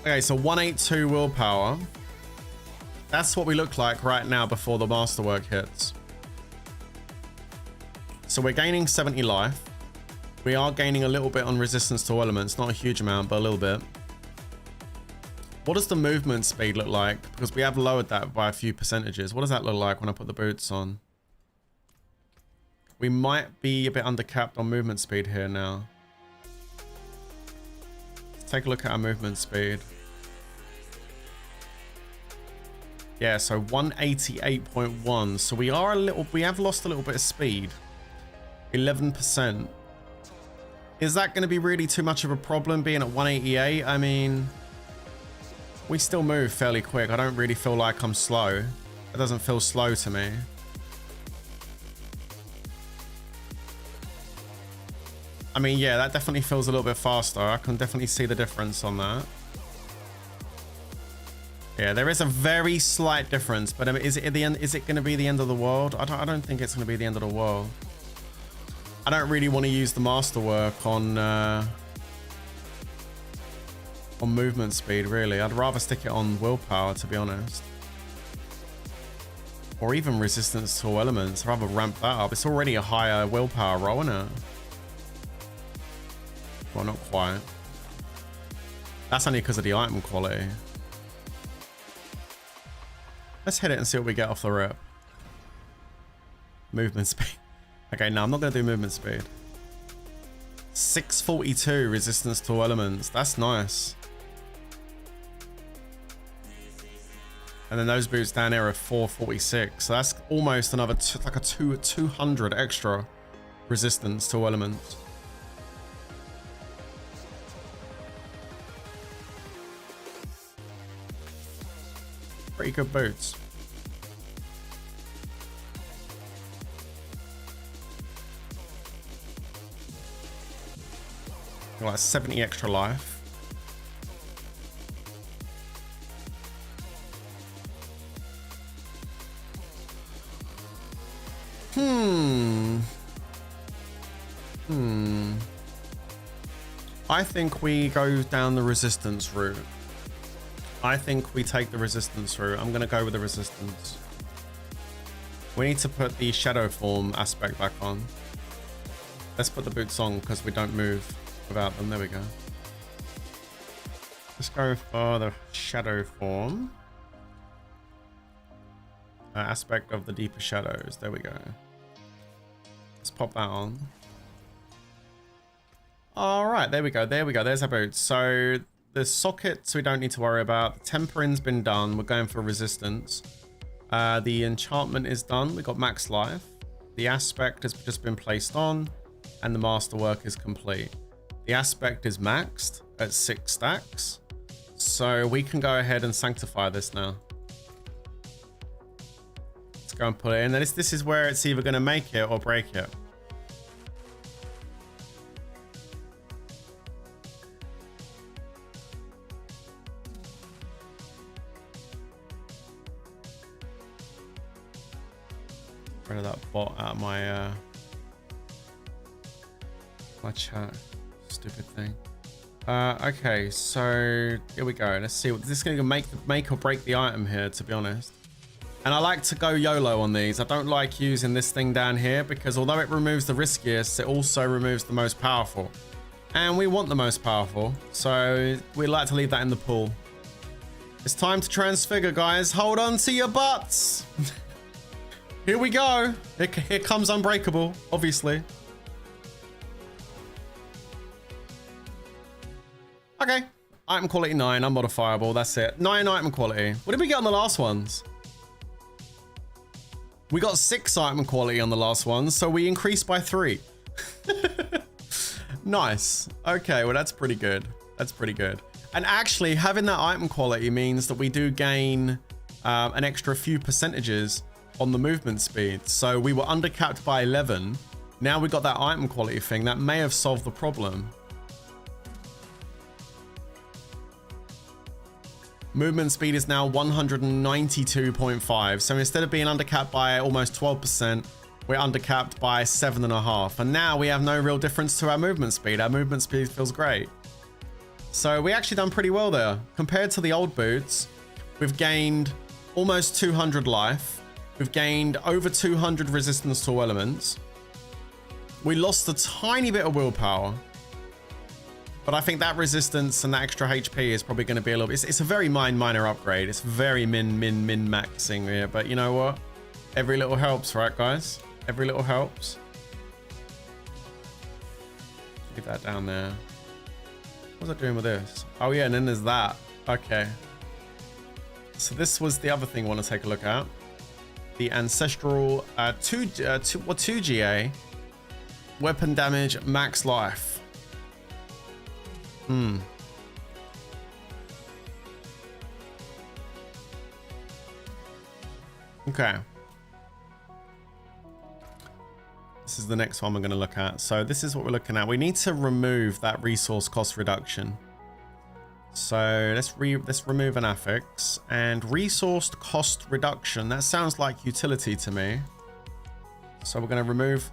Okay, so 182 willpower. That's what we look like right now before the masterwork hits. So we're gaining 70 life. We are gaining a little bit on resistance to elements. Not a huge amount, but a little bit. What does the movement speed look like? Because we have lowered that by a few percentages. What does that look like when I put the boots on? We might be a bit undercapped on movement speed here now. Let's take a look at our movement speed. Yeah, so 188.1. So we have lost a little bit of speed. 11%. Is that going to be really too much of a problem being at 188? I mean, we still move fairly quick. I don't really feel like I'm slow. It doesn't feel slow to me. I mean, yeah, that definitely feels a little bit faster. I can definitely see the difference on that. Yeah, there is a very slight difference, but is it at the end? Is it going to be the end of the world? I don't think it's going to be the end of the world. I don't really want to use the masterwork on movement speed, really. I'd rather stick it on willpower, to be honest. Or even resistance to elements. I'd rather ramp that up. It's already a higher willpower roll, isn't it? Well, not quite. That's only because of the item quality. Let's hit it and see what we get off the rip. Movement speed. Okay, no, I'm not going to do movement speed. 642 resistance to elements. That's nice. And then those boots down here are 446. So that's almost another like a 200 extra resistance to elements. Pretty good boots. Like 70 extra life. I think we go down the resistance route. I think we take the resistance route. I'm gonna go with the resistance. We need to put the shadow form aspect back on. Let's put the boots on because we don't move without them. There we go. Let's go for the shadow form. Aspect of the deeper shadows. There we go. Let's pop that on. All right, there we go. There we go. There's our boots. So the sockets we don't need to worry about. The tempering's been done. We're going for resistance. The enchantment is done. We got max life. The aspect has just been placed on, and the masterwork is complete. The aspect is maxed at 6 stacks, so we can go ahead and sanctify this now. Let's go and put it in. This is where it's either going to make it or break it. Rid of that bot out of my my chat. Stupid thing. Okay, so here we go. Let's see. This is going to make or break the item here, to be honest. And I like to go YOLO on these. I don't like using this thing down here because although it removes the riskiest, it also removes the most powerful. And we want the most powerful, so we like to leave that in the pool. It's time to transfigure, guys. Hold on to your butts. Here we go. Here comes Unbreakable, obviously. Okay. Item quality 9, unmodifiable. That's it. 9 item quality. What did we get on the last ones? We got 6 item quality on the last ones, so we increased by 3. Nice. Okay, well, that's pretty good. That's pretty good. And actually, having that item quality means that we do gain an extra few percentages on the movement speed. So we were undercapped by 11. Now we got that item quality thing. That may have solved the problem. Movement speed is now 192.5. So instead of being undercapped by almost 12%, we're undercapped by 7.5. And now we have no real difference to our movement speed. Our movement speed feels great. So we actually done pretty well there. Compared to the old boots, we've gained almost 200 life. We've gained over 200 resistance to all elements. We lost a tiny bit of willpower. But I think that resistance and that extra HP is probably going to be a little bit... It's a very minor upgrade. It's very min-maxing here. But you know what? Every little helps, right, guys? Every little helps. Leave that down there. What was I doing with this? Oh, yeah, and then there's that. Okay. So this was the other thing I want to take a look at. The ancestral 2 GA weapon damage max life. Okay. This is the next one we're going to look at. So this is what we're looking at. We need to remove that resource cost reduction. So let's remove an affix and resourced cost reduction. That sounds like utility to me. So we're going to remove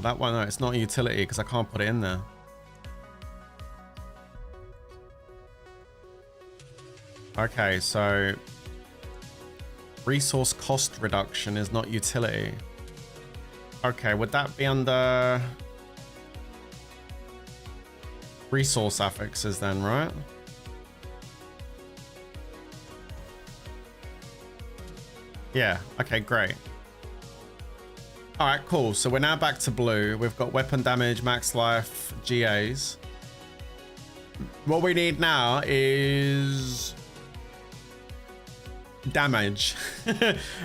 that one. No, it's not a utility because I can't put it in there. Okay, so resource cost reduction is not utility. Okay, would that be under resource affixes then, right? Yeah, okay, great. All right, cool. So we're now back to blue. We've got weapon damage, max life, GAs. What we need now is damage.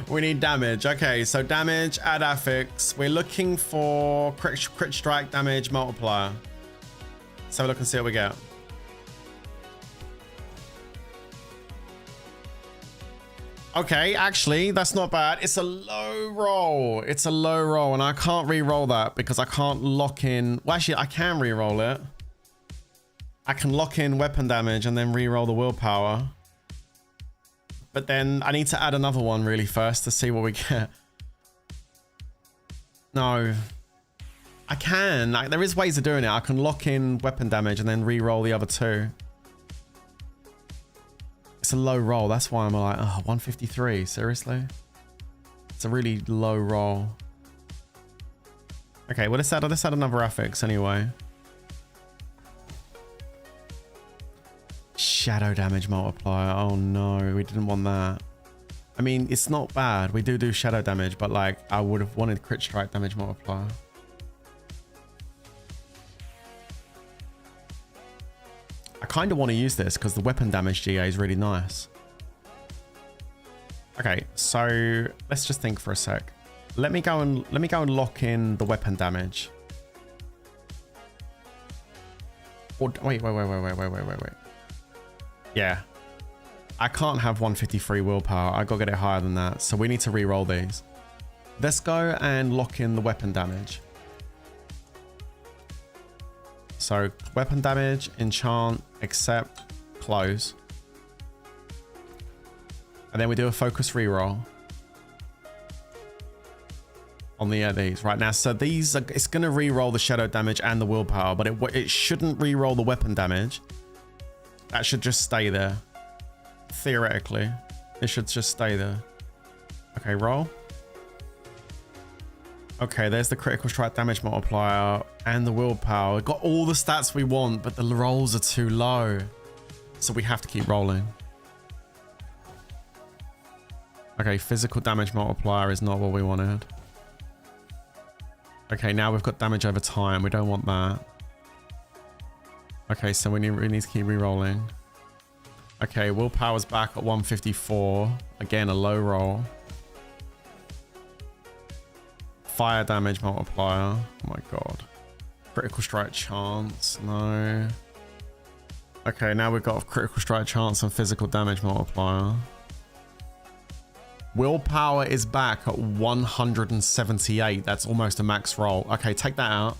We need damage. Okay, so damage, add affix. We're looking for crit strike damage multiplier. Let's have a look and see what we get. Okay, actually, that's not bad. It's a low roll. It's a low roll, and I can't re-roll that because I can't lock in. Well, actually, I can re-roll it. I can lock in weapon damage and then re-roll the willpower. But then I need to add another one really first to see what we get. No. I can. There is ways of doing it. I can lock in weapon damage and then re-roll the other two. It's a low roll. That's why I'm like, oh, 153. Seriously? It's a really low roll. Okay, well, let's add another affix anyway. Shadow damage multiplier. Oh no, we didn't want that. I mean, it's not bad. We do shadow damage, but like, I would have wanted crit strike damage multiplier. I kind of want to use this because the weapon damage GA is really nice. Okay, so let's just think for a sec. Let me go and lock in the weapon damage. Or wait. Yeah. I can't have 153 willpower. I gotta get it higher than that. So we need to re-roll these. Let's go and lock in the weapon damage. So weapon damage, enchant, accept, close. And then we do a focus reroll on these right now. So these are, it's going to reroll the shadow damage and the willpower, but it shouldn't reroll the weapon damage. That should just stay there. Theoretically, it should just stay there. Okay, roll. Okay, there's the critical strike damage multiplier and the willpower. We've got all the stats we want, but the rolls are too low. So we have to keep rolling. Okay, physical damage multiplier is not what we wanted. Okay, now we've got damage over time. We don't want that. Okay, so we need to keep re-rolling. Okay, willpower's back at 154. Again, a low roll. Fire damage multiplier. Oh my god. Critical strike chance. No. Okay, now we've got critical strike chance and physical damage multiplier. Willpower is back at 178. That's almost a max roll. Okay, take that out.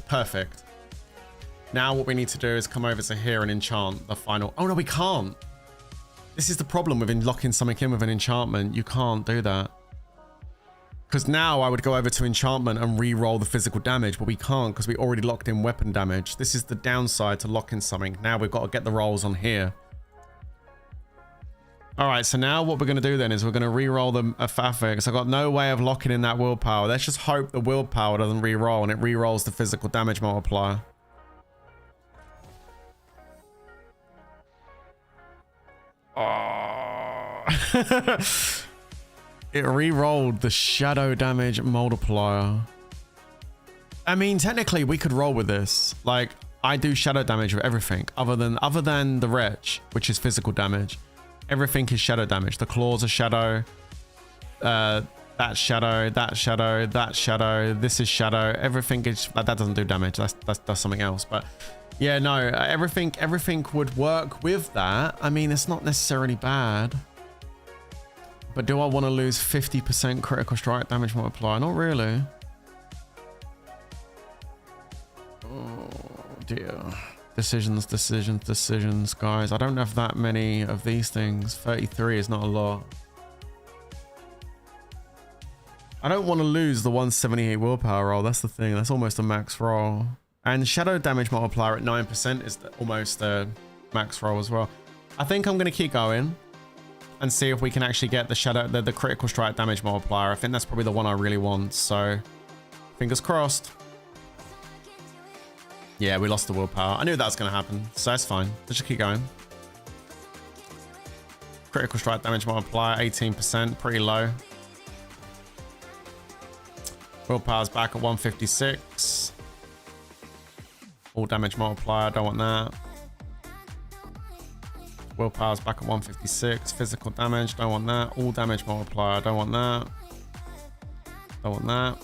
Perfect. Now what we need to do is come over to here and enchant the final. Oh no, we can't. This is the problem with locking something in with an enchantment. You can't do that. Because now I would go over to enchantment and re-roll the physical damage, but we can't because we already locked in weapon damage. This is the downside to locking something. Now we've got to get the rolls on here. All right, so now what we're going to do then is we're going to re-roll the affix. I've got no way of locking in that willpower. Let's just hope the willpower doesn't re-roll and it re-rolls the physical damage multiplier. Oh. It re-rolled the shadow damage multiplier. I mean, technically we could roll with this. Like, I do shadow damage with everything other than the wretch, which is physical damage. Everything is shadow damage. The claws are shadow. That shadow, that shadow, that shadow. This is shadow. Everything is that doesn't do damage. That's something else. But yeah, no, everything would work with that. I mean, it's not necessarily bad. But do I want to lose 50% critical strike damage multiplier? Not really. Oh dear. Decisions, guys. I don't have that many of these things. 33 is not a lot. I don't want to lose the 178 willpower roll. That's the thing. That's almost a max roll. And shadow damage multiplier at 9% is almost a max roll as well. I think I'm going to keep going and see if we can actually get the critical strike damage multiplier. I think that's probably the one I really want. So fingers crossed. Yeah, we lost the willpower. I knew that was going to happen, so that's fine. Let's just keep going. Critical strike damage multiplier, 18%, pretty low. Willpower's back at 156. All damage multiplier, don't want that. Willpower's back at 156. Physical damage, don't want that. All damage multiplier, don't want that. Don't want that.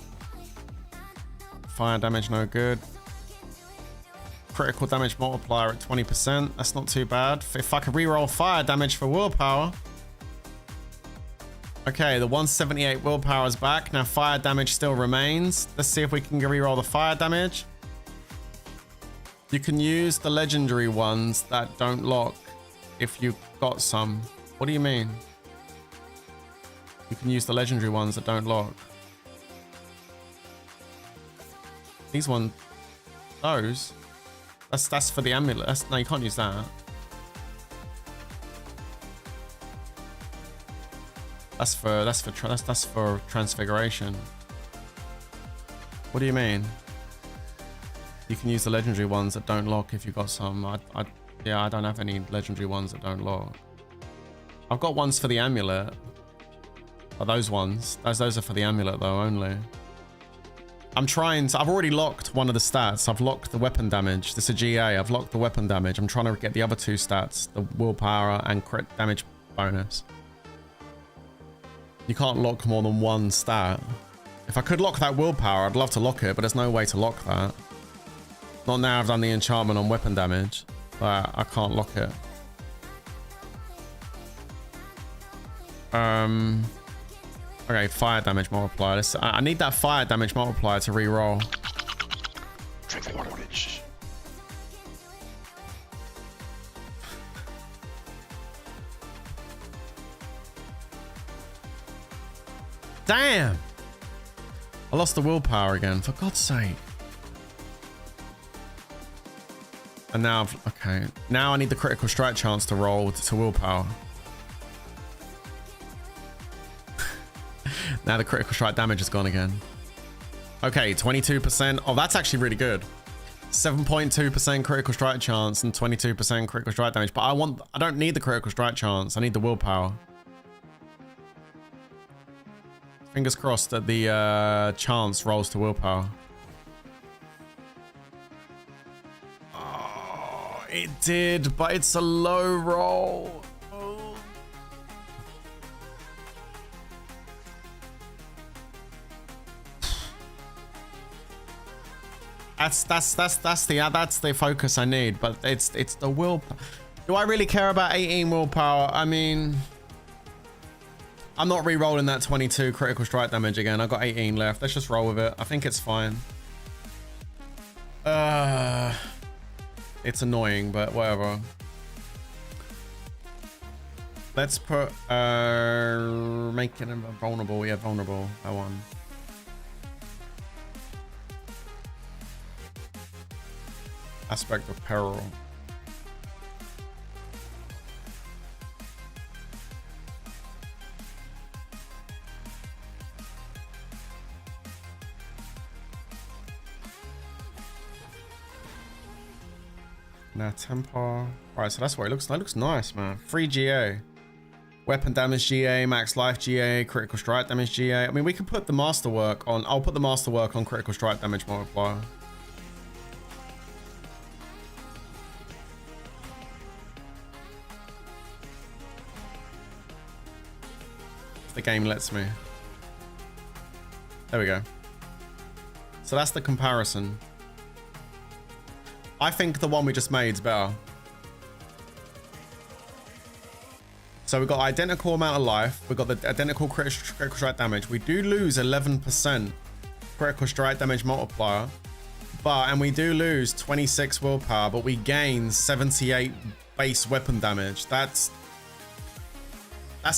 Fire damage, no good. critical damage multiplier at 20%. That's not too bad. If I could reroll fire damage for willpower. Okay, the 178 willpower is back. Now fire damage still remains. Let's see if we can reroll the fire damage. You can use the legendary ones that don't lock if you've got some. What do you mean? You can use the legendary ones that don't lock. These ones, those. That's for the amulet. No, you can't use that. That's for transfiguration. What do you mean? You can use the legendary ones that don't lock if you got some. Yeah, I don't have any legendary ones that don't lock. I've got ones for the amulet. Oh, those ones. Those are for the amulet though only. I'm trying to. I've already locked one of the stats. I've locked the weapon damage. This is a GA. I've locked the weapon damage. I'm trying to get the other two stats, the willpower and crit damage bonus. You can't lock more than one stat. If I could lock that willpower, I'd love to lock it, but there's no way to lock that. Not now I've done the enchantment on weapon damage, but I can't lock it. Okay, fire damage multiplier. I need that fire damage multiplier to re-roll. Damn! I lost the willpower again, for God's sake. And now okay. Now I need the critical strike chance to roll to willpower. Now the critical strike damage is gone again. Okay, 22%. Oh, that's actually really good. 7.2% critical strike chance and 22% critical strike damage. But I don't need the critical strike chance. I need the willpower. Fingers crossed that the chance rolls to willpower. Oh, it did, but it's a low roll. Oh. That's the focus I need, but it's the will. Do I really care about 18 willpower? I mean, I'm not re-rolling that 22 critical strike damage again. I've got 18 left. Let's just roll with it. I think it's fine. It's annoying, but whatever. Let's put make it vulnerable. Yeah, vulnerable. That one. Aspect of peril. Now temper. Alright, so that's what it looks like. It looks nice, man. Free GA. Weapon damage GA, max life GA, critical strike damage GA. I mean, we can put the masterwork on. I'll put the masterwork on critical strike damage multiplier. If the game lets me. There we go. So that's the comparison. I think the one we just made is better. So we've got identical amount of life. We've got the identical critical strike damage. We do lose 11% critical strike damage multiplier. And we do lose 26 willpower, but we gain 78 base weapon damage. That's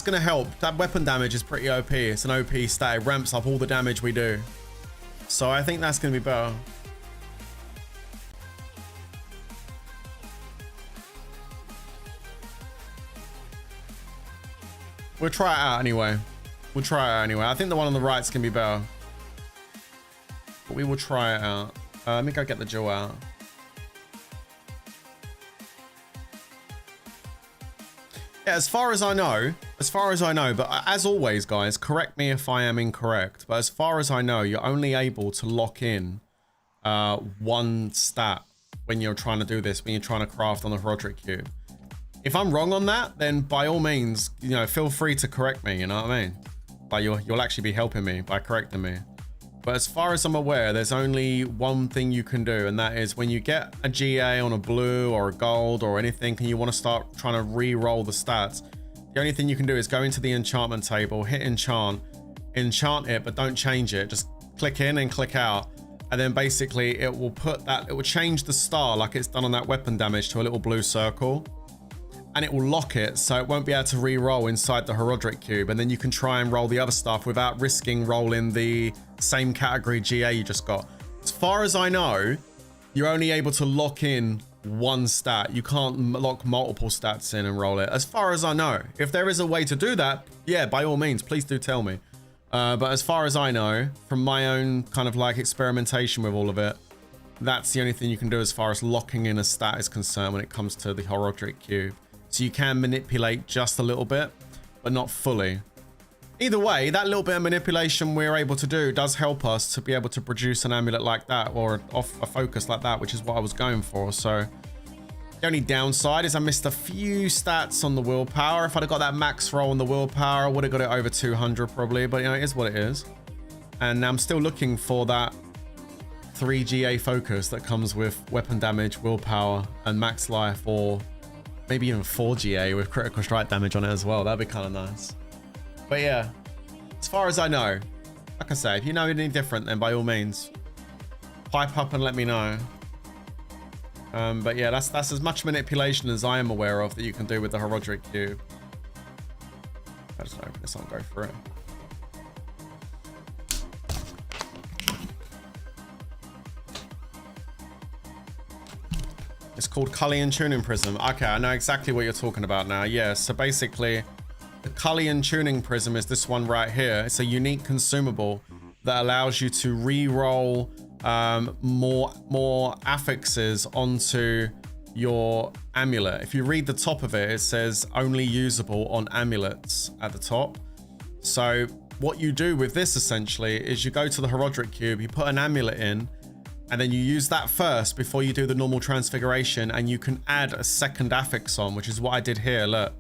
gonna help. That weapon damage is pretty OP. It's an OP stat. It ramps up all the damage we do. So I think that's gonna be better. We'll try it out anyway. We'll try it out anyway. I think the one on the right's can be better. But we will try it out. Let me go get the jewel out. Yeah, as far as I know, but as always, guys, correct me if I am incorrect. But as far as I know, you're only able to lock in one stat when you're trying to do this, when you're trying to craft on the Roderick cube. If I'm wrong on that, then by all means, you know, feel free to correct me, you know what I mean? Like you'll actually be helping me by correcting me. But as far as I'm aware, there's only one thing you can do, and that is when you get a GA on a blue or a gold or anything, and you want to start trying to re-roll the stats, the only thing you can do is go into the enchantment table, hit enchant it, but don't change it. Just click in and click out. And then basically it will change the star like it's done on that weapon damage to a little blue circle. And it will lock it so it won't be able to re-roll inside the Herodric cube. And then you can try and roll the other stuff without risking rolling the same category GA you just got. As far as I know, you're only able to lock in one stat. You can't lock multiple stats in and roll it. As far as I know, if there is a way to do that, yeah, by all means, please do tell me. But as far as I know, from my own kind of like experimentation with all of it, that's the only thing you can do as far as locking in a stat is concerned when it comes to the Herodric cube. So you can manipulate just a little bit, but not fully. Either way, that little bit of manipulation we're able to do does help us to be able to produce an amulet like that, or a focus like that, which is what I was going for. So the only downside is I missed a few stats on the willpower. If I'd have got that max roll on the willpower, I would have got it over 200 probably, but you know, it is what it is. And I'm still looking for that 3 GA focus that comes with weapon damage, willpower, and max life, or maybe even 4 GA with critical strike damage on it as well. That'd be kind of nice. But yeah, as far as I know, like I say, if you know anything different, then by all means, pipe up and let me know. But yeah, that's as much manipulation as I am aware of that you can do with the Herodric cube. I just open this and go through it. It's called Cullian Tuning Prism. Okay, I know exactly what you're talking about now. Yeah, so basically, the Cullian Tuning Prism is this one right here. It's a unique consumable that allows you to re-roll more affixes onto your amulet. If you read the top of it, it says only usable on amulets at the top. So what you do with this essentially is you go to the Herodric cube, you put an amulet in, and then you use that first before you do the normal transfiguration, and you can add a second affix on, which is what I did here. Look,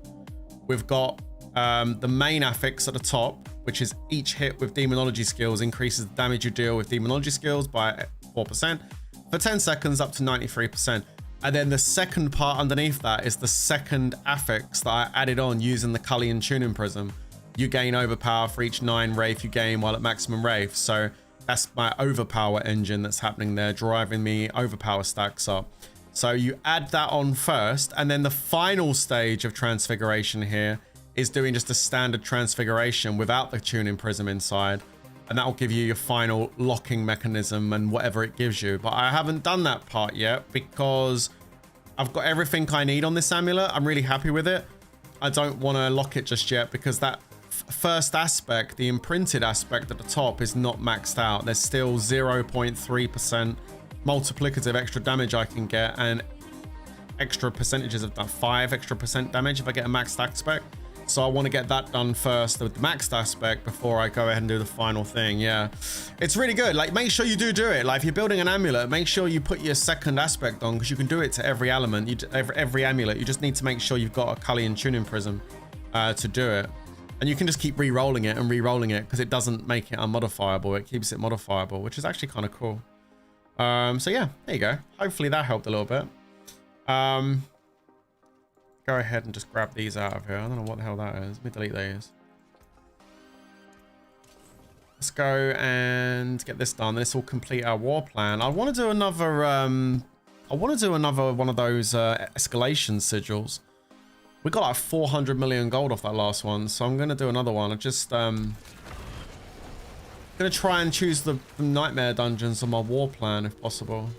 we've got the main affix at the top, which is each hit with demonology skills increases the damage you deal with demonology skills by 4% for 10 seconds up to 93%. And then the second part underneath that is the second affix that I added on using the Cullian Tuning Prism. You gain overpower for each 9 Wraith you gain while at maximum Wraith. So that's my overpower engine that's happening there, driving me overpower stacks up. So you add that on first, and then the final stage of transfiguration here is doing just a standard transfiguration without the tuning prism inside, and that will give you your final locking mechanism and whatever it gives you. But I haven't done that part yet because I've got everything I need on this amulet. I'm really happy with it. I don't want to lock it just yet because that first aspect, the imprinted aspect at the top, is not maxed out. There's still 0.3% multiplicative extra damage I can get, and extra percentages of that 5% extra damage if I get a maxed aspect. So I want to get that done first with the maxed aspect before I go ahead and do the final thing. Yeah, it's really good. Like, make sure you do it. Like, if you're building an amulet, make sure you put your second aspect on, because you can do it to every element, every amulet. You just need to make sure you've got a Cullian Tuning Prism to do it. And you can just keep re-rolling it and re-rolling it because it doesn't make it unmodifiable. It keeps it modifiable, which is actually kind of cool. So yeah, there you go. Hopefully that helped a little bit. Go ahead and just grab these out of here. I don't know what the hell that is. Let me delete these. Let's go and get this done. This will complete our war plan. I want to do another one of those escalation sigils. We got like 400 million gold off that last one, so I'm gonna do another one. I just gonna try and choose the nightmare dungeons on my war plan if possible.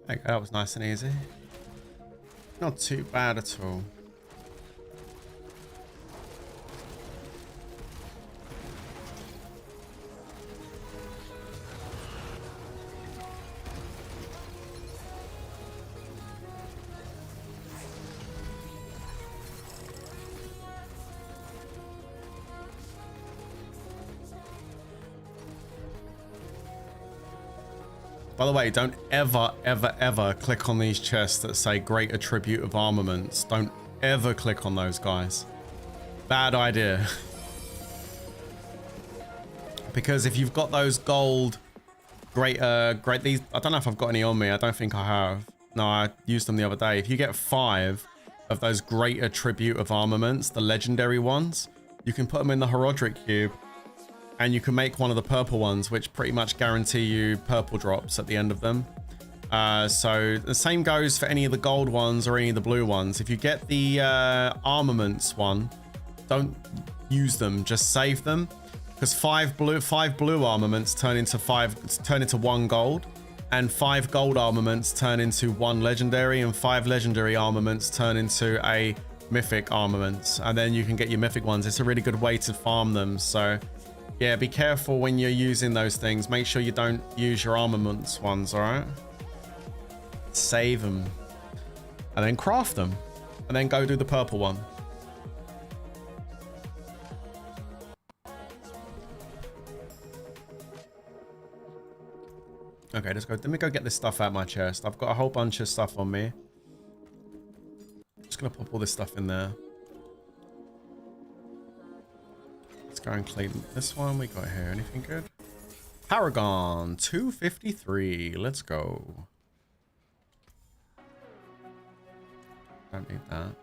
Okay, that was nice and easy. Not too bad at all. By the way, don't ever, ever, ever click on these chests that say great attribute of armaments. Don't ever click on those, guys. Bad idea. Because if you've got those gold, great, these, I don't know if I've got any on me. I don't think I have. No, I used them the other day. If you get 5 of those great attribute of armaments, the legendary ones, you can put them in the Herodric cube. And you can make one of the purple ones, which pretty much guarantee you purple drops at the end of them. So the same goes for any of the gold ones or any of the blue ones. If you get the armaments one, don't use them, just save them. Because 5 blue armaments turn into 1 gold. And 5 gold armaments turn into 1 legendary. And 5 legendary armaments turn into a mythic armament. And then you can get your mythic ones. It's a really good way to farm them. So yeah, be careful when you're using those things. Make sure you don't use your armaments ones, all right? Save them. And then craft them. And then go do the purple one. Okay, let's go. Let me go get this stuff out of my chest. I've got a whole bunch of stuff on me. Just gonna pop all this stuff in there. Let's go and clean this one. We got here. Anything good? Paragon 253. Let's go. Don't need that.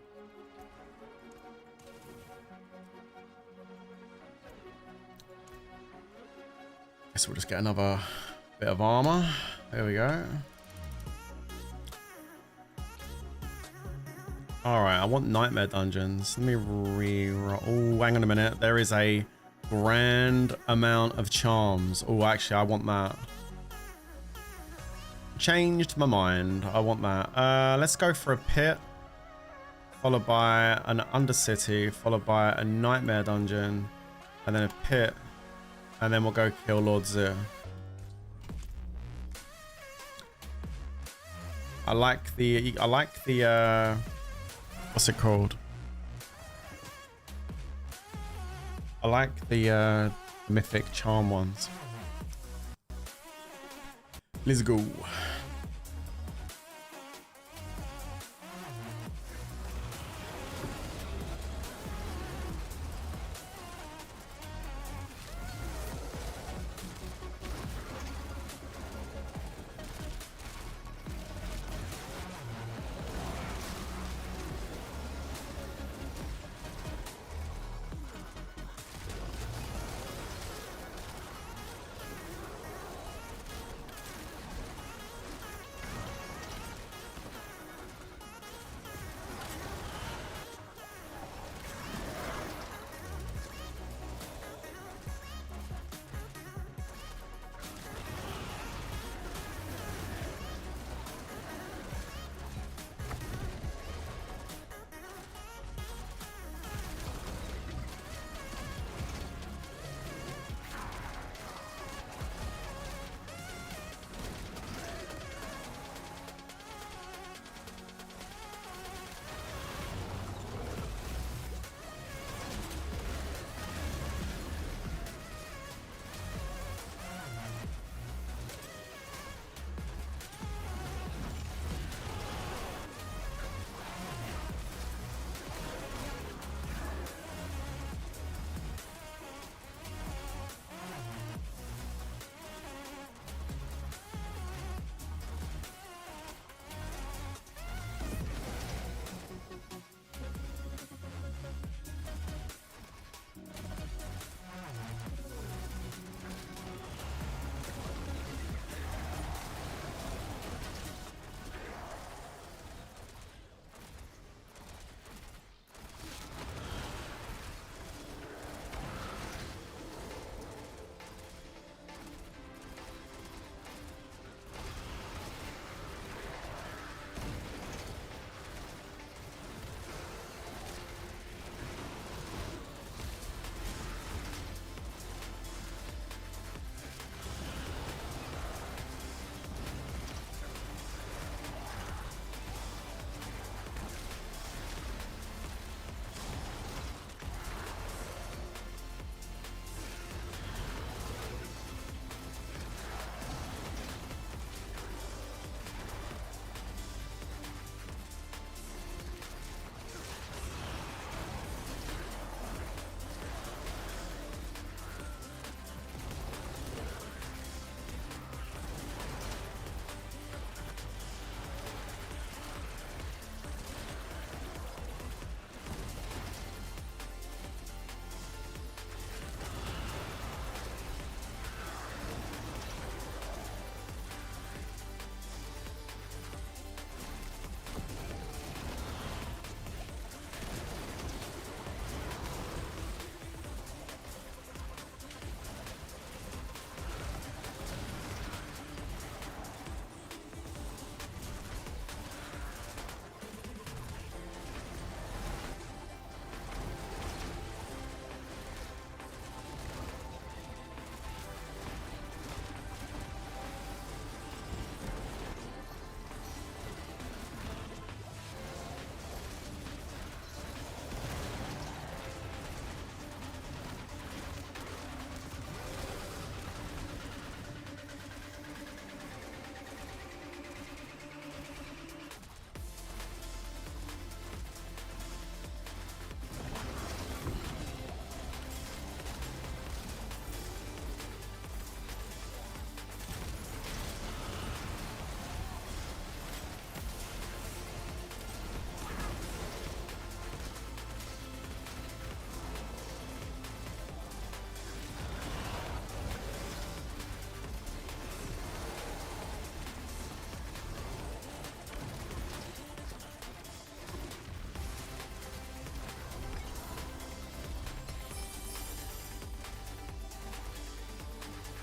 Guess we'll just get another bit of armor. There we go. Alright, I want nightmare dungeons. Let me re-roll. Oh, hang on a minute. There is a grand amount of charms. Oh, actually, I want that. Changed my mind. I want that. Let's go for a pit. Followed by an undercity. Followed by a nightmare dungeon. And then a pit. And then we'll go kill Lord Zir. I like the what's it called? I like the mythic charm ones. Let's go.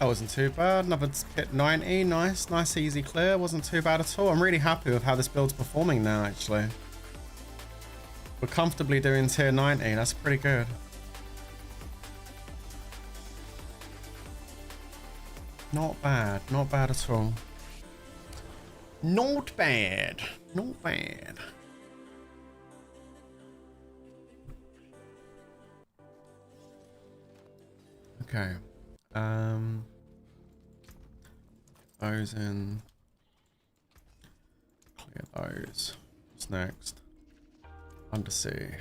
That wasn't too bad. Another hit 90. Nice. Nice easy clear. Wasn't too bad at all. I'm really happy with how this build's performing now, actually. We're comfortably doing tier 90. That's pretty good. Not bad. Not bad at all. Not bad. Not bad. Okay. Those in. Clear those. What's next? Undersea.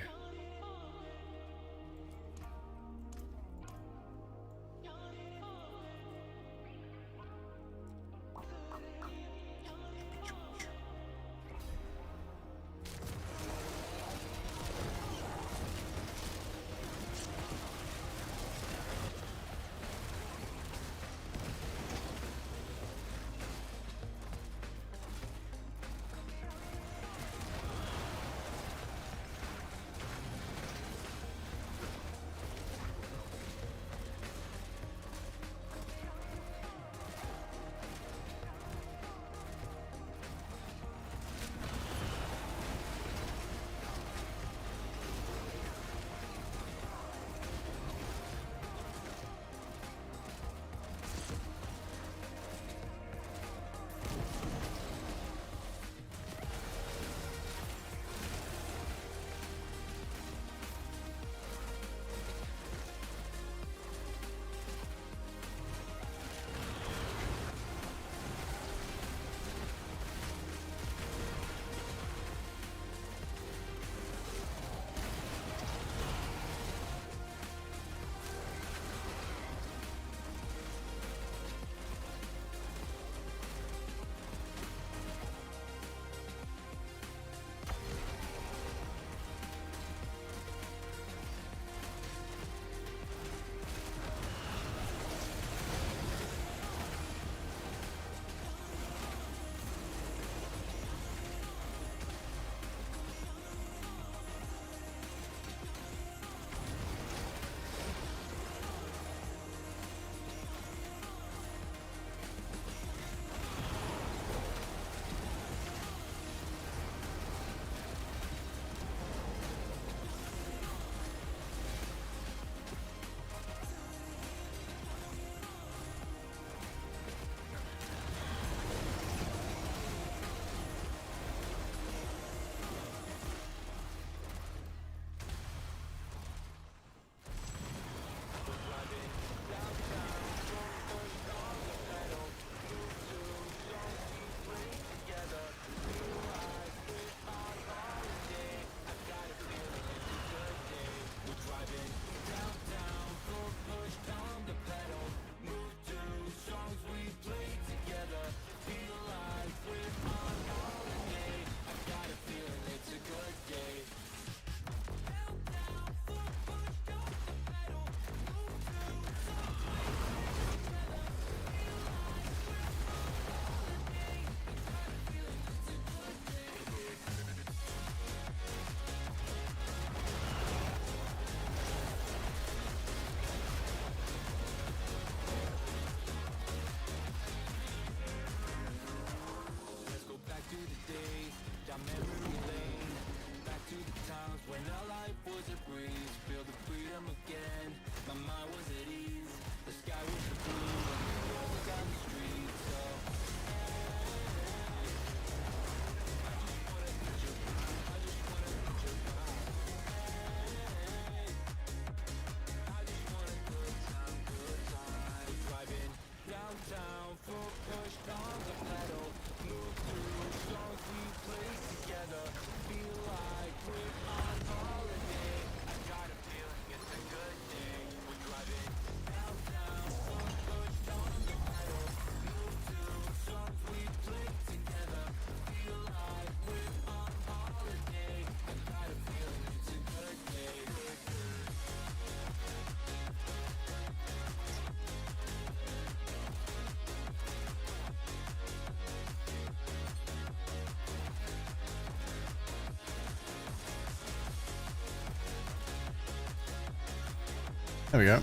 There we go.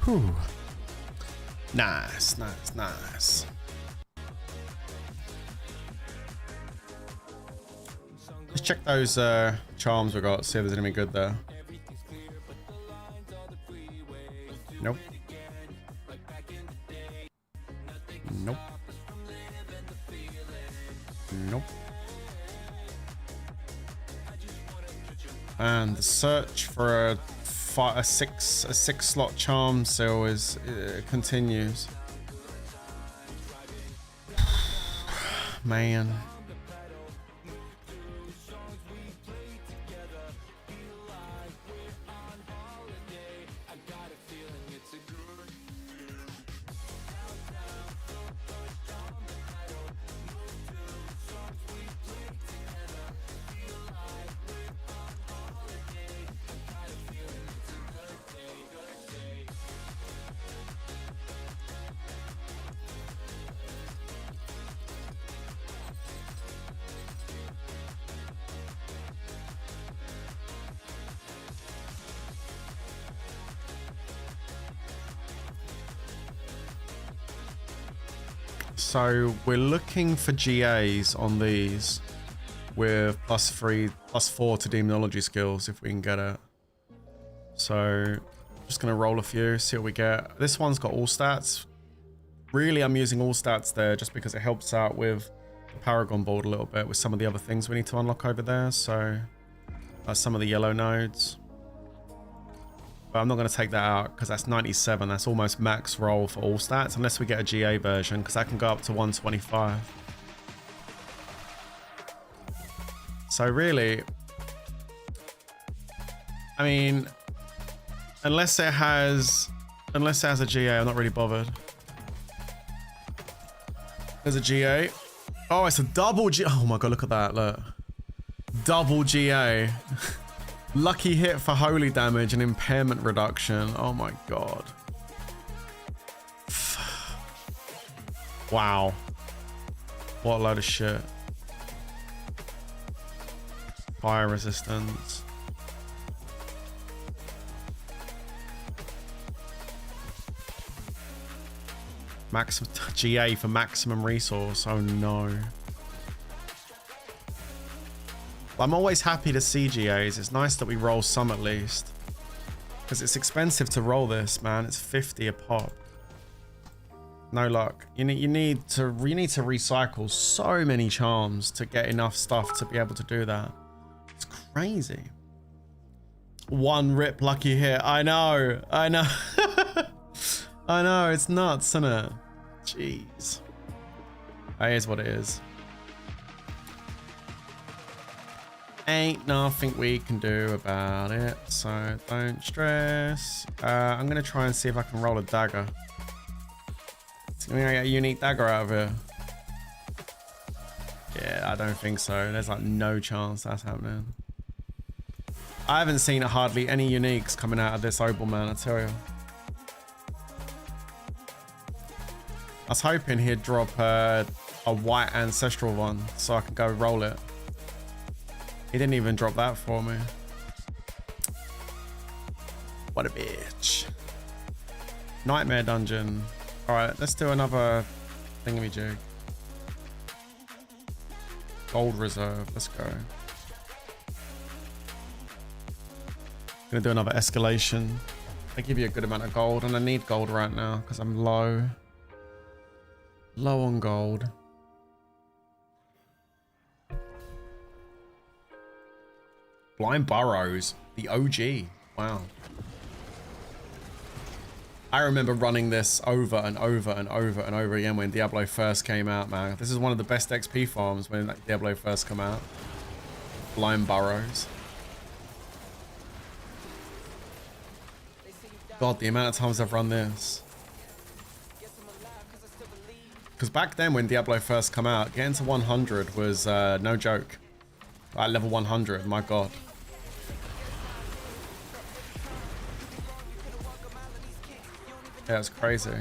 Whew. Nice, nice, nice. Let's check those charms we got, see if there's anything good there. Nope. Nope. Nope. And the search for a six slot charm seal is continues. Man. So we're looking for GAs on these with +3, +4 to demonology skills if we can get it. So just gonna roll a few, see what we get. This one's got all stats. Really, I'm using all stats there just because it helps out with the Paragon board a little bit with some of the other things we need to unlock over there. So some of the yellow nodes. But I'm not going to take that out because that's 97. That's almost max roll for all stats, unless we get a GA version, because that can go up to 125. So really, I mean, unless it has a GA, I'm not really bothered. There's a GA. Oh, it's a double GA. Oh my god, look at that, look. Double GA. Lucky hit for holy damage and impairment reduction. Oh my god. Wow. What a load of shit. Fire resistance. Maximum GA for maximum resource. Oh no. I'm always happy to see GAs. It's nice that we roll some at least. Because it's expensive to roll this, man. It's 50 a pop. No luck. You need to recycle so many charms to get enough stuff to be able to do that. It's crazy. One rip lucky hit. I know. I know. I know. It's nuts, isn't it? Jeez. That is what it is. Ain't nothing we can do about it, so don't stress. I'm gonna try and see if I can roll a dagger. I'm gonna get a unique dagger out of here. Yeah, I don't think so. There's like no chance that's happening. I haven't seen hardly any uniques coming out of this Obel, man, I tell you. I was hoping he'd drop a white ancestral one so I can go roll it. He didn't even drop that for me. What a bitch. Nightmare dungeon. Alright, let's do another thingamajig. Gold reserve. Let's go. Gonna do another escalation. They give you a good amount of gold, and I need gold right now because I'm low. Low on gold. Blind Burrows, the OG. Wow. I remember running this over and over and over and over again when Diablo first came out, man. This is one of the best XP farms when Diablo first came out. Blind Burrows. God, the amount of times I've run this. Because back then when Diablo first came out, getting to 100 was no joke. At level 100, my god. Yeah, it's crazy.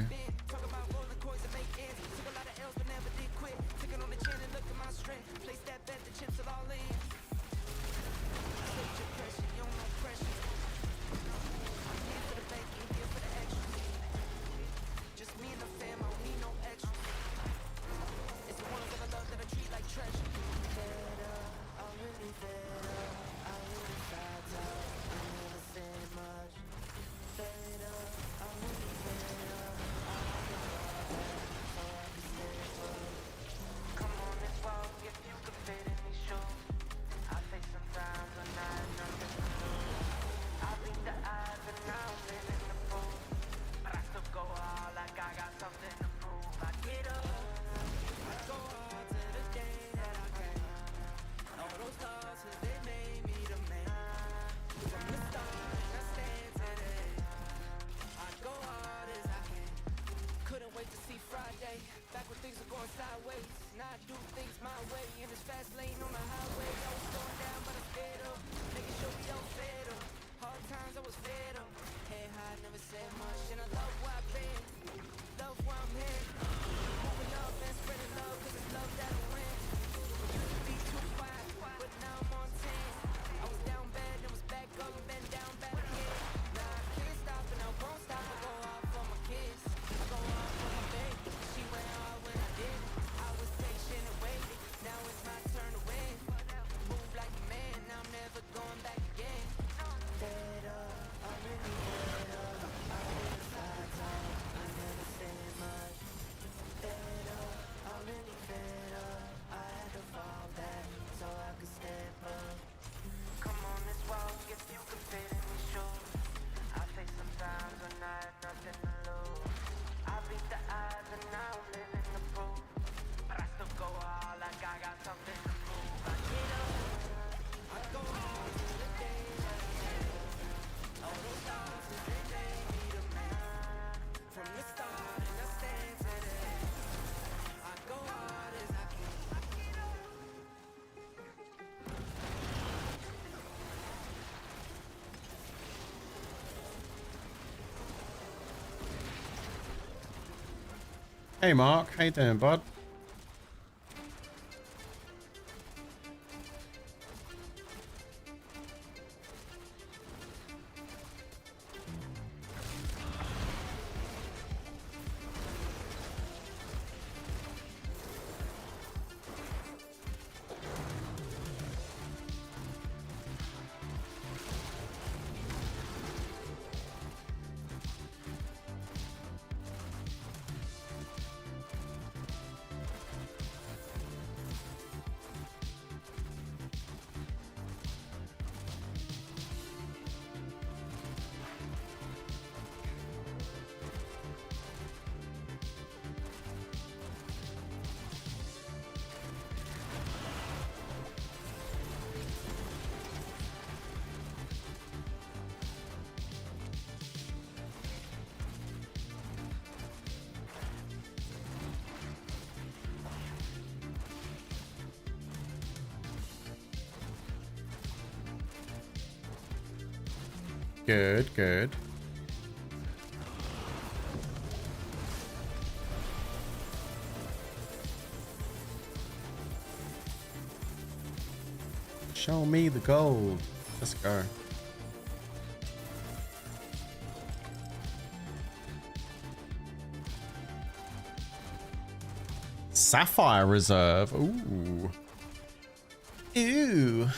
Hey Mark, how you doing, bud? Good, good. Show me the gold. Let's go. Sapphire Reserve. Ooh. Ew.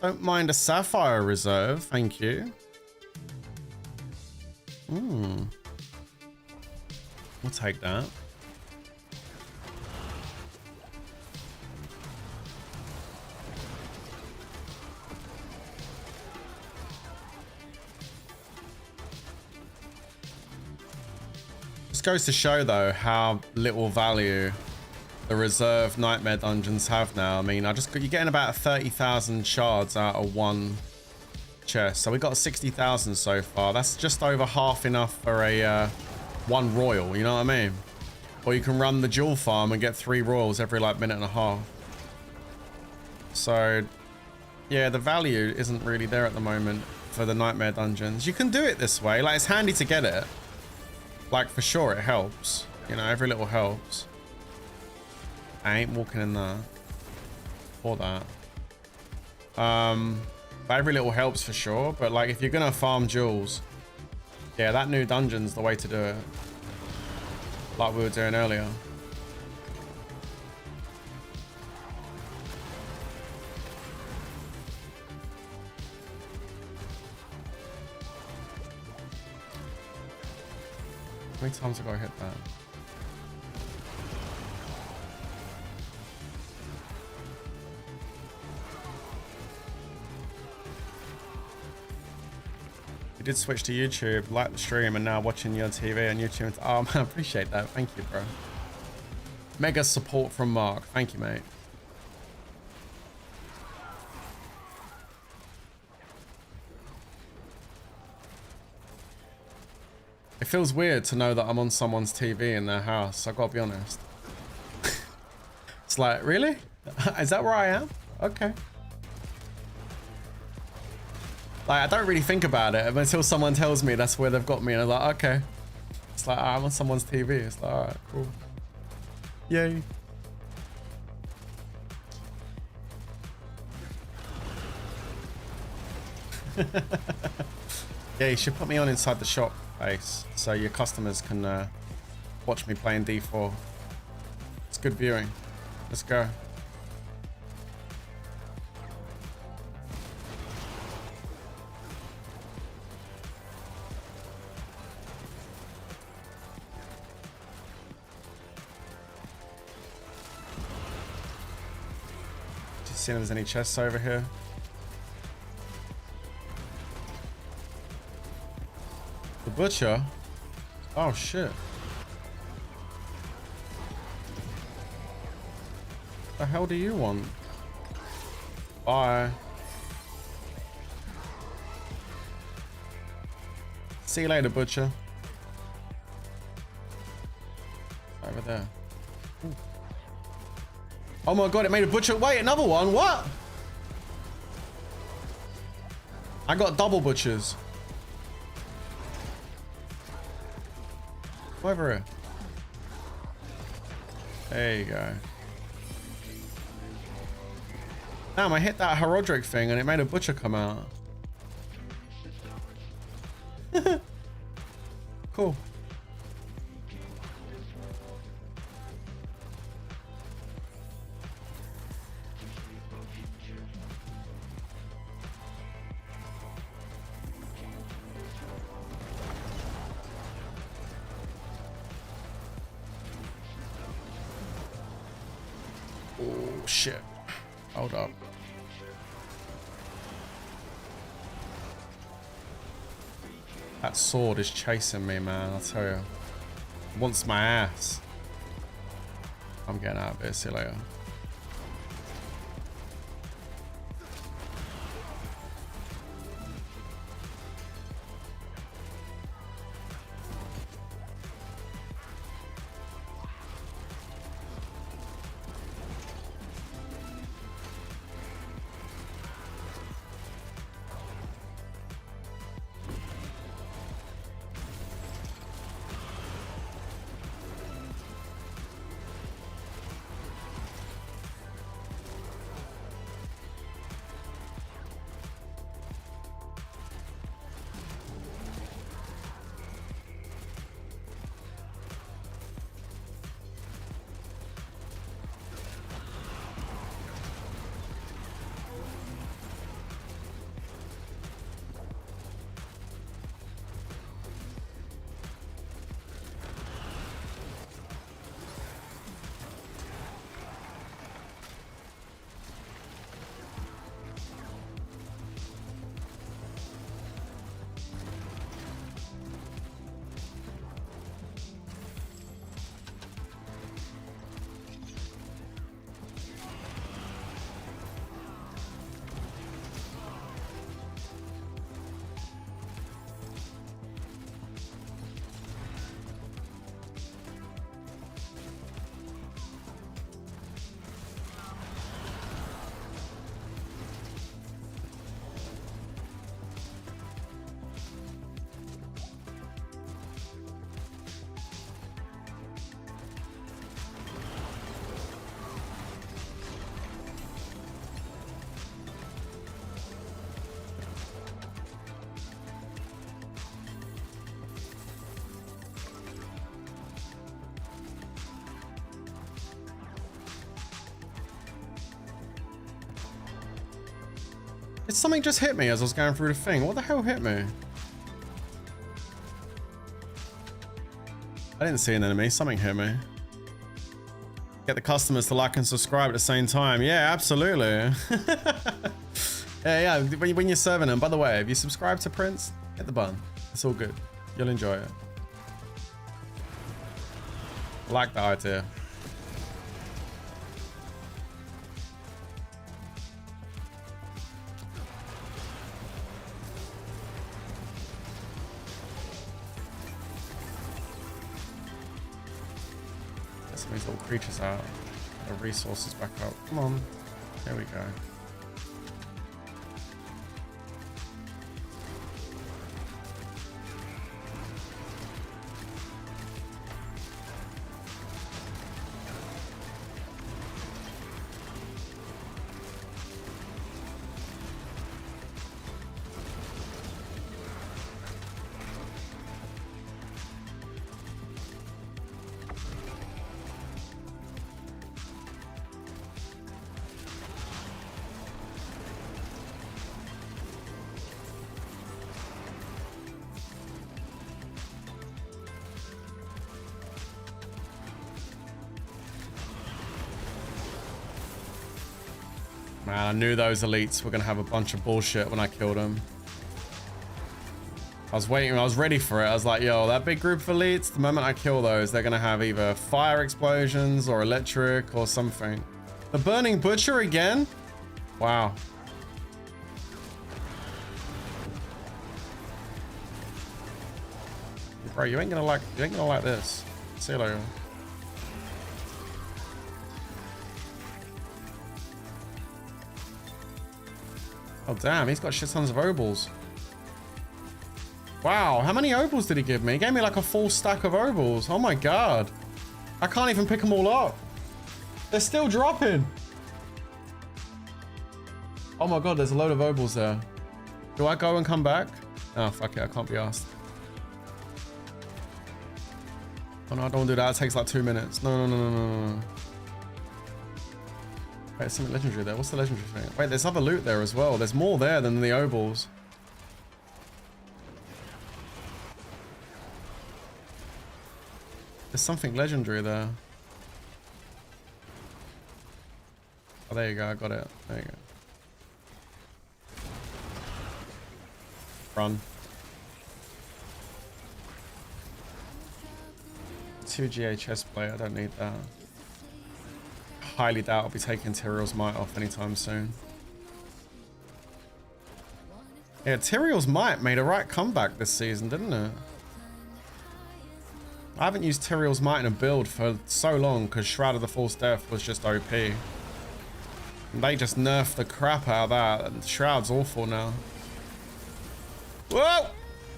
Don't mind a Sapphire Reserve, thank you. We'll take that. This goes to show though how little value the reserve nightmare dungeons have now. I mean, you're getting about 30,000 shards out of one chest. So we got 60,000 so far. That's just over half enough for a one royal, you know what I mean? Or you can run the jewel farm and get 3 royals every like minute and a half. So yeah, the value isn't really there at the moment for the nightmare dungeons. You can do it this way, like it's handy to get it. Like for sure it helps, you know, every little helps. I ain't walking in there for that. But every little helps for sure, but like if you're gonna farm jewels, yeah, that new dungeon's the way to do it. Like we were doing earlier. How many times have I hit that? You did switch to YouTube, like the stream, and now watching your TV on YouTube. Oh man, I appreciate that. Thank you, bro. Mega support from Mark. Thank you, mate. It feels weird to know that I'm on someone's TV in their house. I gotta be honest. It's It's like, really? Is that where I am? Okay. Like, I don't really think about it until someone tells me that's where they've got me, and I'm like, okay. It's like, I'm on someone's TV. It's like, all right, cool. Yay. Yeah, you should put me on inside the shop, Ace, so your customers can watch me playing D4. It's good viewing. Let's go. Just seeing if there's any chests over here. The butcher? Oh shit. The hell do you want? Bye. See you later, butcher. Over there. Ooh. Oh my god, it made a butcher. Wait, another one? What? I got double butchers. Come over here. There you go. Damn, I hit that Herodric thing and it made a butcher come out. Cool. Oh shit. Hold up. That sword is chasing me, man, I'll tell you. It wants my ass. I'm getting out of here, see you later. Did something just hit me as I was going through the thing? What the hell hit me? I didn't see an enemy. Something hit me. Get the customers to like and subscribe at the same time. Yeah, absolutely. yeah. When you're serving them. By the way, if you subscribe to Prince, hit the button. It's all good. You'll enjoy it. I like the idea. These little creatures out. the resources back up. Come on. There we go. Man, I knew those elites were going to have a bunch of bullshit when I killed them. I was waiting, I was ready for it. I was like, yo, that big group of elites, the moment I kill those, they're going to have either fire explosions or electric or something. The burning butcher again? Wow. Bro, you ain't gonna like this. See you later. Oh damn, he's got shit tons of obels. Wow, how many obels did he give me? He gave me like a full stack of obels. Oh my god. I can't even pick them all up. They're still dropping. Oh my god, there's a load of obels there. Do I go and come back? Oh fuck it, I can't be asked. Oh no, I don't want to do that. It takes like 2 minutes. No. Wait, there's something legendary there. What's the legendary thing? Wait, there's other loot there as well. There's more there than the obels. There's something legendary there. Oh, there you go. I got it. There you go. Run. 2 GA chest plate. I don't need that. Highly doubt I'll be taking Tyrael's Might off anytime soon. Yeah, Tyrael's Might made a right comeback this season, didn't it? I haven't used Tyrael's Might in a build for so long because Shroud of the False Death was just OP. And they just nerfed the crap out of that. Shroud's awful now. Whoa!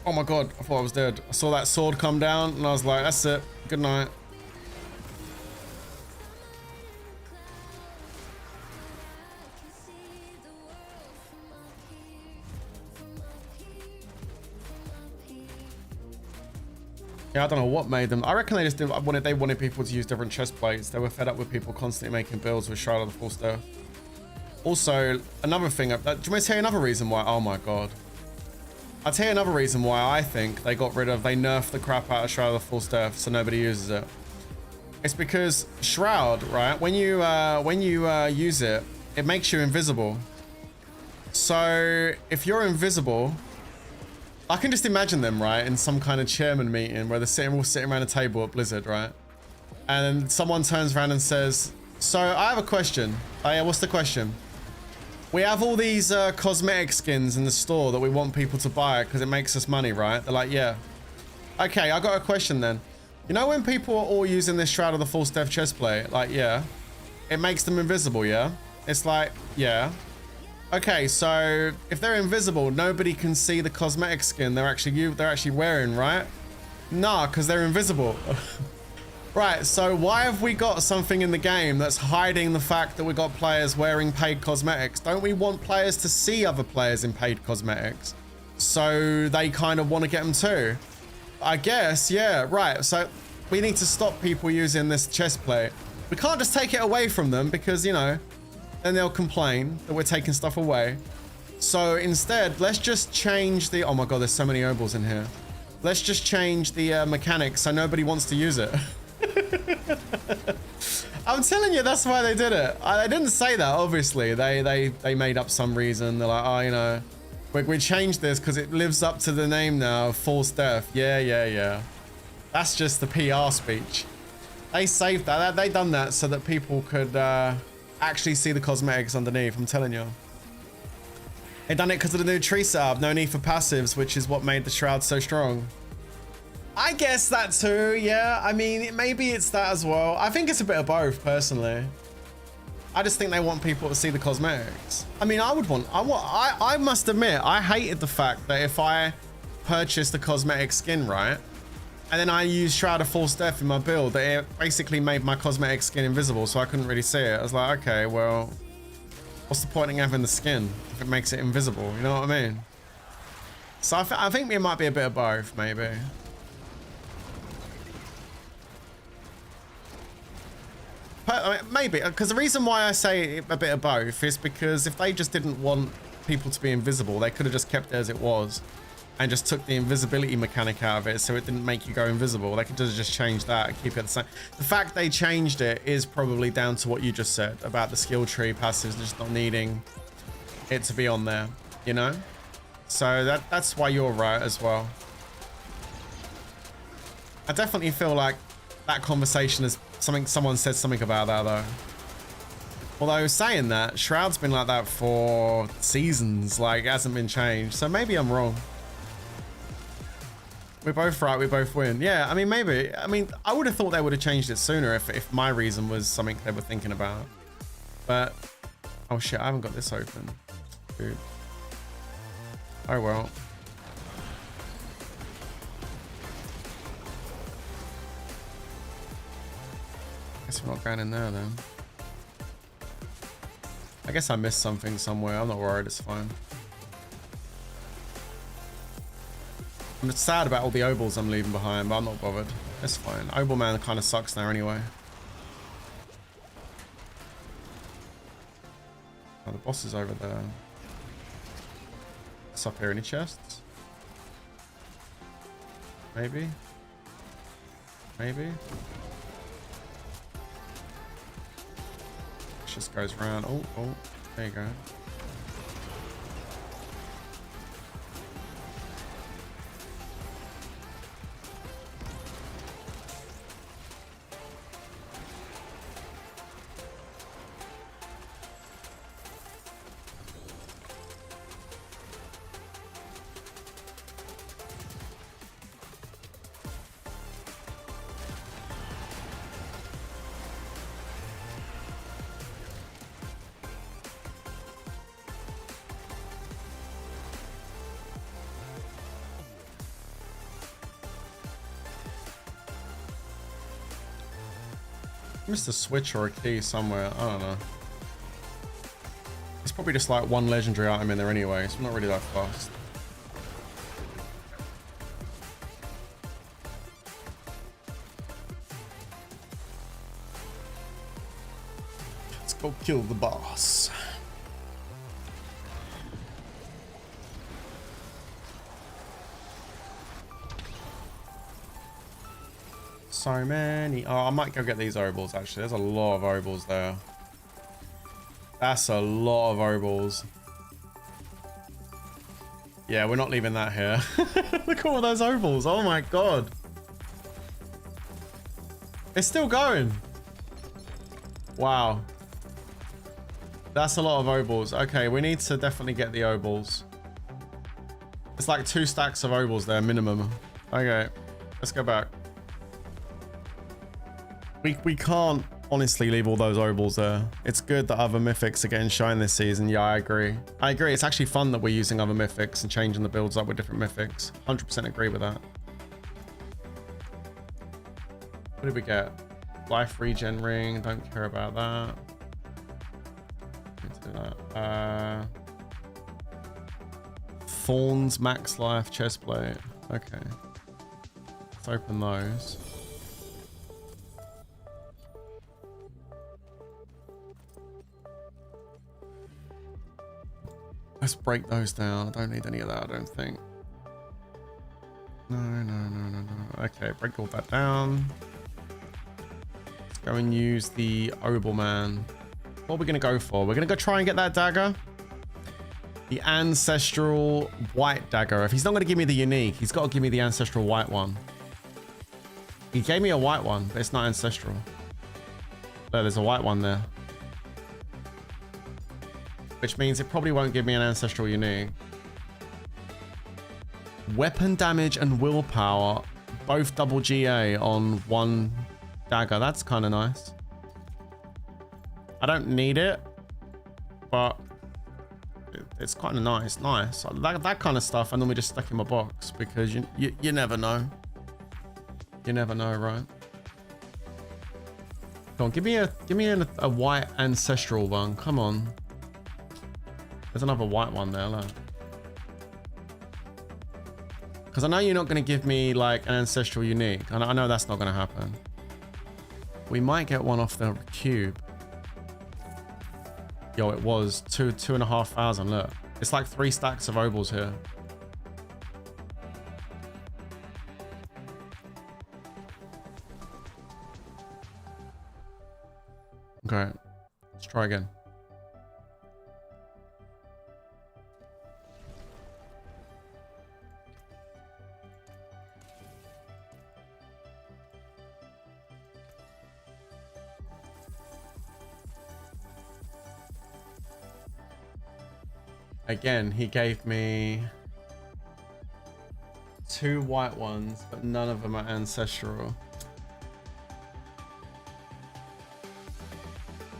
Oh my god, I thought I was dead. I saw that sword come down and I was like, that's it. Good night. Yeah, I don't know what made them. I reckon they just didn't, they wanted people to use different chest plates. They were fed up with people constantly making builds with Shroud of the False Death. Also, another thing, do you want me to tell you another reason why? Oh my god. I'll tell you another reason why I think they nerfed the crap out of Shroud of the False Death so nobody uses it. It's because Shroud, right, when you use it, it makes you invisible. So if you're invisible, I can just imagine them, right, in some kind of chairman meeting where they're all sitting around a table at Blizzard, right? And someone turns around and says, so I have a question. Oh yeah, what's the question? We have all these cosmetic skins in the store that we want people to buy because it makes us money, right? They're like, yeah. Okay, I got a question then. You know when people are all using this Shroud of the False Death chestplate? Like, yeah. It makes them invisible, yeah? It's like, yeah. Okay, so if they're invisible, nobody can see the cosmetic skin they're actually wearing, right? Nah, because they're invisible. Right, so why have we got something in the game that's hiding the fact that we got players wearing paid cosmetics? Don't we want players to see other players in paid cosmetics? So they kind of want to get them too. I guess, yeah, right. So we need to stop people using this chest plate. We can't just take it away from them because, you know, then they'll complain that we're taking stuff away. So instead, let's just change the... Oh my god, there's so many obels in here. Let's just change the mechanics so nobody wants to use it. I'm telling you, that's why they did it. I didn't say that, obviously. They made up some reason. They're like, oh, you know, we changed this because it lives up to the name now, False Death. Yeah. That's just the PR speech. They saved that. They done that so that people could actually see the cosmetics underneath. I'm telling you. They done it because of the new tree setup. No need for passives, which is what made the Shroud so strong. I guess that too, yeah. I mean, maybe it's that as well. I think it's a bit of both, personally. I just think they want people to see the cosmetics. I mean, I must admit, I hated the fact that if I purchased the cosmetic skin, right, and then I used Shroud of False Death in my build, that it basically made my cosmetic skin invisible, so I couldn't really see it. I was like, okay, well, what's the point in having the skin if it makes it invisible? You know what I mean? So I think it might be a bit of both, maybe. Maybe, because the reason why I say a bit of both is because if they just didn't want people to be invisible, they could have just kept it as it was and just took the invisibility mechanic out of it so it didn't make you go invisible. They could just change that and keep it the same. The fact they changed it is probably down to what you just said about the skill tree passives just not needing it to be on there, you know? So that's why you're right as well. I definitely feel like that conversation is someone said something about that though. Although saying that, Shroud's been like that for seasons, like it hasn't been changed. So maybe I'm wrong. We're both right, we both win. Yeah, I mean, maybe. I mean, I would have thought they would have changed it sooner if my reason was something they were thinking about. But, oh shit, I haven't got this open. Dude. Oh well. Guess we're not going in there then. I guess I missed something somewhere. I'm not worried, it's fine. I'm just sad about all the obols I'm leaving behind, but I'm not bothered. It's fine. Obol man kind of sucks now anyway. Oh, the boss is over there. What's up here? Any chests? Maybe? Maybe? Just goes around. Oh, oh, there you go. Missed a switch or a key somewhere. I don't know. It's probably just like one legendary item in there anyway, so I'm not really that fast. Let's go kill the boss. So many. Oh, I might go get these obols actually. There's a lot of obols there. That's a lot of obols. Yeah, we're not leaving that here. Look at all those obols. Oh my god. It's still going. Wow. That's a lot of obols. Okay, we need to definitely get the obols. It's like 2 stacks of obols there minimum. Okay, let's go back. We can't honestly leave all those obols there. It's good that other mythics are getting shown this season. Yeah, I agree. I agree. It's actually fun that we're using other mythics and changing the builds up with different mythics. 100% agree with that. What did we get? Life regen ring. Don't care about that. Let's do that. Thorns max life chestplate. Okay. Let's open those. Let's break those down. I don't need any of that, I don't think. No. Okay, break all that down. Let's go and use the Obel man. What are we going to go for? We're going to go try and get that dagger. The ancestral white dagger. If he's not going to give me the unique, he's got to give me the ancestral white one. He gave me a white one, but it's not ancestral. There, there's a white one there. Which means it probably won't give me an ancestral unique. Weapon damage and willpower, both double GA on one dagger. That's kind of nice. I don't need it, but it's kind of nice. That kind of stuff I normally just stuck in my box because you never know. You never know, right? Come on, give me a white ancestral one. Come on. There's another white one there, look. Because I know you're not going to give me like an ancestral unique. I know that's not going to happen. We might get one off the cube. Yo, it was 2,500. Look, it's like 3 stacks of opals here. Okay, let's try again. Again, he gave me 2 white ones, but none of them are ancestral.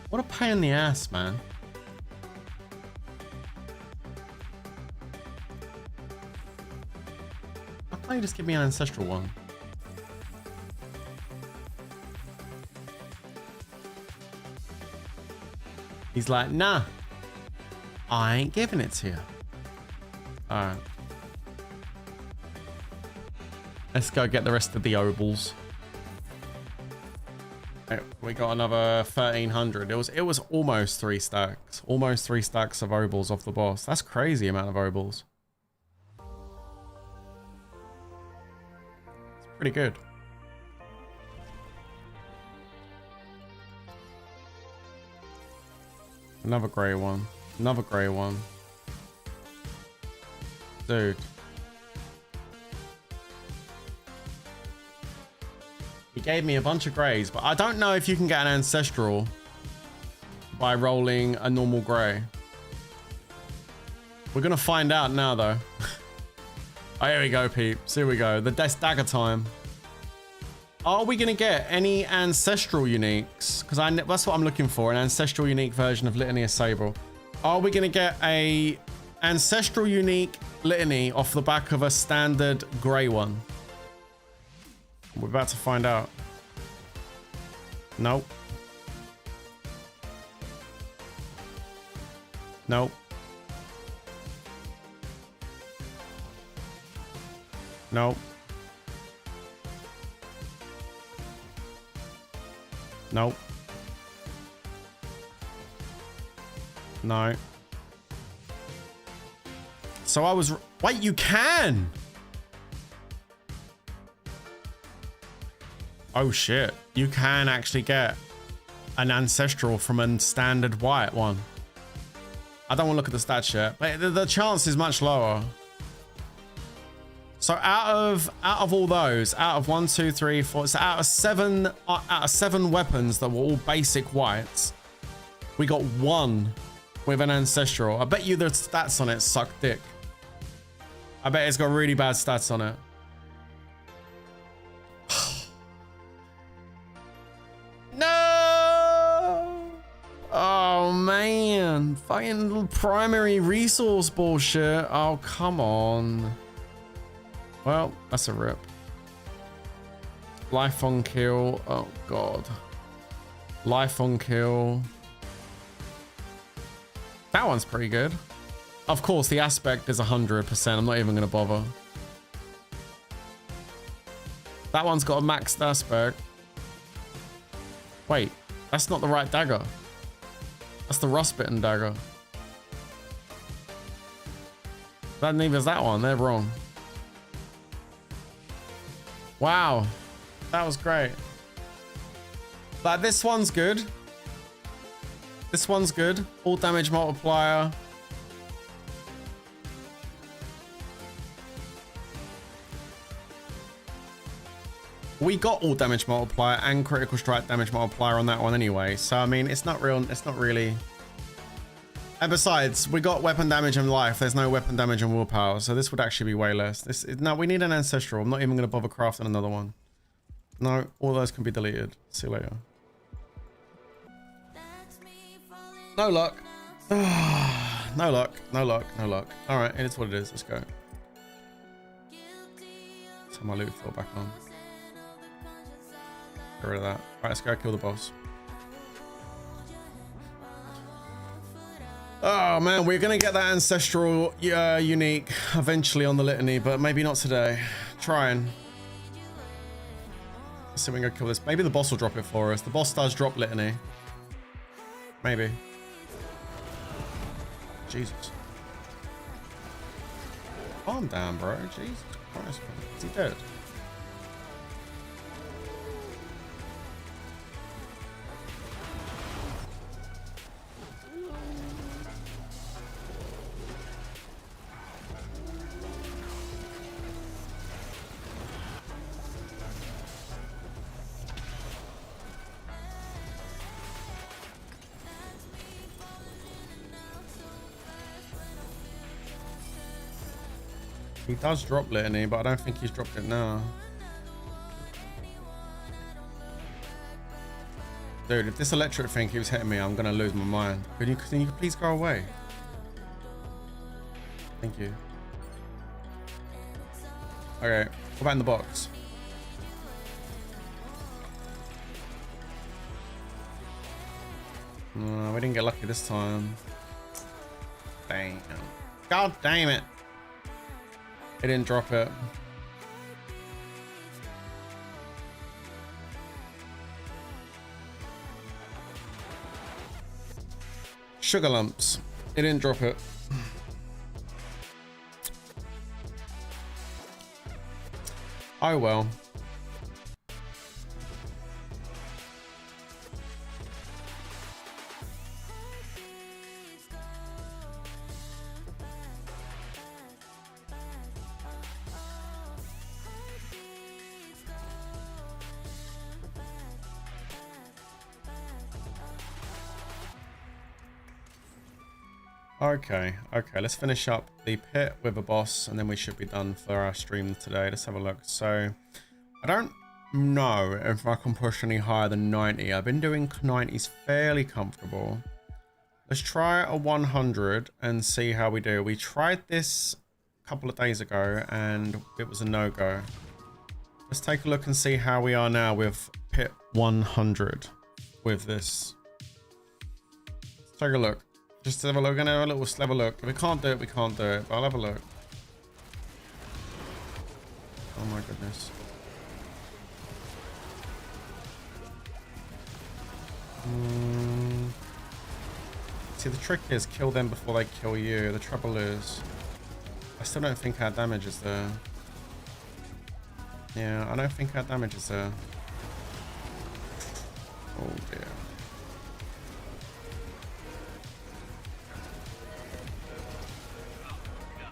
What a pain in the ass, man. Why can't you just give me an ancestral one? He's like, nah. I ain't giving it to you. Alright. Let's go get the rest of the obols. Okay, we got another 1,300. It was almost 3 stacks. Almost 3 stacks of obols off the boss. That's crazy amount of obols. It's pretty good. Another grey one. Another grey one. Dude. He gave me a bunch of greys, but I don't know if you can get an ancestral by rolling a normal grey. We're gonna find out now though. Oh, here we go, peeps. Here we go. The dagger time. Are we gonna get any ancestral uniques? Because that's what I'm looking for, an ancestral unique version of Litany of Sable. Are we going to get a ancestral unique litany off the back of a standard grey one? We're about to find out. Nope. Nope. Nope. Nope. No. So I was... Wait, you can! Oh shit. You can actually get an ancestral from a standard white one. I don't want to look at the stats yet, but the chance is much lower. So out of all those, out of 1, 2, 3, 4, so out of seven weapons that were all basic whites, we got 1 with an ancestral. I bet you the stats on it suck dick. I bet it's got really bad stats on it. No! Oh man, fucking primary resource bullshit. Oh, come on. Well, that's a rip. Life on kill. Oh god. Life on kill. That one's pretty good. Of course, the aspect is 100%. I'm not even going to bother. That one's got a maxed aspect. Wait, that's not the right dagger. That's the rust-bitten dagger. That neither's that one. They're wrong. Wow. That was great. Like, this one's good. This one's good. All damage multiplier. We got all damage multiplier and critical strike damage multiplier on that one anyway. So, I mean, it's not real. It's not really. And besides, we got weapon damage and life. There's no weapon damage and willpower. So this would actually be way less. No, we need an ancestral. I'm not even going to bother crafting another one. No, all those can be deleted. See you later. No luck. No luck. No luck. No luck. All right, it is what it is. Let's go. Turn my loot fill back on. Get rid of that. All right, let's go kill the boss. Oh man, we're gonna get that ancestral unique eventually on the litany, but maybe not today. Trying. Let's see if we can go kill this. Maybe the boss will drop it for us. The boss does drop litany. Maybe. Jesus. Calm down, bro. Jesus Christ, bro. Is he dead? He does drop litany, but I don't think he's dropped it now. Dude, if this electric thing keeps hitting me, I'm gonna lose my mind. Can you please go away? Thank you. Okay, what about in the box? No, we didn't get lucky this time. Damn. God damn it. It didn't drop it. Sugar lumps. It didn't drop it. Oh well. Okay, let's finish up the pit with a boss and then we should be done for our stream today. Let's have a look. So, I don't know if I can push any higher than 90. I've been doing 90s fairly comfortable. Let's try a 100 and see how we do. We tried this a couple of days ago and it was a no-go. Let's take a look and see how we are now with pit 100 with this. Let's take a look. Just have a look and have a look. If we can't do it, we can't do it. But I'll have a look. Oh my goodness. See, the trick is kill them before they kill you. The trouble is, I still don't think our damage is there. Yeah, I don't think our damage is there. Oh dear.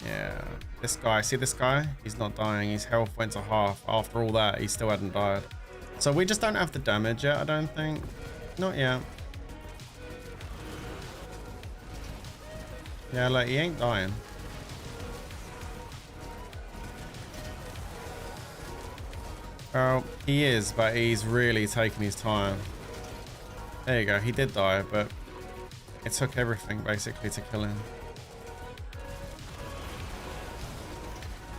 Yeah, this guy, see this guy? He's not dying. His health went to half. After all that, he still hadn't died. So we just don't have the damage yet, I don't think. Not yet. Yeah, like, he ain't dying. Well, he is, but he's really taking his time. There you go. He did die, but it took everything, basically, to kill him.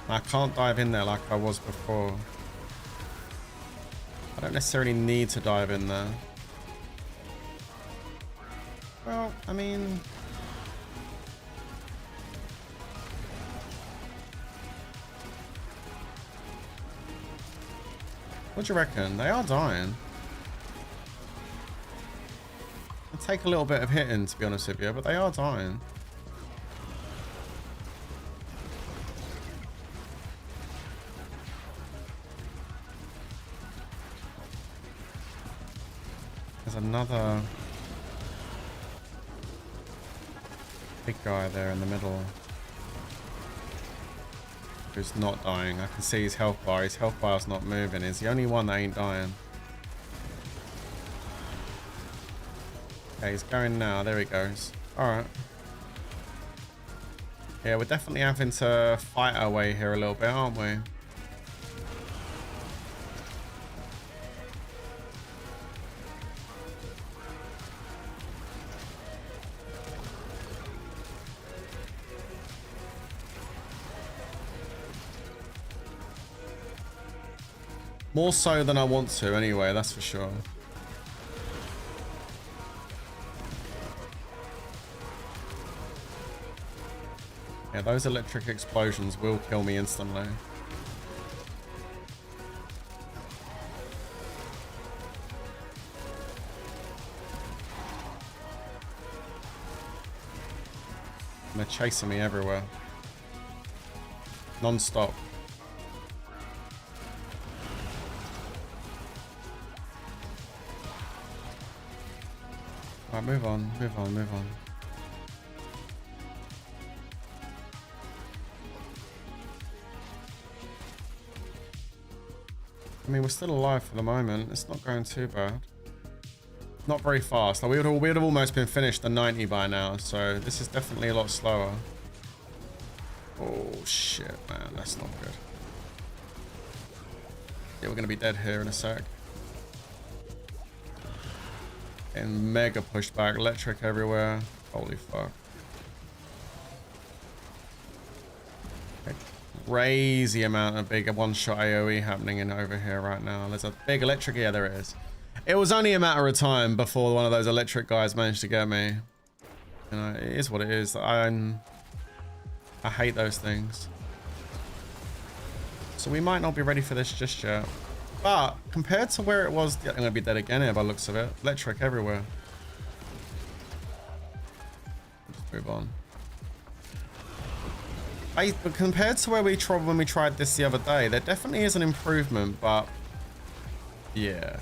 I can't dive in there like I was before. I don't necessarily need to dive in there. Well, I mean... what do you reckon? They are dying. It'll take a little bit of hitting, to be honest with you, but they are dying. There's another big guy there in the middle who's not dying. I can see his health bar. His health bar's not moving. He's the only one that ain't dying. Okay, he's going now. There he goes. Alright. Yeah, we're definitely having to fight our way here a little bit, aren't we? More so than I want to anyway, that's for sure. Yeah, those electric explosions will kill me instantly. They're chasing me everywhere. Non-stop. Alright, move on, move on, move on. I mean, we're still alive for the moment. It's not going too bad. Not very fast. Like, we would have almost been finished the 90 by now, so this is definitely a lot slower. Oh shit, man, that's not good. Yeah, we're gonna be dead here in a sec. And mega pushback, electric everywhere. Holy fuck. A crazy amount of big one-shot AoE happening in over here right now. There's a big electric, yeah, there it is. It was only a matter of time before one of those electric guys managed to get me. You know, it is what it is. I hate those things. So we might not be ready for this just yet. But compared to where it was, I'm going to be dead again here by the looks of it. Electric everywhere. Let's move on. But compared to where when we tried this the other day, there definitely is an improvement, but yeah.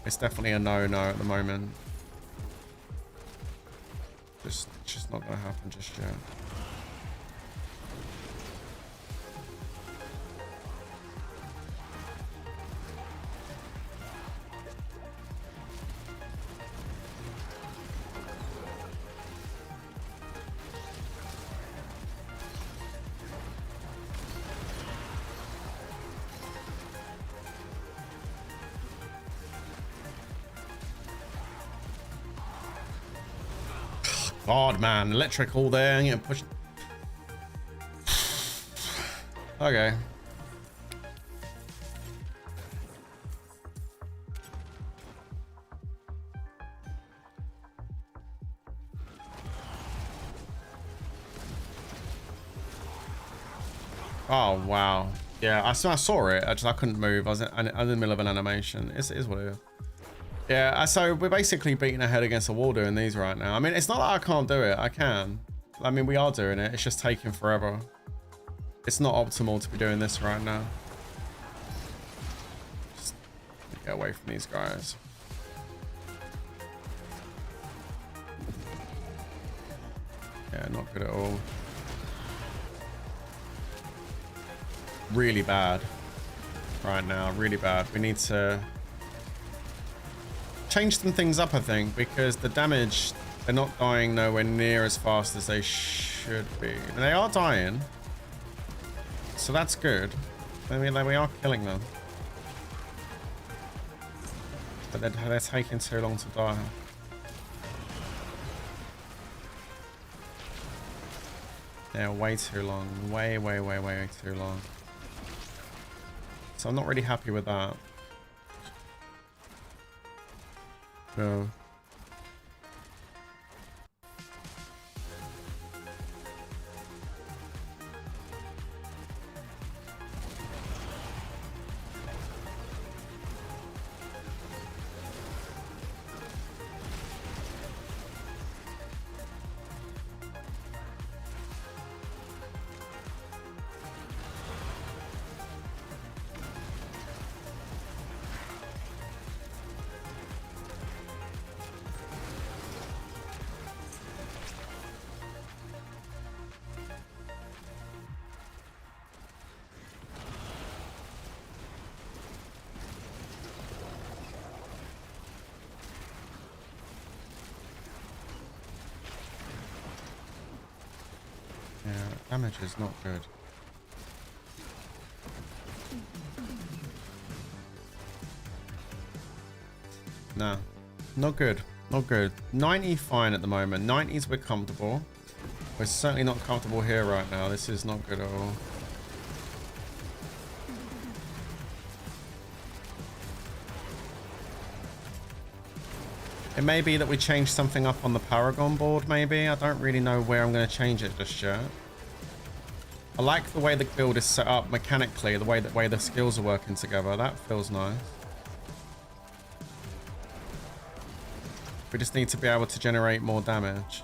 It's definitely a no-no at the moment. It's just not going to happen just yet. God, man, electric all there and getting pushed. Okay. Oh wow. Yeah, I saw it. I couldn't move. I was in the middle of an animation. It is what it is. Yeah, so we're basically beating our head against a wall doing these right now. I mean, it's not that I can't do it. I can. I mean, we are doing it. It's just taking forever. It's not optimal to be doing this right now. Just get away from these guys. Yeah, not good at all. Really bad right now. Really bad. We need to change some things up, I think, because the damage, they're not dying nowhere near as fast as they should be. And they are dying, so that's good. I mean, we are killing them, but they're taking too long to die. Yeah, way too long. Way too long. So I'm not really happy with that. No. Yeah, damage is not good. Nah, not good. Not good. 90 fine at the moment. 90s we're comfortable. We're certainly not comfortable here right now. This is not good at all. It may be that we change something up on the Paragon board, maybe. I don't really know where I'm going to change it just yet. I like the way the build is set up mechanically, the way the skills are working together. That feels nice. We just need to be able to generate more damage.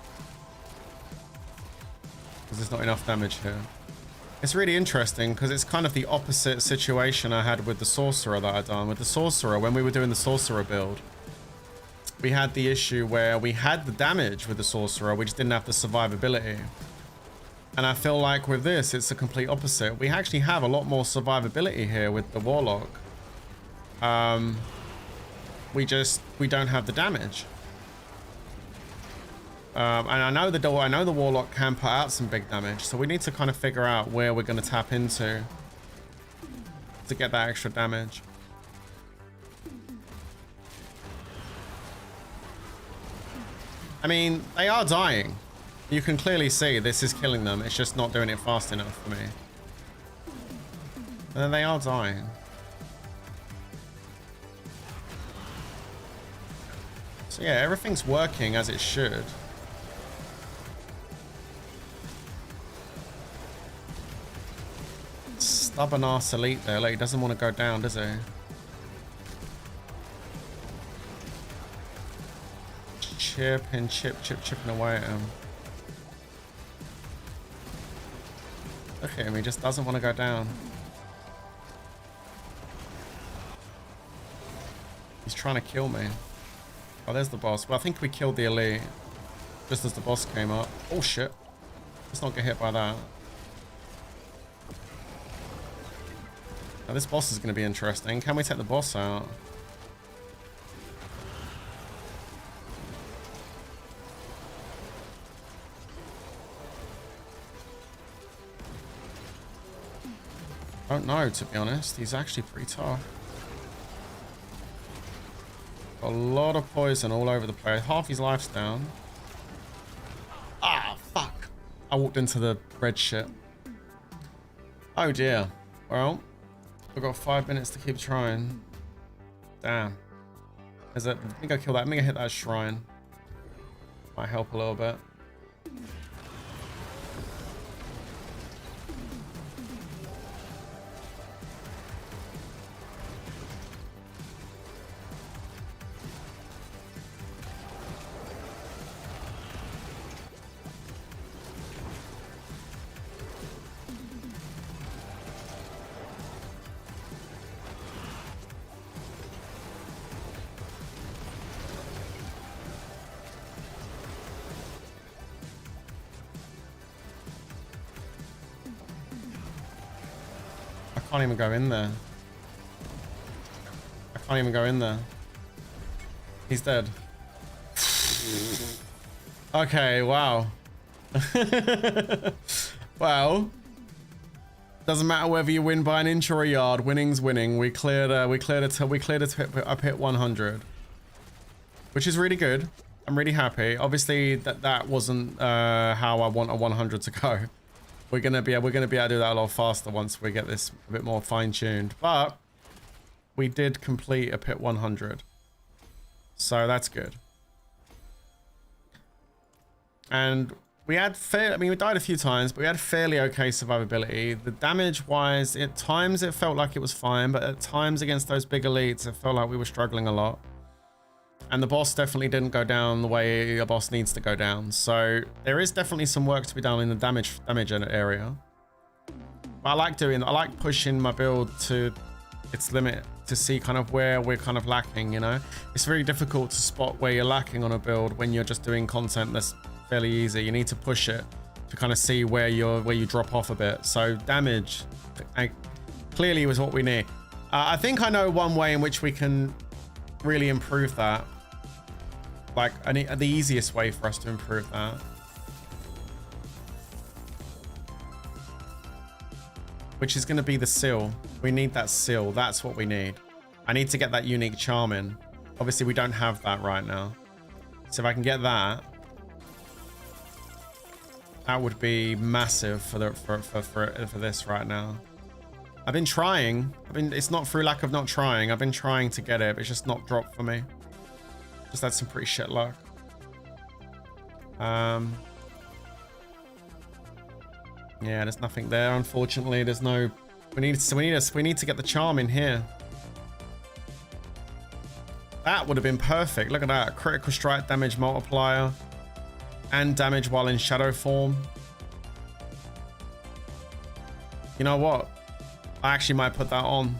Because there's not enough damage here. It's really interesting because it's kind of the opposite situation I had with the Sorcerer that I'd done. With the Sorcerer, when we were doing the Sorcerer build, we had the issue where we had the damage with the Sorcerer, we just didn't have the survivability. And I feel like with this, it's the complete opposite. We actually have a lot more survivability here with the Warlock. We don't have the damage. And I know the Warlock can put out some big damage, so we need to kind of figure out where we're going to tap into to get that extra damage. I mean, they are dying. You can clearly see this is killing them. It's just not doing it fast enough for me. And then they are dying. So yeah, everything's working as it should. Stubborn ass elite there. Like, he doesn't want to go down, does he? Chipping away at him. Look at him, he just doesn't want to go down. He's trying to kill me. Oh, there's the boss. Well, I think we killed the elite just as the boss came up. Oh shit. Let's not get hit by that. Now this boss is going to be interesting. Can we take the boss out? I don't know, to be honest. He's actually pretty tough. Got a lot of poison all over the place. Half his life's down. Ah, fuck. I walked into the red shit. Oh dear. Well, we've got 5 minutes to keep trying. Damn. Let me go kill that. Let me go hit that shrine. Might help a little bit. I can't even go in there. I can't even go in there. He's dead. Okay, wow. Well, doesn't matter whether you win by an inch or a yard. Winning's winning. We cleared a pit 100, which is really good. I'm really happy. Obviously, that wasn't how I want a 100 to go. We're gonna be able to do that a lot faster once we get this a bit more fine-tuned. But we did complete a pit 100, so that's good. And we had we died a few times, but we had fairly okay survivability. The damage-wise, at times it felt like it was fine, but at times against those big elites, it felt like we were struggling a lot. And the boss definitely didn't go down the way a boss needs to go down. So there is definitely some work to be done in the damage area. But I like pushing my build to its limit to see kind of where we're kind of lacking, you know? It's very difficult to spot where you're lacking on a build when you're just doing content that's fairly easy. You need to push it to kind of see where you drop off a bit. So damage clearly was what we need. I think I know one way in which we can really improve that. Like the easiest way for us to improve that. Which is going to be the seal. We need that seal. That's what we need. I need to get that unique charm in. Obviously, we don't have that right now. So if I can get that, that would be massive for this right now. I've been trying. It's not through lack of not trying. I've been trying to get it, but it's just not dropped for me. Just had some pretty shit luck. Yeah, there's nothing there. Unfortunately, there's no. We need to get the charm in here. That would have been perfect. Look at that. Critical strike damage multiplier. And damage while in shadow form. You know what? I actually might put that on.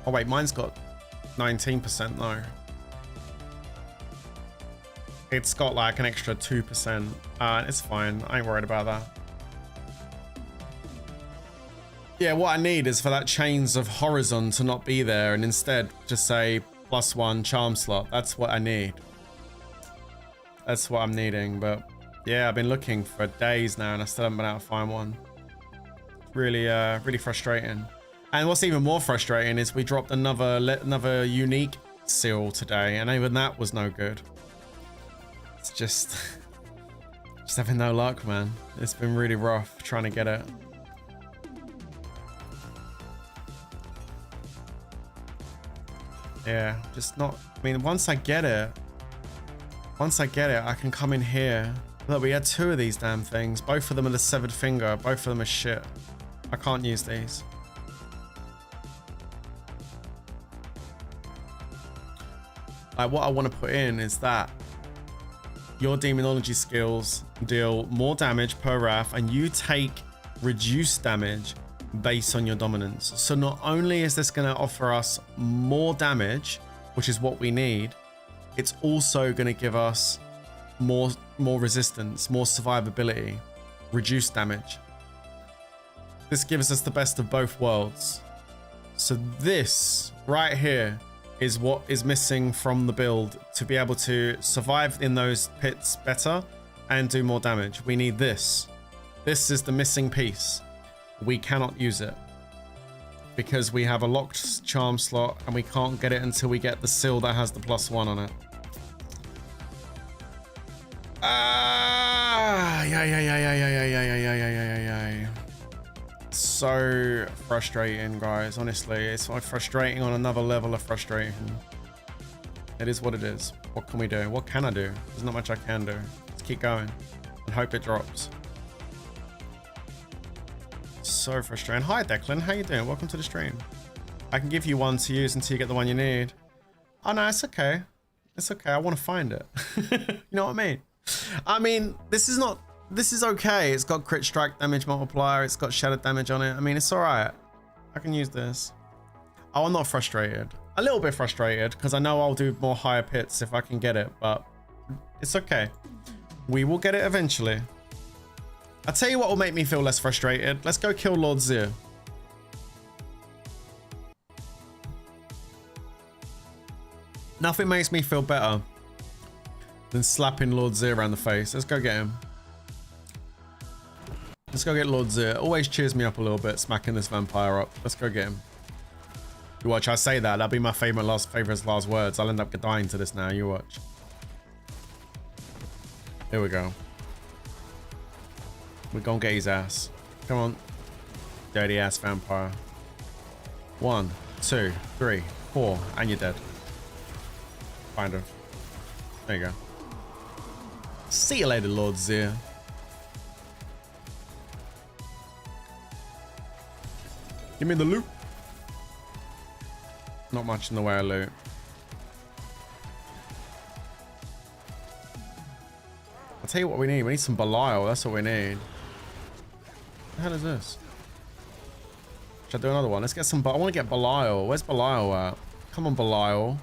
Oh wait, mine's got 19% though. It's got like an extra 2%. It's fine. I ain't worried about that. Yeah, what I need is for that Chains of Horizon to not be there and instead just say +1 charm slot. That's what I need. That's what I'm needing. But yeah, I've been looking for days now and I still haven't been able to find one. Really, really frustrating. And what's even more frustrating is we dropped another unique seal today, and even that was no good. It's just having no luck, man. It's been really rough trying to get it. Yeah, just not. I mean, once I get it, I can come in here. Look, we had 2 of these damn things. Both of them are the severed finger. Both of them are shit. I can't use these. Like, what I want to put in is that your demonology skills deal more damage per wrath and you take reduced damage based on your dominance. So not only is this going to offer us more damage, which is what we need, it's also going to give us more resistance, more survivability, reduced damage. This gives us the best of both worlds. So this right here is what is missing from the build to be able to survive in those pits better and do more damage. We need this. This is the missing piece. We cannot use it because we have a locked charm slot and we can't get it until we get the seal that has the +1 on it. So frustrating, guys. Honestly, it's like frustrating on another level of frustration. It is what it is. What can we do? What can I do? There's not much I can do. Let's keep going and hope it drops. So frustrating. Hi Declan, how you doing? Welcome to the stream. I can give you one to use until you get the one you need. Oh no, it's okay. It's okay. I want to find it. You know what I mean? I mean, this is okay. It's got crit strike damage multiplier. It's got shadow damage on it. I mean, it's all right. I can use this. Oh, I'm not frustrated. A little bit frustrated because I know I'll do more higher pits if I can get it, but it's okay. We will get it eventually. I'll tell you what will make me feel less frustrated. Let's go kill Lord Zir. Nothing makes me feel better than slapping Lord Zir around the face. Let's go get him. Let's go get Lord Zir. Always cheers me up a little bit, smacking this vampire up. Let's go get him. You watch, I say that. That'll be my favorite last words. I'll end up dying to this now. You watch. Here we go. We're gonna get his ass. Come on. Dirty ass vampire. 1, 2, 3, 4, and you're dead. Kind of. There you go. See you later, Lord Zir. Give me the loot. Not much in the way of loot. I'll tell you what we need. We need some Belial. That's what we need. What the hell is this? Should I do another one? Let's get some. I want to get Belial. Where's Belial at? Come on, Belial.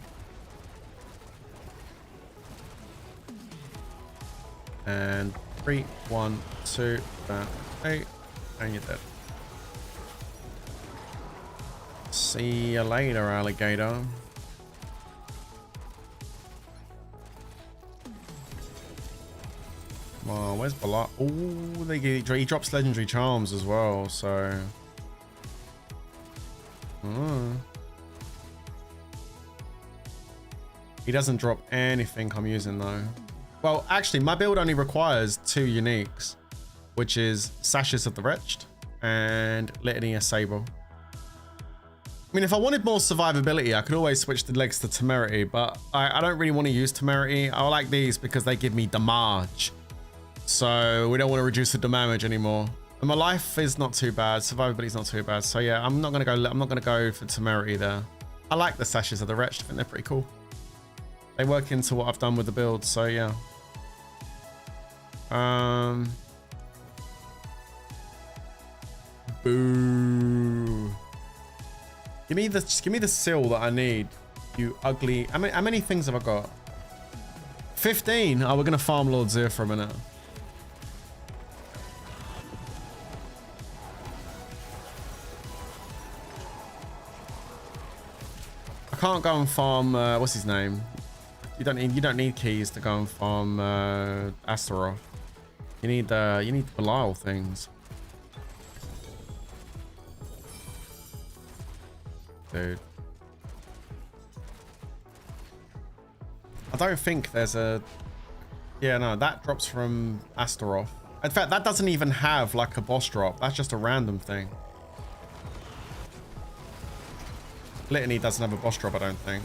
And 3, 1, 2, 8, and you're dead. See you later, alligator. Wow, where's Belial? Oh, he drops legendary charms as well, so. He doesn't drop anything I'm using though. Well, actually, my build only requires 2 uniques, which is Sashes of the Wretched and Litany of Sable. I mean, if I wanted more survivability, I could always switch the legs to temerity, but I don't really want to use temerity. I like these because they give me damage. So we don't want to reduce the damage anymore. And my life is not too bad. Survivability is not too bad. So yeah, I'm not gonna go for temerity there. I like the sashes of the wretch. I think they're pretty cool. They work into what I've done with the build. So yeah. Boo. Just give me the seal that I need. You ugly. How many things have I got? 15. Oh, we're gonna farm Lord Zir for a minute. I can't go and farm. What's his name? You don't need keys to go and farm Astaroth. You need Belial things. Dude. I don't think there's a... Yeah, no, that drops from Astaroth. In fact, that doesn't even have like a boss drop. That's just a random thing. Litany doesn't have a boss drop, I don't think.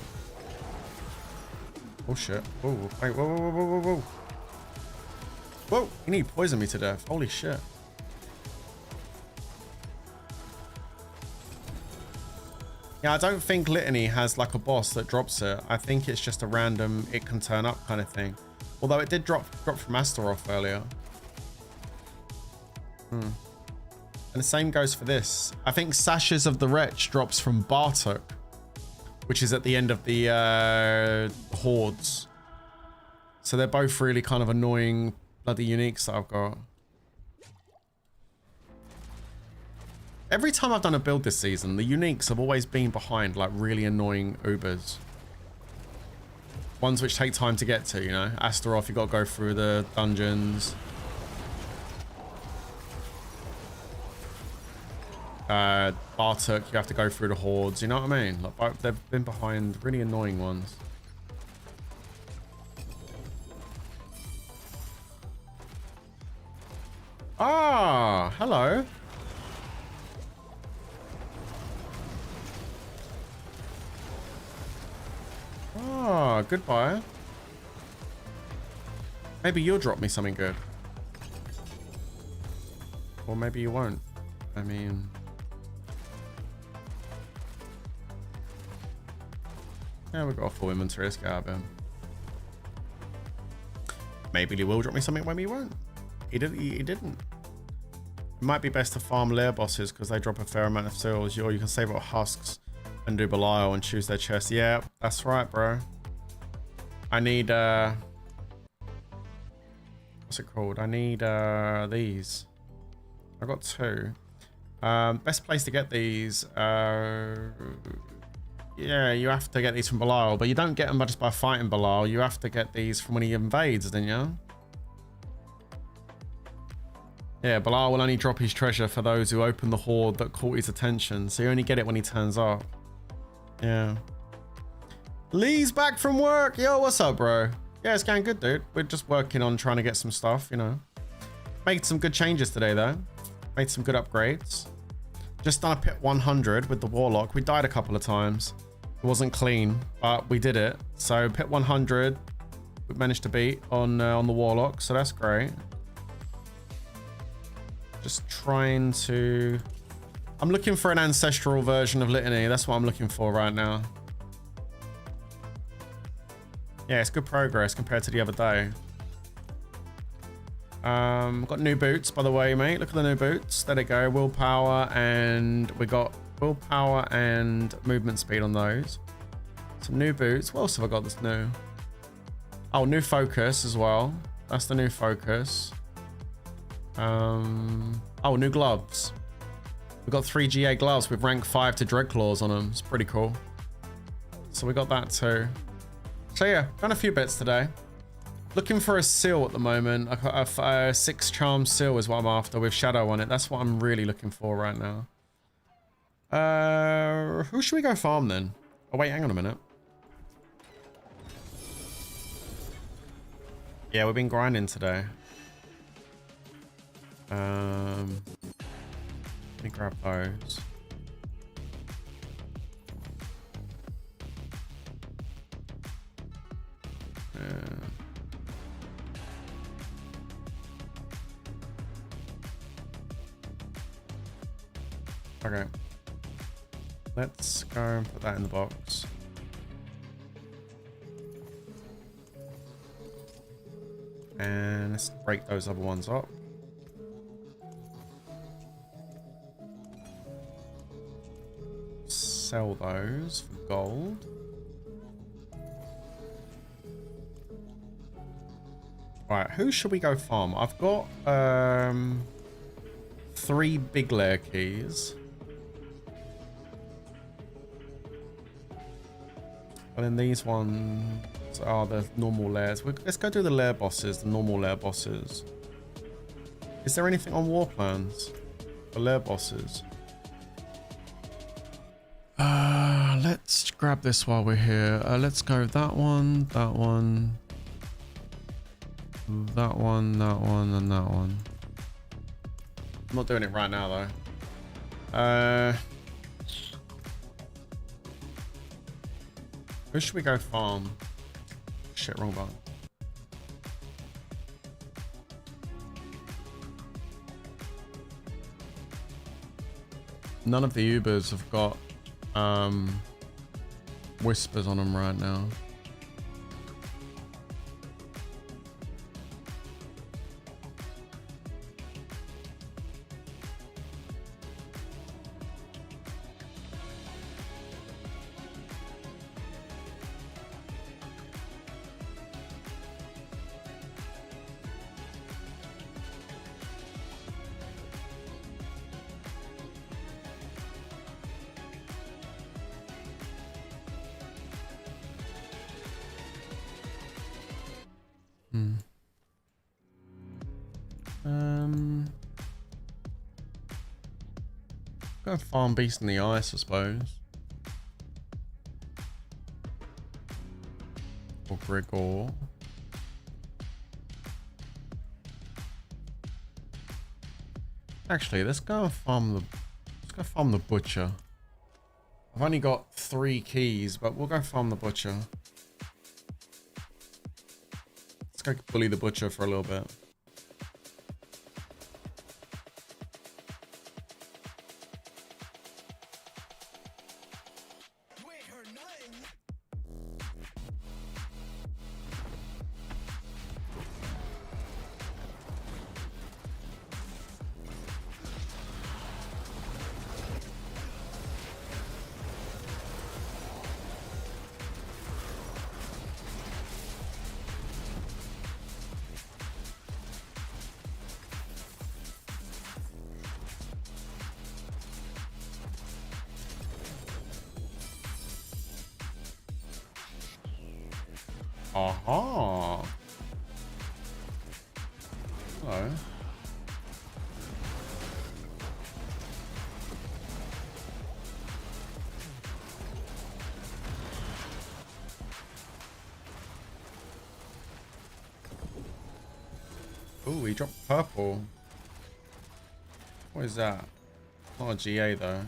Oh shit. Oh, wait, whoa, whoa, whoa, whoa, whoa. Whoa, you need to poison me to death. Holy shit. Yeah, I don't think Litany has like a boss that drops it. I think it's just a random it can turn up kind of thing. Although it did drop from Astaroth earlier. And the same goes for this. I think Sashes of the Wretch drops from Bartok, which is at the end of the Hordes. So they're both really kind of annoying bloody uniques that I've got. Every time I've done a build this season, the uniques have always been behind like really annoying Ubers. Ones which take time to get to, you know? Astaroth, you got to go through the dungeons. Bartok, you have to go through the hordes, you know what I mean? Like, they've been behind really annoying ones. Ah, hello. Ah, goodbye. Maybe you'll drop me something good. Or maybe you won't. I mean... Yeah, we've got a full inventory. Let's get out of him. Maybe he will drop me something, maybe he won't. He didn't. It might be best to farm lair bosses because they drop a fair amount of seals. Or you can save up husks and do Belial and choose their chest. Yeah, that's right, bro. I need what's it called? I need these. I got two. Best place to get these. Yeah, you have to get these from Belial, but you don't get them just by fighting Belial. You have to get these from when he invades, didn't you? Yeah, Belial will only drop his treasure for those who open the horde that caught his attention, so you only get it when he turns up. Yeah. Lee's back from work. Yo, what's up, bro? Yeah, it's going good, dude. We're just working on trying to get some stuff, you know. Made some good changes today, though. Made some good upgrades. Just done a pit 100 with the Warlock. We died a couple of times. It wasn't clean, but we did it. So pit 100, we managed to beat on the Warlock, so that's great. Just trying to... I'm looking for an ancestral version of Litany. That's what I'm looking for right now. Yeah, it's good progress compared to the other day. Got new boots, by the way, mate. Look at the new boots. There they go. Willpower, and we got willpower and movement speed on those. Some new boots. What else have I got that's new? Oh, new focus as well. That's the new focus. Oh, new gloves. We've got 3 GA gloves with rank 5 to Dreadclaws on them. It's pretty cool. So we got that too. So yeah, done a few bits today. Looking for a seal at the moment. A 6 charm seal is what I'm after with shadow on it. That's what I'm really looking for right now. Who should we go farm then? Oh wait, hang on a minute. Yeah, we've been grinding today. Let me grab those. Okay. Let's go and put that in the box. And let's break those other ones up. Sell those for gold. Right, who should we go farm? I've got 3 big lair keys. And then these ones are the normal lairs. Let's go do the lair bosses, the normal lair bosses. Is there anything on war plans for lair bosses? Let's grab this while we're here. Let's go that one, that one, that one, that one, and that one. I'm not doing it right now though. Who should we go farm? Shit, wrong button. None of the Ubers have got whispers on them right now. Go farm beast in the ice, I suppose. Or Grigor. Actually, let's go farm the butcher. I've only got 3 keys, but we'll go farm the butcher. Let's go bully the butcher for a little bit. Aha. Hello. Ooh, he dropped purple. What is that? Not a GA though.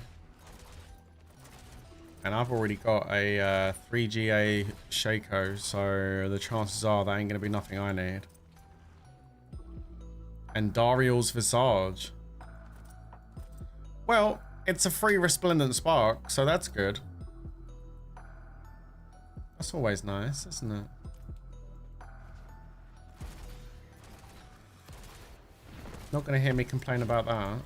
And I've already got a 3 GA Shaco, so the chances are that ain't going to be nothing I need. And Dariel's Visage. Well, it's a free Resplendent Spark, so that's good. That's always nice, isn't it? Not going to hear me complain about that.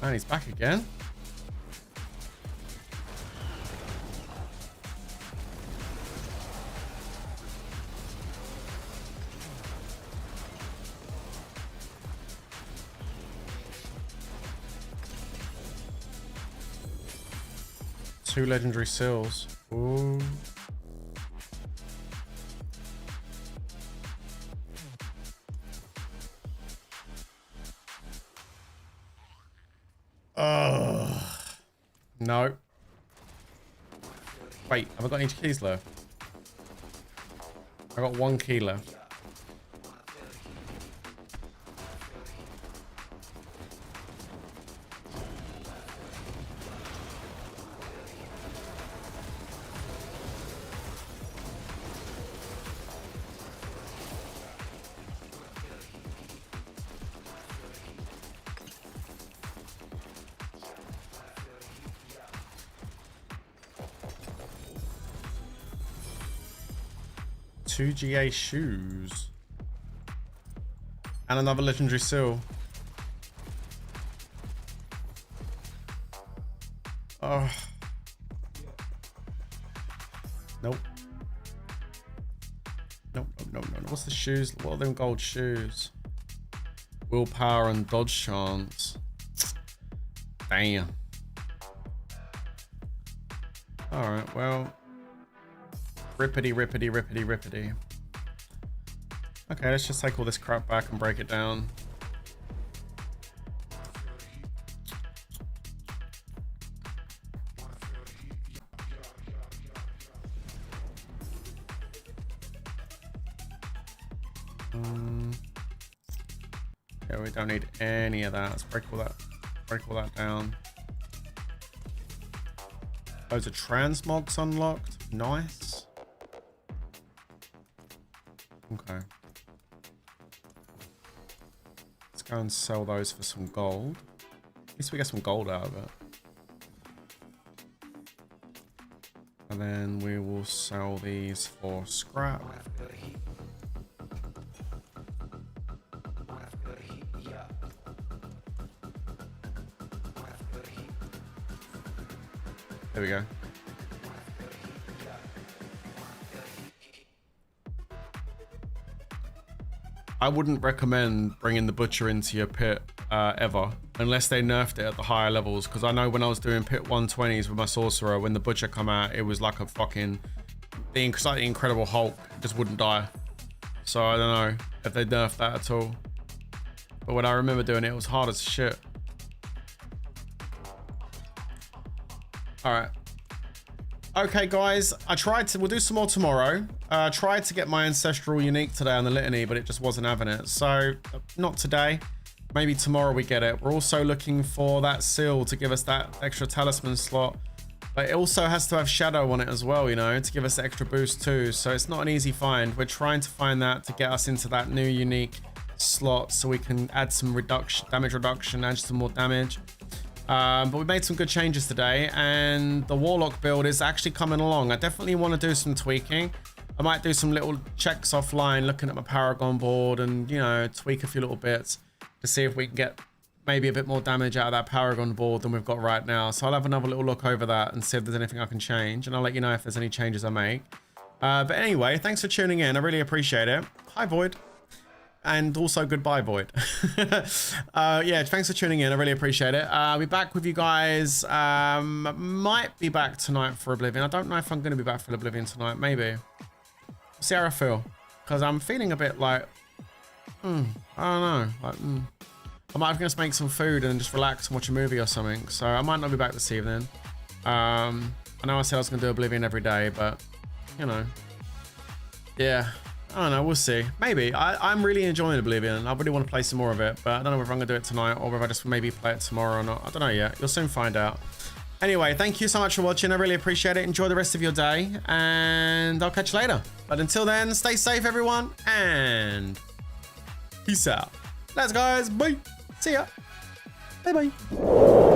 And he's back again. Two legendary seals. Ooh. No. Wait, have I got any keys left? I got 1 key left. Two GA shoes. And another legendary seal. Oh. Nope. Nope, no. What's the shoes? What are them gold shoes? Willpower and dodge chance. Damn. Alright, well. Rippity. Okay, let's just take all this crap back and break it down. Yeah, we don't need any of that. Let's break all that down. Those are transmogs unlocked. Nice. Okay. Let's go and sell those for some gold. At least we get some gold out of it. And then we will sell these for scrap. There we go. I wouldn't recommend bringing the butcher into your pit ever, unless they nerfed it at the higher levels. Because I know when I was doing pit 120s with my sorcerer, when the butcher come out, it was like a fucking the Incredible Hulk, just wouldn't die. So I don't know if they nerfed that at all. But when I remember doing it, it was hard as shit. All right. Okay, guys, we'll do some more tomorrow. Tried to get my ancestral unique today on the litany, but it just wasn't having it. So not today, maybe tomorrow we get it. We're also looking for that seal to give us that extra talisman slot, but it also has to have shadow on it as well, you know, to give us the extra boost too. So it's not an easy find. We're trying to find that to get us into that new unique slot so we can add some damage reduction, add some more damage. But we made some good changes today, and the Warlock build is actually coming along. I definitely want to do some tweaking. I might do some little checks offline, looking at my Paragon board and, you know, tweak a few little bits to see if we can get maybe a bit more damage out of that Paragon board than we've got right now. So I'll have another little look over that and see if there's anything I can change, and I'll let you know if there's any changes I make. But anyway, thanks for tuning in. I really appreciate it. Hi, Void. And also goodbye, Void. Yeah, thanks for tuning in. I really appreciate it. I'll be back with you guys. Might be back tonight for Oblivion. I don't know if I'm going to be back for Oblivion tonight. Maybe. See how I feel. Because I'm feeling a bit like... I don't know. Like, I might have to make some food and just relax and watch a movie or something. So I might not be back this evening. I know I said I was going to do Oblivion every day, but, you know. Yeah. I don't know, we'll see. Maybe. I'm really enjoying Oblivion. I really want to play some more of it, but I don't know whether I'm going to do it tonight or whether I just maybe play it tomorrow or not. I don't know yet. You'll soon find out. Anyway, thank you so much for watching. I really appreciate it. Enjoy the rest of your day, and I'll catch you later. But until then, stay safe, everyone, and peace out. Let's guys. Bye. See ya. Bye-bye.